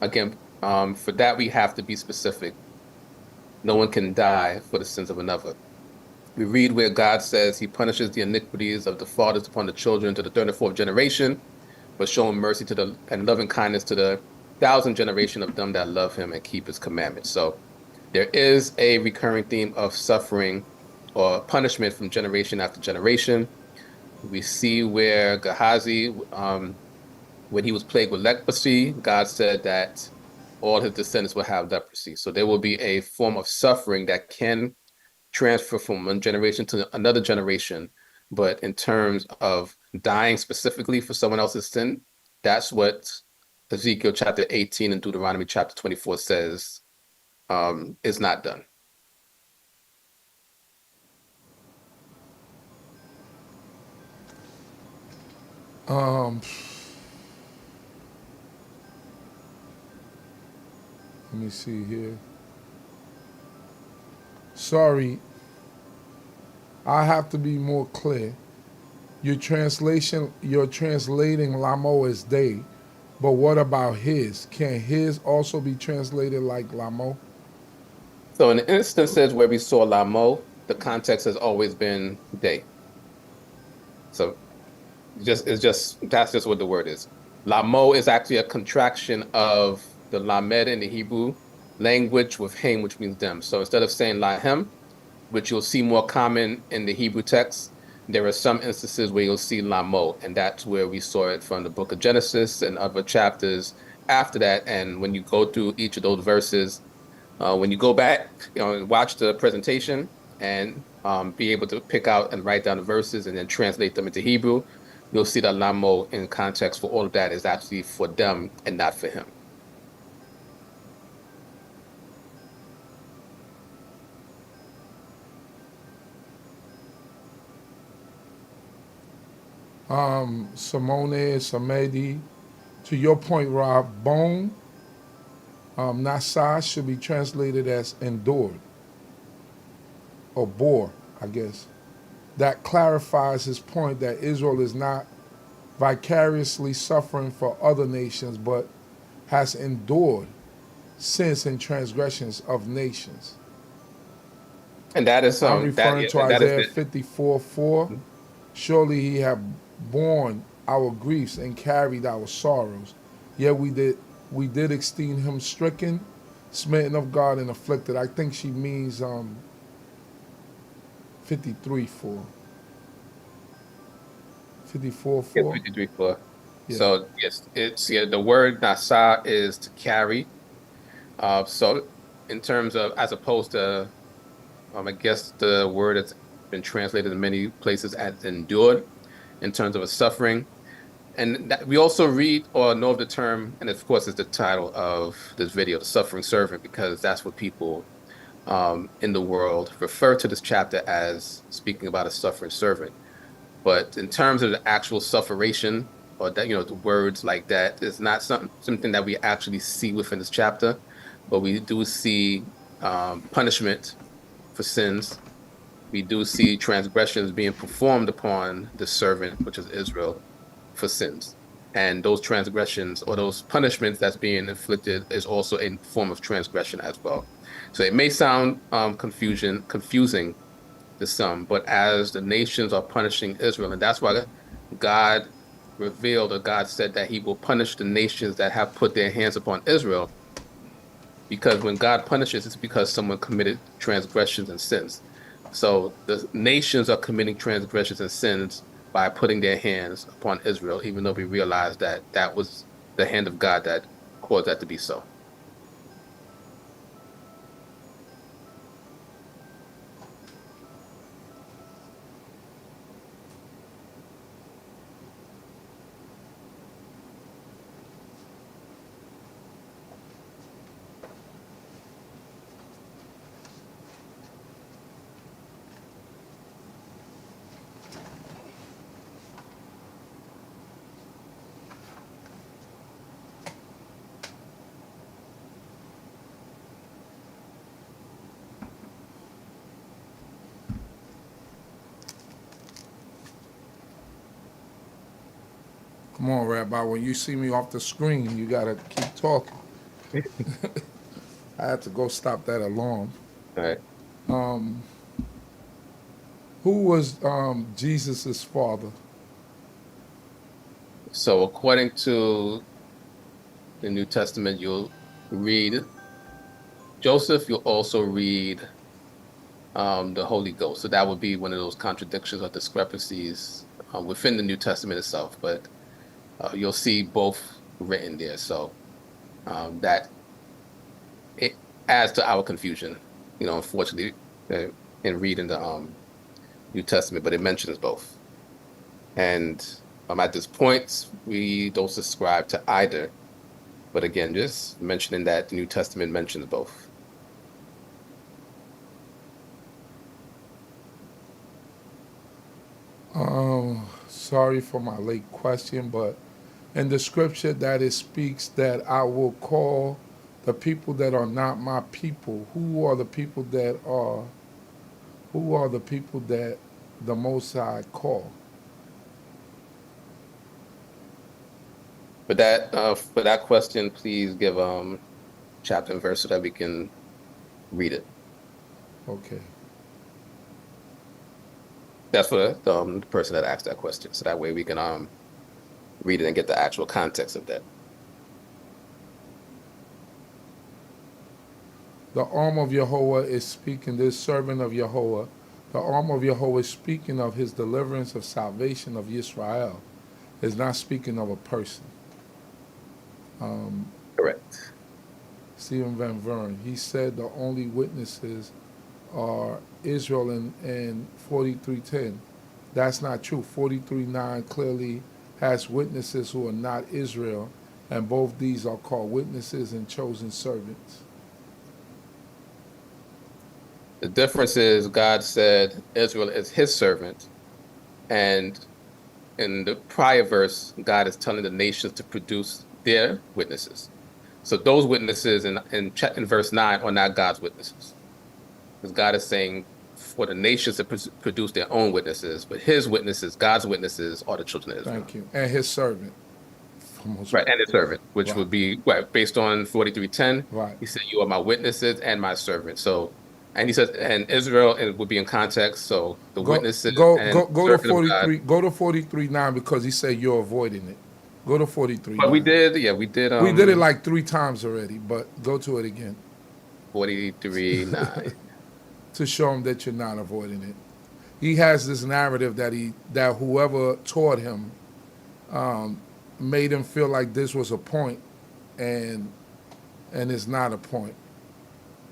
again, for that we have to be specific. No one can die for the sins of another. We read where God says he punishes the iniquities of the fathers upon the children to the third and fourth generation, but showing mercy to and loving kindness to the 1,000th generation of them that love him and keep his commandments. So there is a recurring theme of suffering or punishment from generation after generation. We see where Gehazi, when he was plagued with leprosy, God said that all his descendants will have leprosy. So there will be a form of suffering that can transfer from one generation to another generation. But in terms of dying specifically for someone else's sin, that's what Ezekiel chapter 18 and Deuteronomy chapter 24 says is not done. Um, let me see here. Sorry, I have to be more clear. You're translating Lamo as they, but what about his? Can his also be translated like Lamo? So in the instances where we saw Lamo, the context has always been they. So that's just what the word is. Lamo is actually a contraction of the lamed in the Hebrew language with him, which means them. So instead of saying lahem, which you'll see more common in the Hebrew text, there are some instances where you'll see lamo, and that's where we saw it from the book of Genesis and other chapters after that. And when you go through each of those verses, when you go back, and watch the presentation and be able to pick out and write down the verses and then translate them into Hebrew, you'll see that lamo in context for all of that is actually for them and not for him. Simone, Samedi. To your point, Rob, bone, nasa should be translated as endured, or bore, I guess. That clarifies his point that Israel is not vicariously suffering for other nations, but has endured sins and transgressions of nations. And that is I'm referring to that is Isaiah it. 54:4. Surely he have borne our griefs and carried our sorrows. Yet we did esteem him stricken, smitten of God, and afflicted. I think she means 53:4. 54:4. 53:4. Yeah. So yes, the word nasa is to carry. So in terms of, as opposed to, I guess the word that's been translated in many places as endured in terms of a suffering. And that we also read or know of the term, and of course, it's the title of this video, the suffering servant, because that's what people in the world refer to this chapter as, speaking about a suffering servant. But in terms of the actual sufferation, or that, the words like that is not something that we actually see within this chapter, but we do see punishment for sins. We do see transgressions being performed upon the servant, which is Israel, for sins. And those transgressions or those punishments that's being inflicted is also a form of transgression as well. So it may sound confusing to some, but as the nations are punishing Israel, and that's why God revealed, or God said that he will punish the nations that have put their hands upon Israel, because when God punishes, it's because someone committed transgressions and sins. So the nations are committing transgressions and sins by putting their hands upon Israel, even though we realize that that was the hand of God that caused that to be so. Come on, Rabbi. When you see me off the screen, you gotta keep talking. I had to go stop that alarm. All right. Who was Jesus's father? So according to the New Testament, you'll read Joseph, you'll also read the Holy Ghost. So that would be one of those contradictions or discrepancies within the New Testament itself. But you'll see both written there. So that it adds to our confusion, unfortunately, in reading the New Testament, but it mentions both. And at this point, we don't subscribe to either. But again, just mentioning that the New Testament mentions both. Sorry for my late question, but in the scripture that it speaks that I will call the people that are not my people. Who are the people that are? Who are the people that the Most High call? For that question, please give chapter and verse so that we can read it. Okay. That's for the person that asked that question, so that way we can read it and get the actual context of that. The arm of Yahweh is speaking, this servant of Yahweh, the arm of Yahweh is speaking of his deliverance of salvation of Yisrael. It's not speaking of a person. Correct. Stephen Van Vern, he said the only witnesses are Israel and 43:10. That's not true. 43:9 clearly has witnesses who are not Israel, and both these are called witnesses and chosen servants. The difference is God said Israel is his servant, and in the prior verse, God is telling the nations to produce their witnesses. So those witnesses in verse 9 are not God's witnesses. Because God is saying for the nations to produce their own witnesses, but his witnesses, God's witnesses, are the children of Israel. Thank you. And his servant. Right, and his servant, which would be based on 43:10. Right. He said, "You are my witnesses and my servant." So, and he says, and Israel, it would be in context. So the witnesses and go to 43. Go to 43:9 because he said you're avoiding it. Go to 43. But we did. We did it like 3 times already, but go to it again. 43:9. To show him that you're not avoiding it. He has this narrative that whoever taught him made him feel like this was a point, and it's not a point.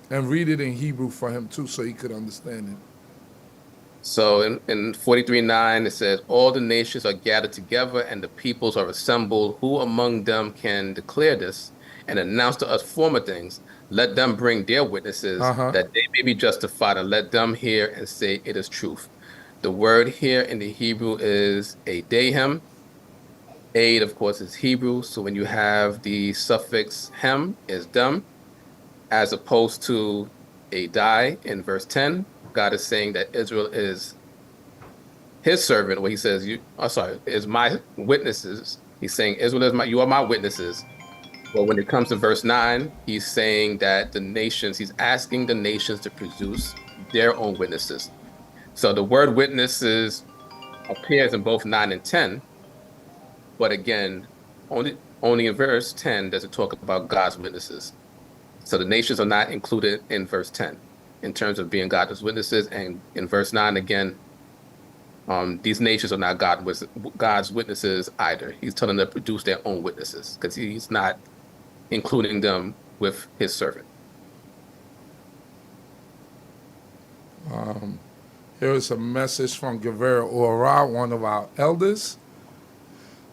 And read it in Hebrew for him too, so he could understand it. So in 43:9 it says, "All the nations are gathered together, and the peoples are assembled. Who among them can declare this and announce to us former things? Let them bring their witnesses, that they may be justified, and let them hear and say it is truth." The word here in the Hebrew is eidehem. Aid, of course, is Hebrew. So when you have the suffix hem, is them, as opposed to eidai in verse 10. God is saying that Israel is his servant, where he says, is my witnesses. He's saying Israel is you are my witnesses. But when it comes to verse 9, he's saying that he's asking the nations to produce their own witnesses. So the word witnesses appears in both 9 and 10. But again, only in verse 10 does it talk about God's witnesses. So the nations are not included in verse 10 in terms of being God's witnesses. And in verse 9, again, these nations are not God's witnesses either. He's telling them to produce their own witnesses because he's not including them with his servant. Here is a message from Gevera Ora, one of our elders.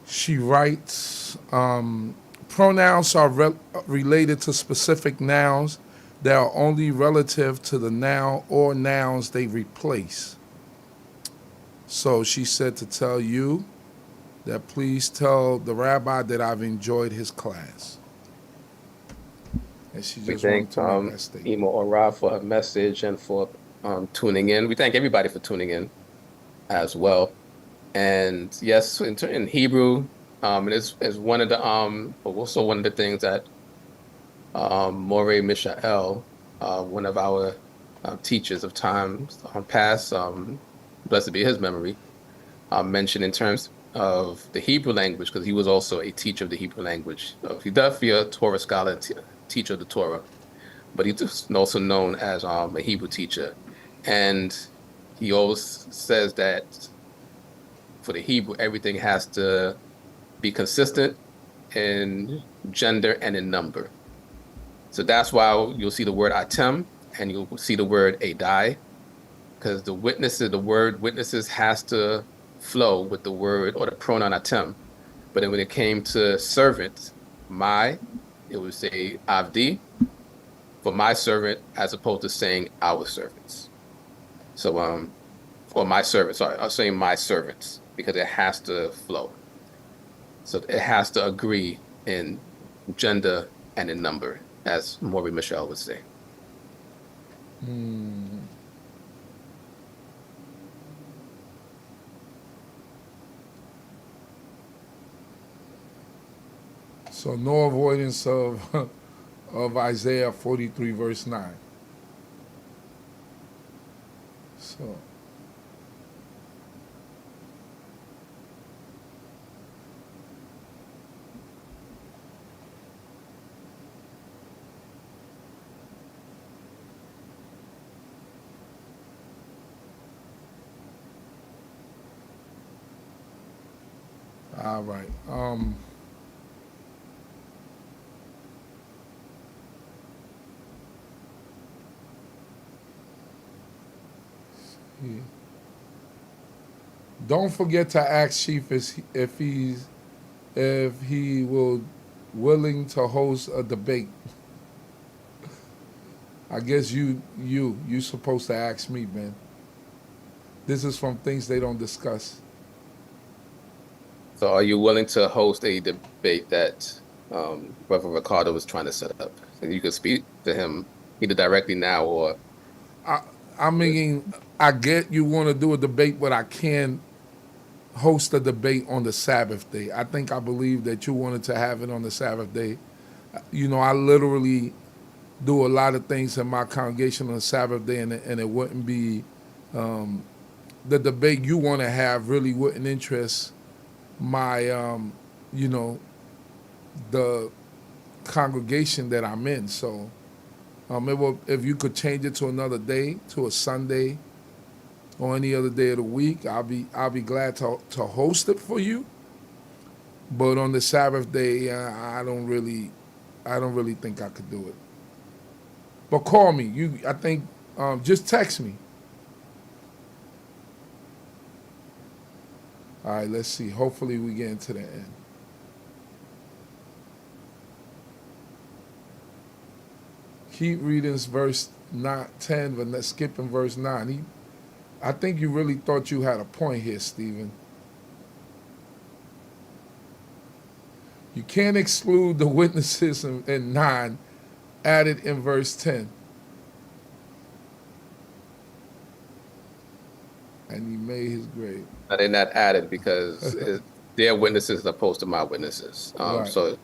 She writes, pronouns are related to specific nouns that are only relative to the noun or nouns they replace. So she said to tell you that please tell the rabbi that I've enjoyed his class. And she just wanted to make that statement. Ema Ora for her message and for tuning in. We thank everybody for tuning in as well. And yes, in Hebrew, it is one of the also one of the things that Moreh Mishael, one of our teachers of times past, blessed be his memory, mentioned in terms of the Hebrew language, because he was also a teacher of the Hebrew language. He's definitely a Torah scholar and teacher of the Torah, but he's also known as a Hebrew teacher. And he always says that for the Hebrew, everything has to be consistent in gender and in number. So that's why you'll see the word atem and you'll see the word edai, because the word witnesses has to flow with the word or the pronoun atem. But then when it came to servant, it would say avdi for my servant, as opposed to saying our servants. So, or my servants, sorry, I'm saying my servants. because it has to flow. So it has to agree in gender and in number, as Maury Michelle would say. So no avoidance of of Isaiah 43 verse 9. So all right. Don't forget to ask Chief if he will willing to host a debate. I guess you supposed to ask me, man. This is from things they don't discuss. So are you willing to host a debate that Brother Ricardo was trying to set up? And you could speak to him either directly now or I mean, I get you want to do a debate, but I can't host a debate on the Sabbath day. I believe that you wanted to have it on the Sabbath day. You know, I literally do a lot of things in my congregation on the Sabbath day, and it wouldn't be the debate you want to have really wouldn't interest my you know, the congregation that I'm in. So if you could change it to another day, to a Sunday or any other day of the week, I'll be glad to host it for you. But on the Sabbath day, I don't really think I could do it. But call me. I think just text me. All right, let's see. Hopefully we get into the end. Keep reading verse 10, but skipping verse 9. I think you really thought you had a point here, Stephen. You can't exclude the witnesses in 9 added in verse 10. And he made his grave. they're not added because their witnesses as opposed to my witnesses. Right. So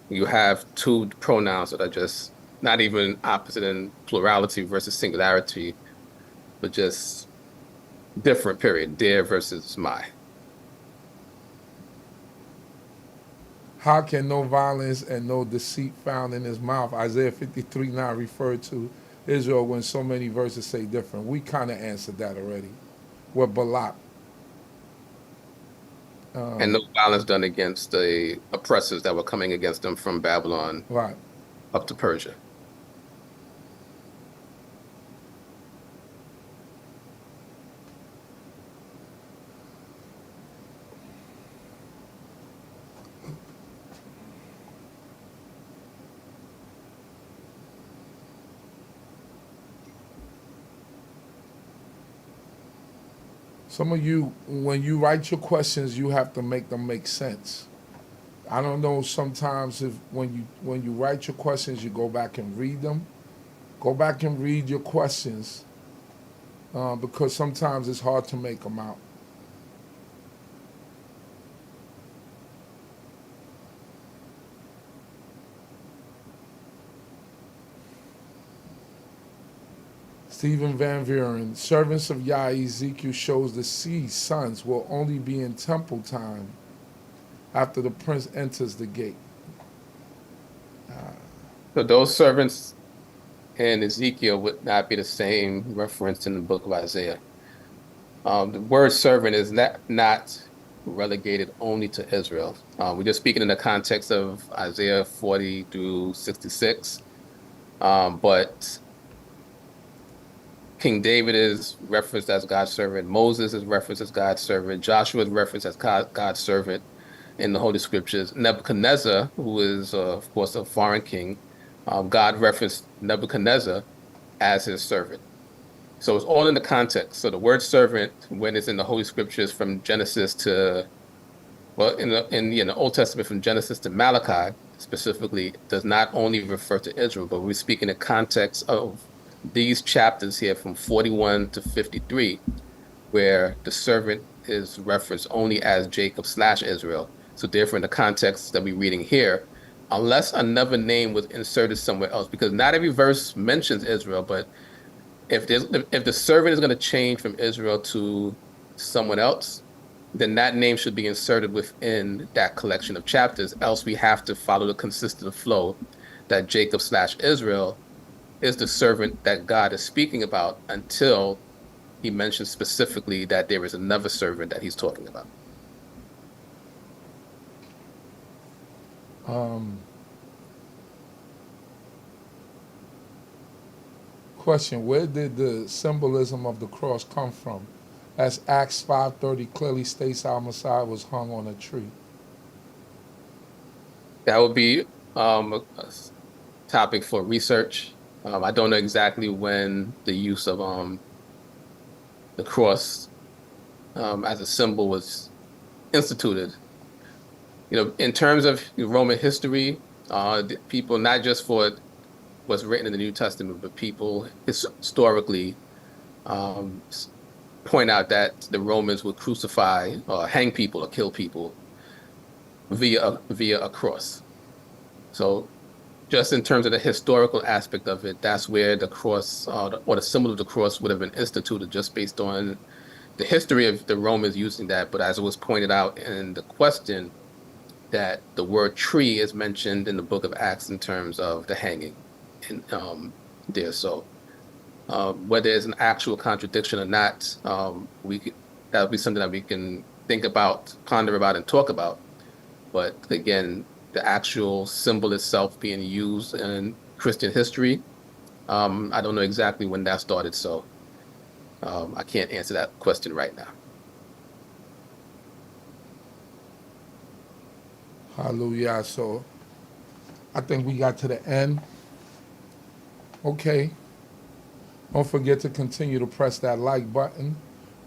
you have two pronouns that are just not even opposite in plurality versus singularity, but just different, period. Their versus my. How can no violence and no deceit found in his mouth? Isaiah 53:9 referred to Israel when so many verses say different. We kind of answered that already. With Balak. And no violence done against the oppressors that were coming against them from Babylon Right. up to Persia. Some of you, when you write your questions, you have to make them make sense. I don't know, sometimes if when you write your questions, you go back and read them. Go back and read your questions because sometimes it's hard to make them out. Stephen Van Vuren, servants of Yah, Ezekiel shows the sons will only be in temple time after the prince enters the gate. So those servants in Ezekiel would not be the same reference in the book of Isaiah. The word servant is not relegated only to Israel. We're just speaking in the context of Isaiah 40 through 66. But King David is referenced as God's servant. Moses is referenced as God's servant. Joshua is referenced as God's servant in the Holy Scriptures. Nebuchadnezzar, who is, of course, a foreign king, God referenced Nebuchadnezzar as his servant. So it's all in the context. So the word servant, when it's in the Holy Scriptures from Genesis to, well, in the Old Testament from Genesis to Malachi specifically, does not only refer to Israel, but we speak in the context of these chapters here from 41 to 53, where the servant is referenced only as Jacob/Israel. So therefore, in the context that we're reading here, unless another name was inserted somewhere else, because not every verse mentions Israel, but if the servant is going to change from Israel to someone else, then that name should be inserted within that collection of chapters. Else we have to follow the consistent flow that Jacob/Israel is the servant that God is speaking about until he mentions specifically that there is another servant that he's talking about. Question, where did the symbolism of the cross come from? As Acts 5:30 clearly states, our Messiah was hung on a tree. That would be a topic for research. I don't know exactly when the use of the cross as a symbol was instituted. In terms of Roman history, people, not just for what's written in the New Testament, but people historically point out that the Romans would crucify or hang people or kill people via a cross. So just in terms of the historical aspect of it, that's where the cross or the symbol of the cross would have been instituted, just based on the history of the Romans using that. But as it was pointed out in the question, that the word tree is mentioned in the book of Acts in terms of the hanging there. So whether it's an actual contradiction or not, that would be something that we can think about, ponder about, and talk about. But again, the actual symbol itself being used in Christian history, I don't know exactly when that started, so I can't answer that question right now. Hallelujah. So I think we got to the end. Okay. Don't forget to continue to press that like button.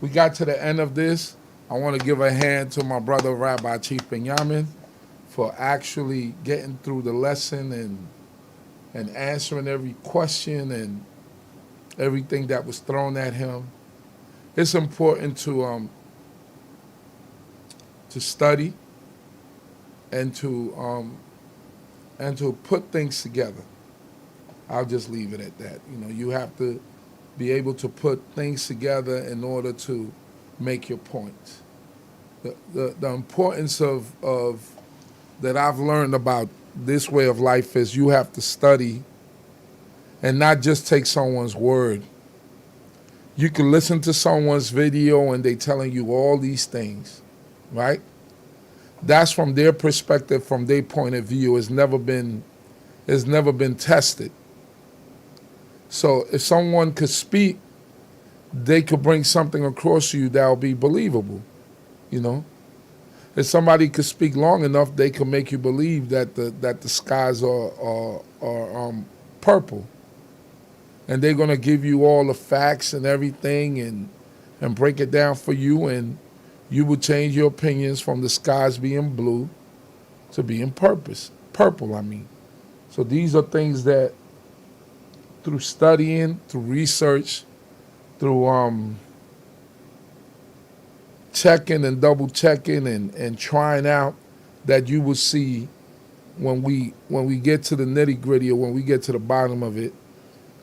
We got to the end of this. I want to give a hand to my brother, Rabbi Chief Binyamin, for actually getting through the lesson and answering every question and everything that was thrown at him. It's important to study and to put things together. I'll just leave it at that. You have to be able to put things together in order to make your points. The importance of that I've learned about this way of life is you have to study and not just take someone's word. You can listen to someone's video and they telling you all these things, right? That's from their perspective, from their point of view. It's never been tested. So if someone could speak, they could bring something across to you that will be believable, If somebody could speak long enough, they could make you believe that the skies are purple. And they're going to give you all the facts and everything and break it down for you, and you would change your opinions from the skies being blue to being purple, I mean. So these are things that through studying, through research, through checking and double checking and trying out, that you will see when we get to the nitty gritty, or when we get to the bottom of it,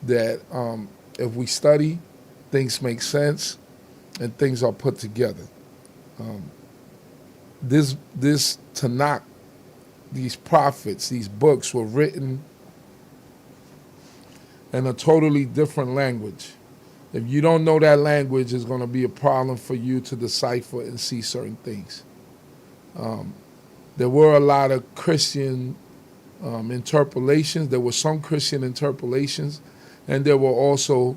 that if we study, things make sense and things are put together. This Tanakh, these prophets, these books were written in a totally different language. If you don't know that language, it's going to be a problem for you to decipher and see certain things. There were a lot of Christian interpolations. There were some Christian interpolations, and there were also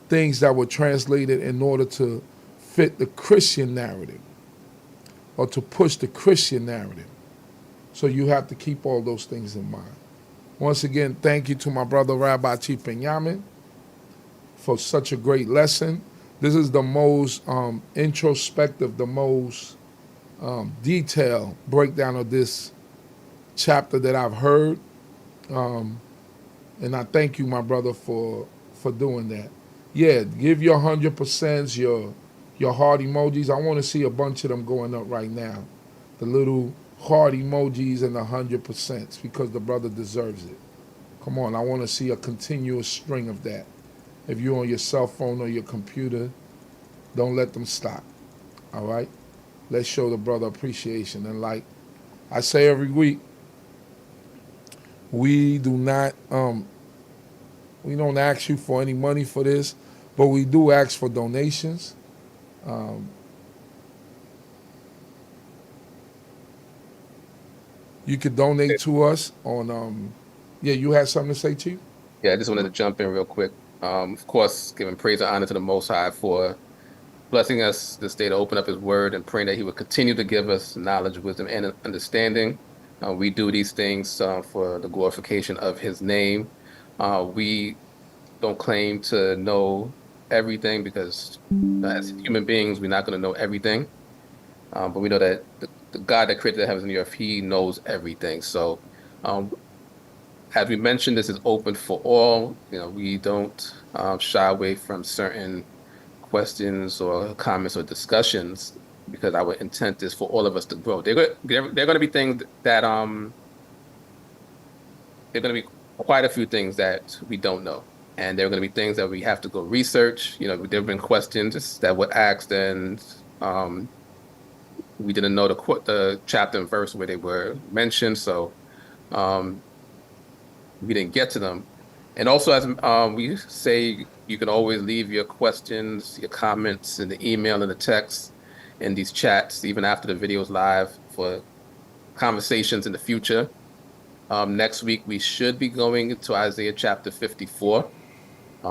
things that were translated in order to fit the Christian narrative or to push the Christian narrative. So you have to keep all those things in mind. Once again, thank you to my brother, Rabbi Chief Binyamin, for such a great lesson. This is the most introspective, the most detailed breakdown of this chapter that I've heard. And I thank you, my brother, for doing that. Yeah, give your 100%, your heart emojis. I want to see a bunch of them going up right now. The little heart emojis and the 100%, because the brother deserves it. Come on, I want to see a continuous string of that. If you're on your cell phone or your computer, don't let them stop. All right? Let's show the brother appreciation. And like I say every week, we do not we don't ask you for any money for this, but we do ask for donations. You could donate to us on yeah, you had something to say, Chief? Yeah, I just wanted to jump in real quick. Of course, giving praise and honor to the Most High for blessing us this day to open up His Word, and praying that He would continue to give us knowledge, wisdom, and understanding. We do these things for the glorification of His name. We don't claim to know everything, because as human beings, we're not going to know everything. But we know that the God that created the heavens and the earth, He knows everything. So, as we mentioned, this is open for all. We don't shy away from certain questions or comments or discussions, because our intent is for all of us to grow. They're going to be things that there are going to be quite a few things that we don't know, and there are going to be things that we have to go research. There have been questions that were asked, and we didn't know the chapter and verse where they were mentioned, so we didn't get to them. And also, as we say, you can always leave your questions, your comments in the email and the text in these chats, even after the video is live, for conversations in the future. Next week, we should be going into Isaiah chapter 54.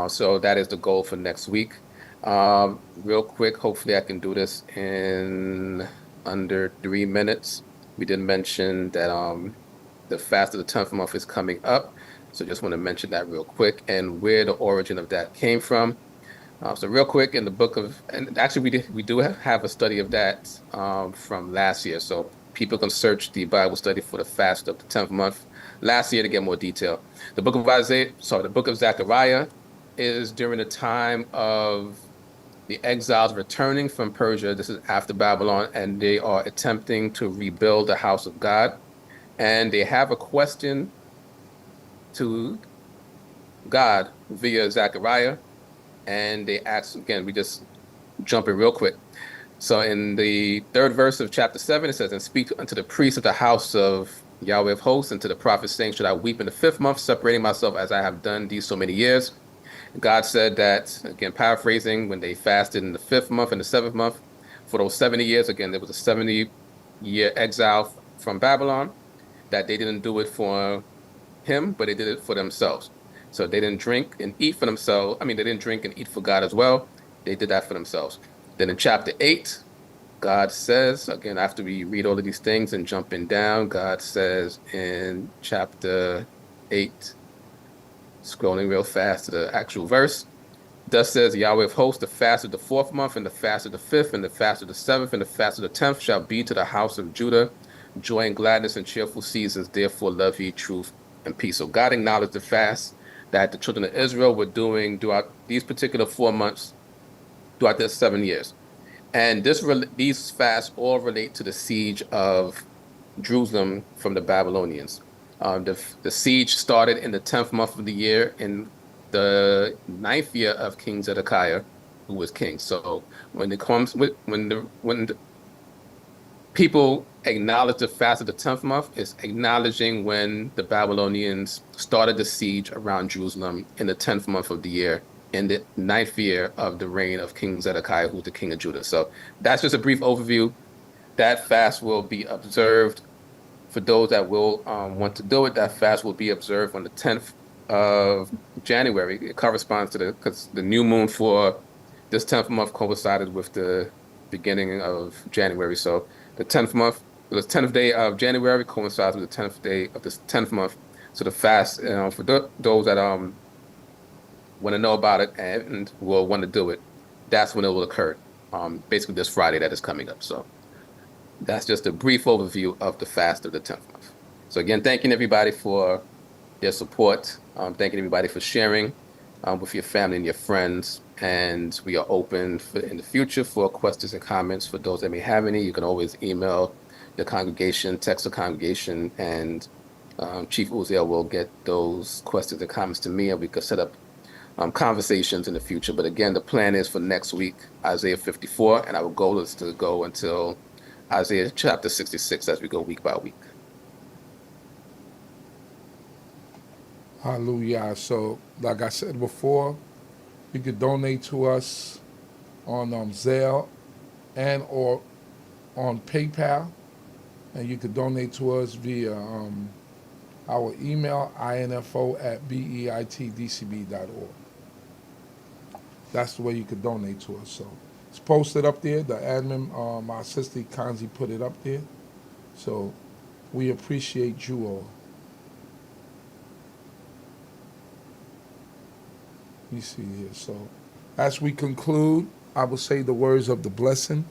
So that is the goal for next week. Real quick, hopefully I can do this in under 3 minutes. We did mention that the fast of the 10th month is coming up. So just want to mention that real quick, and where the origin of that came from. So real quick, in the book of, and actually we do have a study of that from last year. So people can search the Bible study for the fast of the 10th month last year to get more detail. The book of Zechariah is during the time of the exiles returning from Persia. This is after Babylon, and they are attempting to rebuild the house of God. And they have a question to God via Zechariah, and they ask, again, we just jump in real quick. So in the 3rd verse of chapter 7, it says, "And speak unto the priests of the house of Yahweh of hosts, and to the prophets, saying, Should I weep in the 5th month, separating myself as I have done these so many years?" God said that, again, paraphrasing, when they fasted in the 5th month and the 7th month for those 70 years, again, there was a 70-year exile from Babylon, that they didn't do it for Him, but they did it for themselves. So they didn't drink and eat for themselves. I mean, they didn't drink and eat for God as well. They did that for themselves. Then in chapter 8, God says, again, after we read all of these things and jumping down, God says in chapter 8, scrolling real fast to the actual verse, "Thus says Yahweh of hosts, the fast of the 4th month, and the fast of the 5th, and the fast of the 7th, and the fast of the 10th shall be to the house of Judah joy and gladness and cheerful seasons. Therefore love ye truth and peace." So God acknowledged the fast that the children of Israel were doing throughout these particular 4 months, throughout their 7 years. And these fasts all relate to the siege of Jerusalem from the Babylonians. The siege started in the 10th month of the year, in the 9th year of King Zedekiah, who was king. So when the people acknowledge the fast of the 10th month, is acknowledging when the Babylonians started the siege around Jerusalem in the 10th month of the year, in the 9th year of the reign of King Zedekiah, who's the king of Judah. So that's just a brief overview. That fast will be observed for those that will want to do it. That fast will be observed on the 10th of January. It corresponds to because the new moon for this 10th month coincided with the beginning of January. So the 10th month, the 10th day of January coincides with the 10th day of this 10th month. So the fast, for those that want to know about it and will want to do it, that's when it will occur. Basically this Friday that is coming up. So that's just a brief overview of the fast of the 10th month. So again, thanking everybody for their support. Thanking everybody for sharing with your family and your friends. And we are open in the future for questions and comments. For those that may have any, you can always email the congregation, text the congregation, and Chief Uziel will get those questions and comments to me, and we could set up conversations in the future. But again, the plan is for next week, Isaiah 54, and our goal is to go until Isaiah chapter 66 as we go week by week. Hallelujah. So, like I said before, you could donate to us on Zelle and or on PayPal, and you could donate to us via our email, info@beitdcb.org. That's the way you could donate to us. So it's posted up there. The admin, my sister Kanzi, put it up there. So we appreciate you all. You see here. So as we conclude, I will say the words of the blessing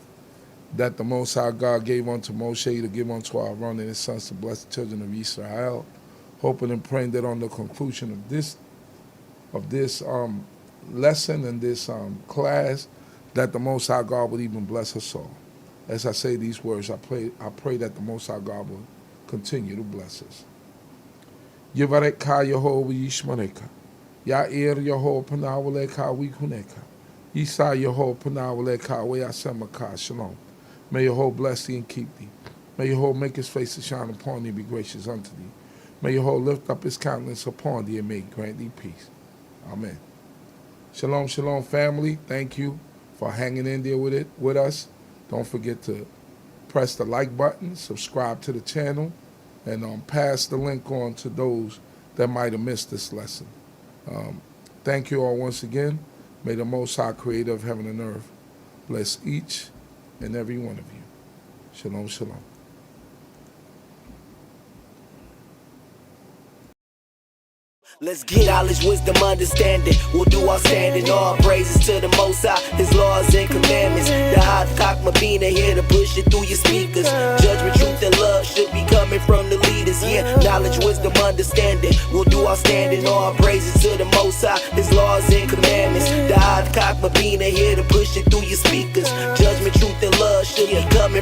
that the Most High God gave unto Moshe to give unto our Aaron and his sons to bless the children of Yisrael, hoping and praying that on the conclusion of this lesson and this class, that the Most High God would even bless us all. As I say these words, I pray that the Most High God will continue to bless us. Yivareka Yehovah Yishmareka. Ya'ir Yehovah Panawaleka Wikuneka. Yisa Yehovah Panawaleka Weyasemaka Shalom. May Yehovah bless thee and keep thee. May Yehovah make his face to shine upon thee and be gracious unto thee. May Yehovah lift up his countenance upon thee and may grant thee peace. Amen. Shalom, shalom, family. Thank you for hanging in there with us. Don't forget to press the like button, subscribe to the channel, and pass the link on to those that might have missed this lesson. Thank you all once again. May the Most High, Creator of heaven and earth, bless each and every one of you. Shalom, shalom. Let's get knowledge, wisdom, understanding. We'll do our standing. All praises to the Most High, his laws and commandments. The hot CHOKMAH here to push it through your speakers. Judgment, truth, and love should be coming from the leaders. Yeah, knowledge, wisdom, understanding. We'll do our standing. All praises to the Most High, his laws and commandments. The hot CHOKMAH here to push it through your speakers. Judgment, truth, and love should be coming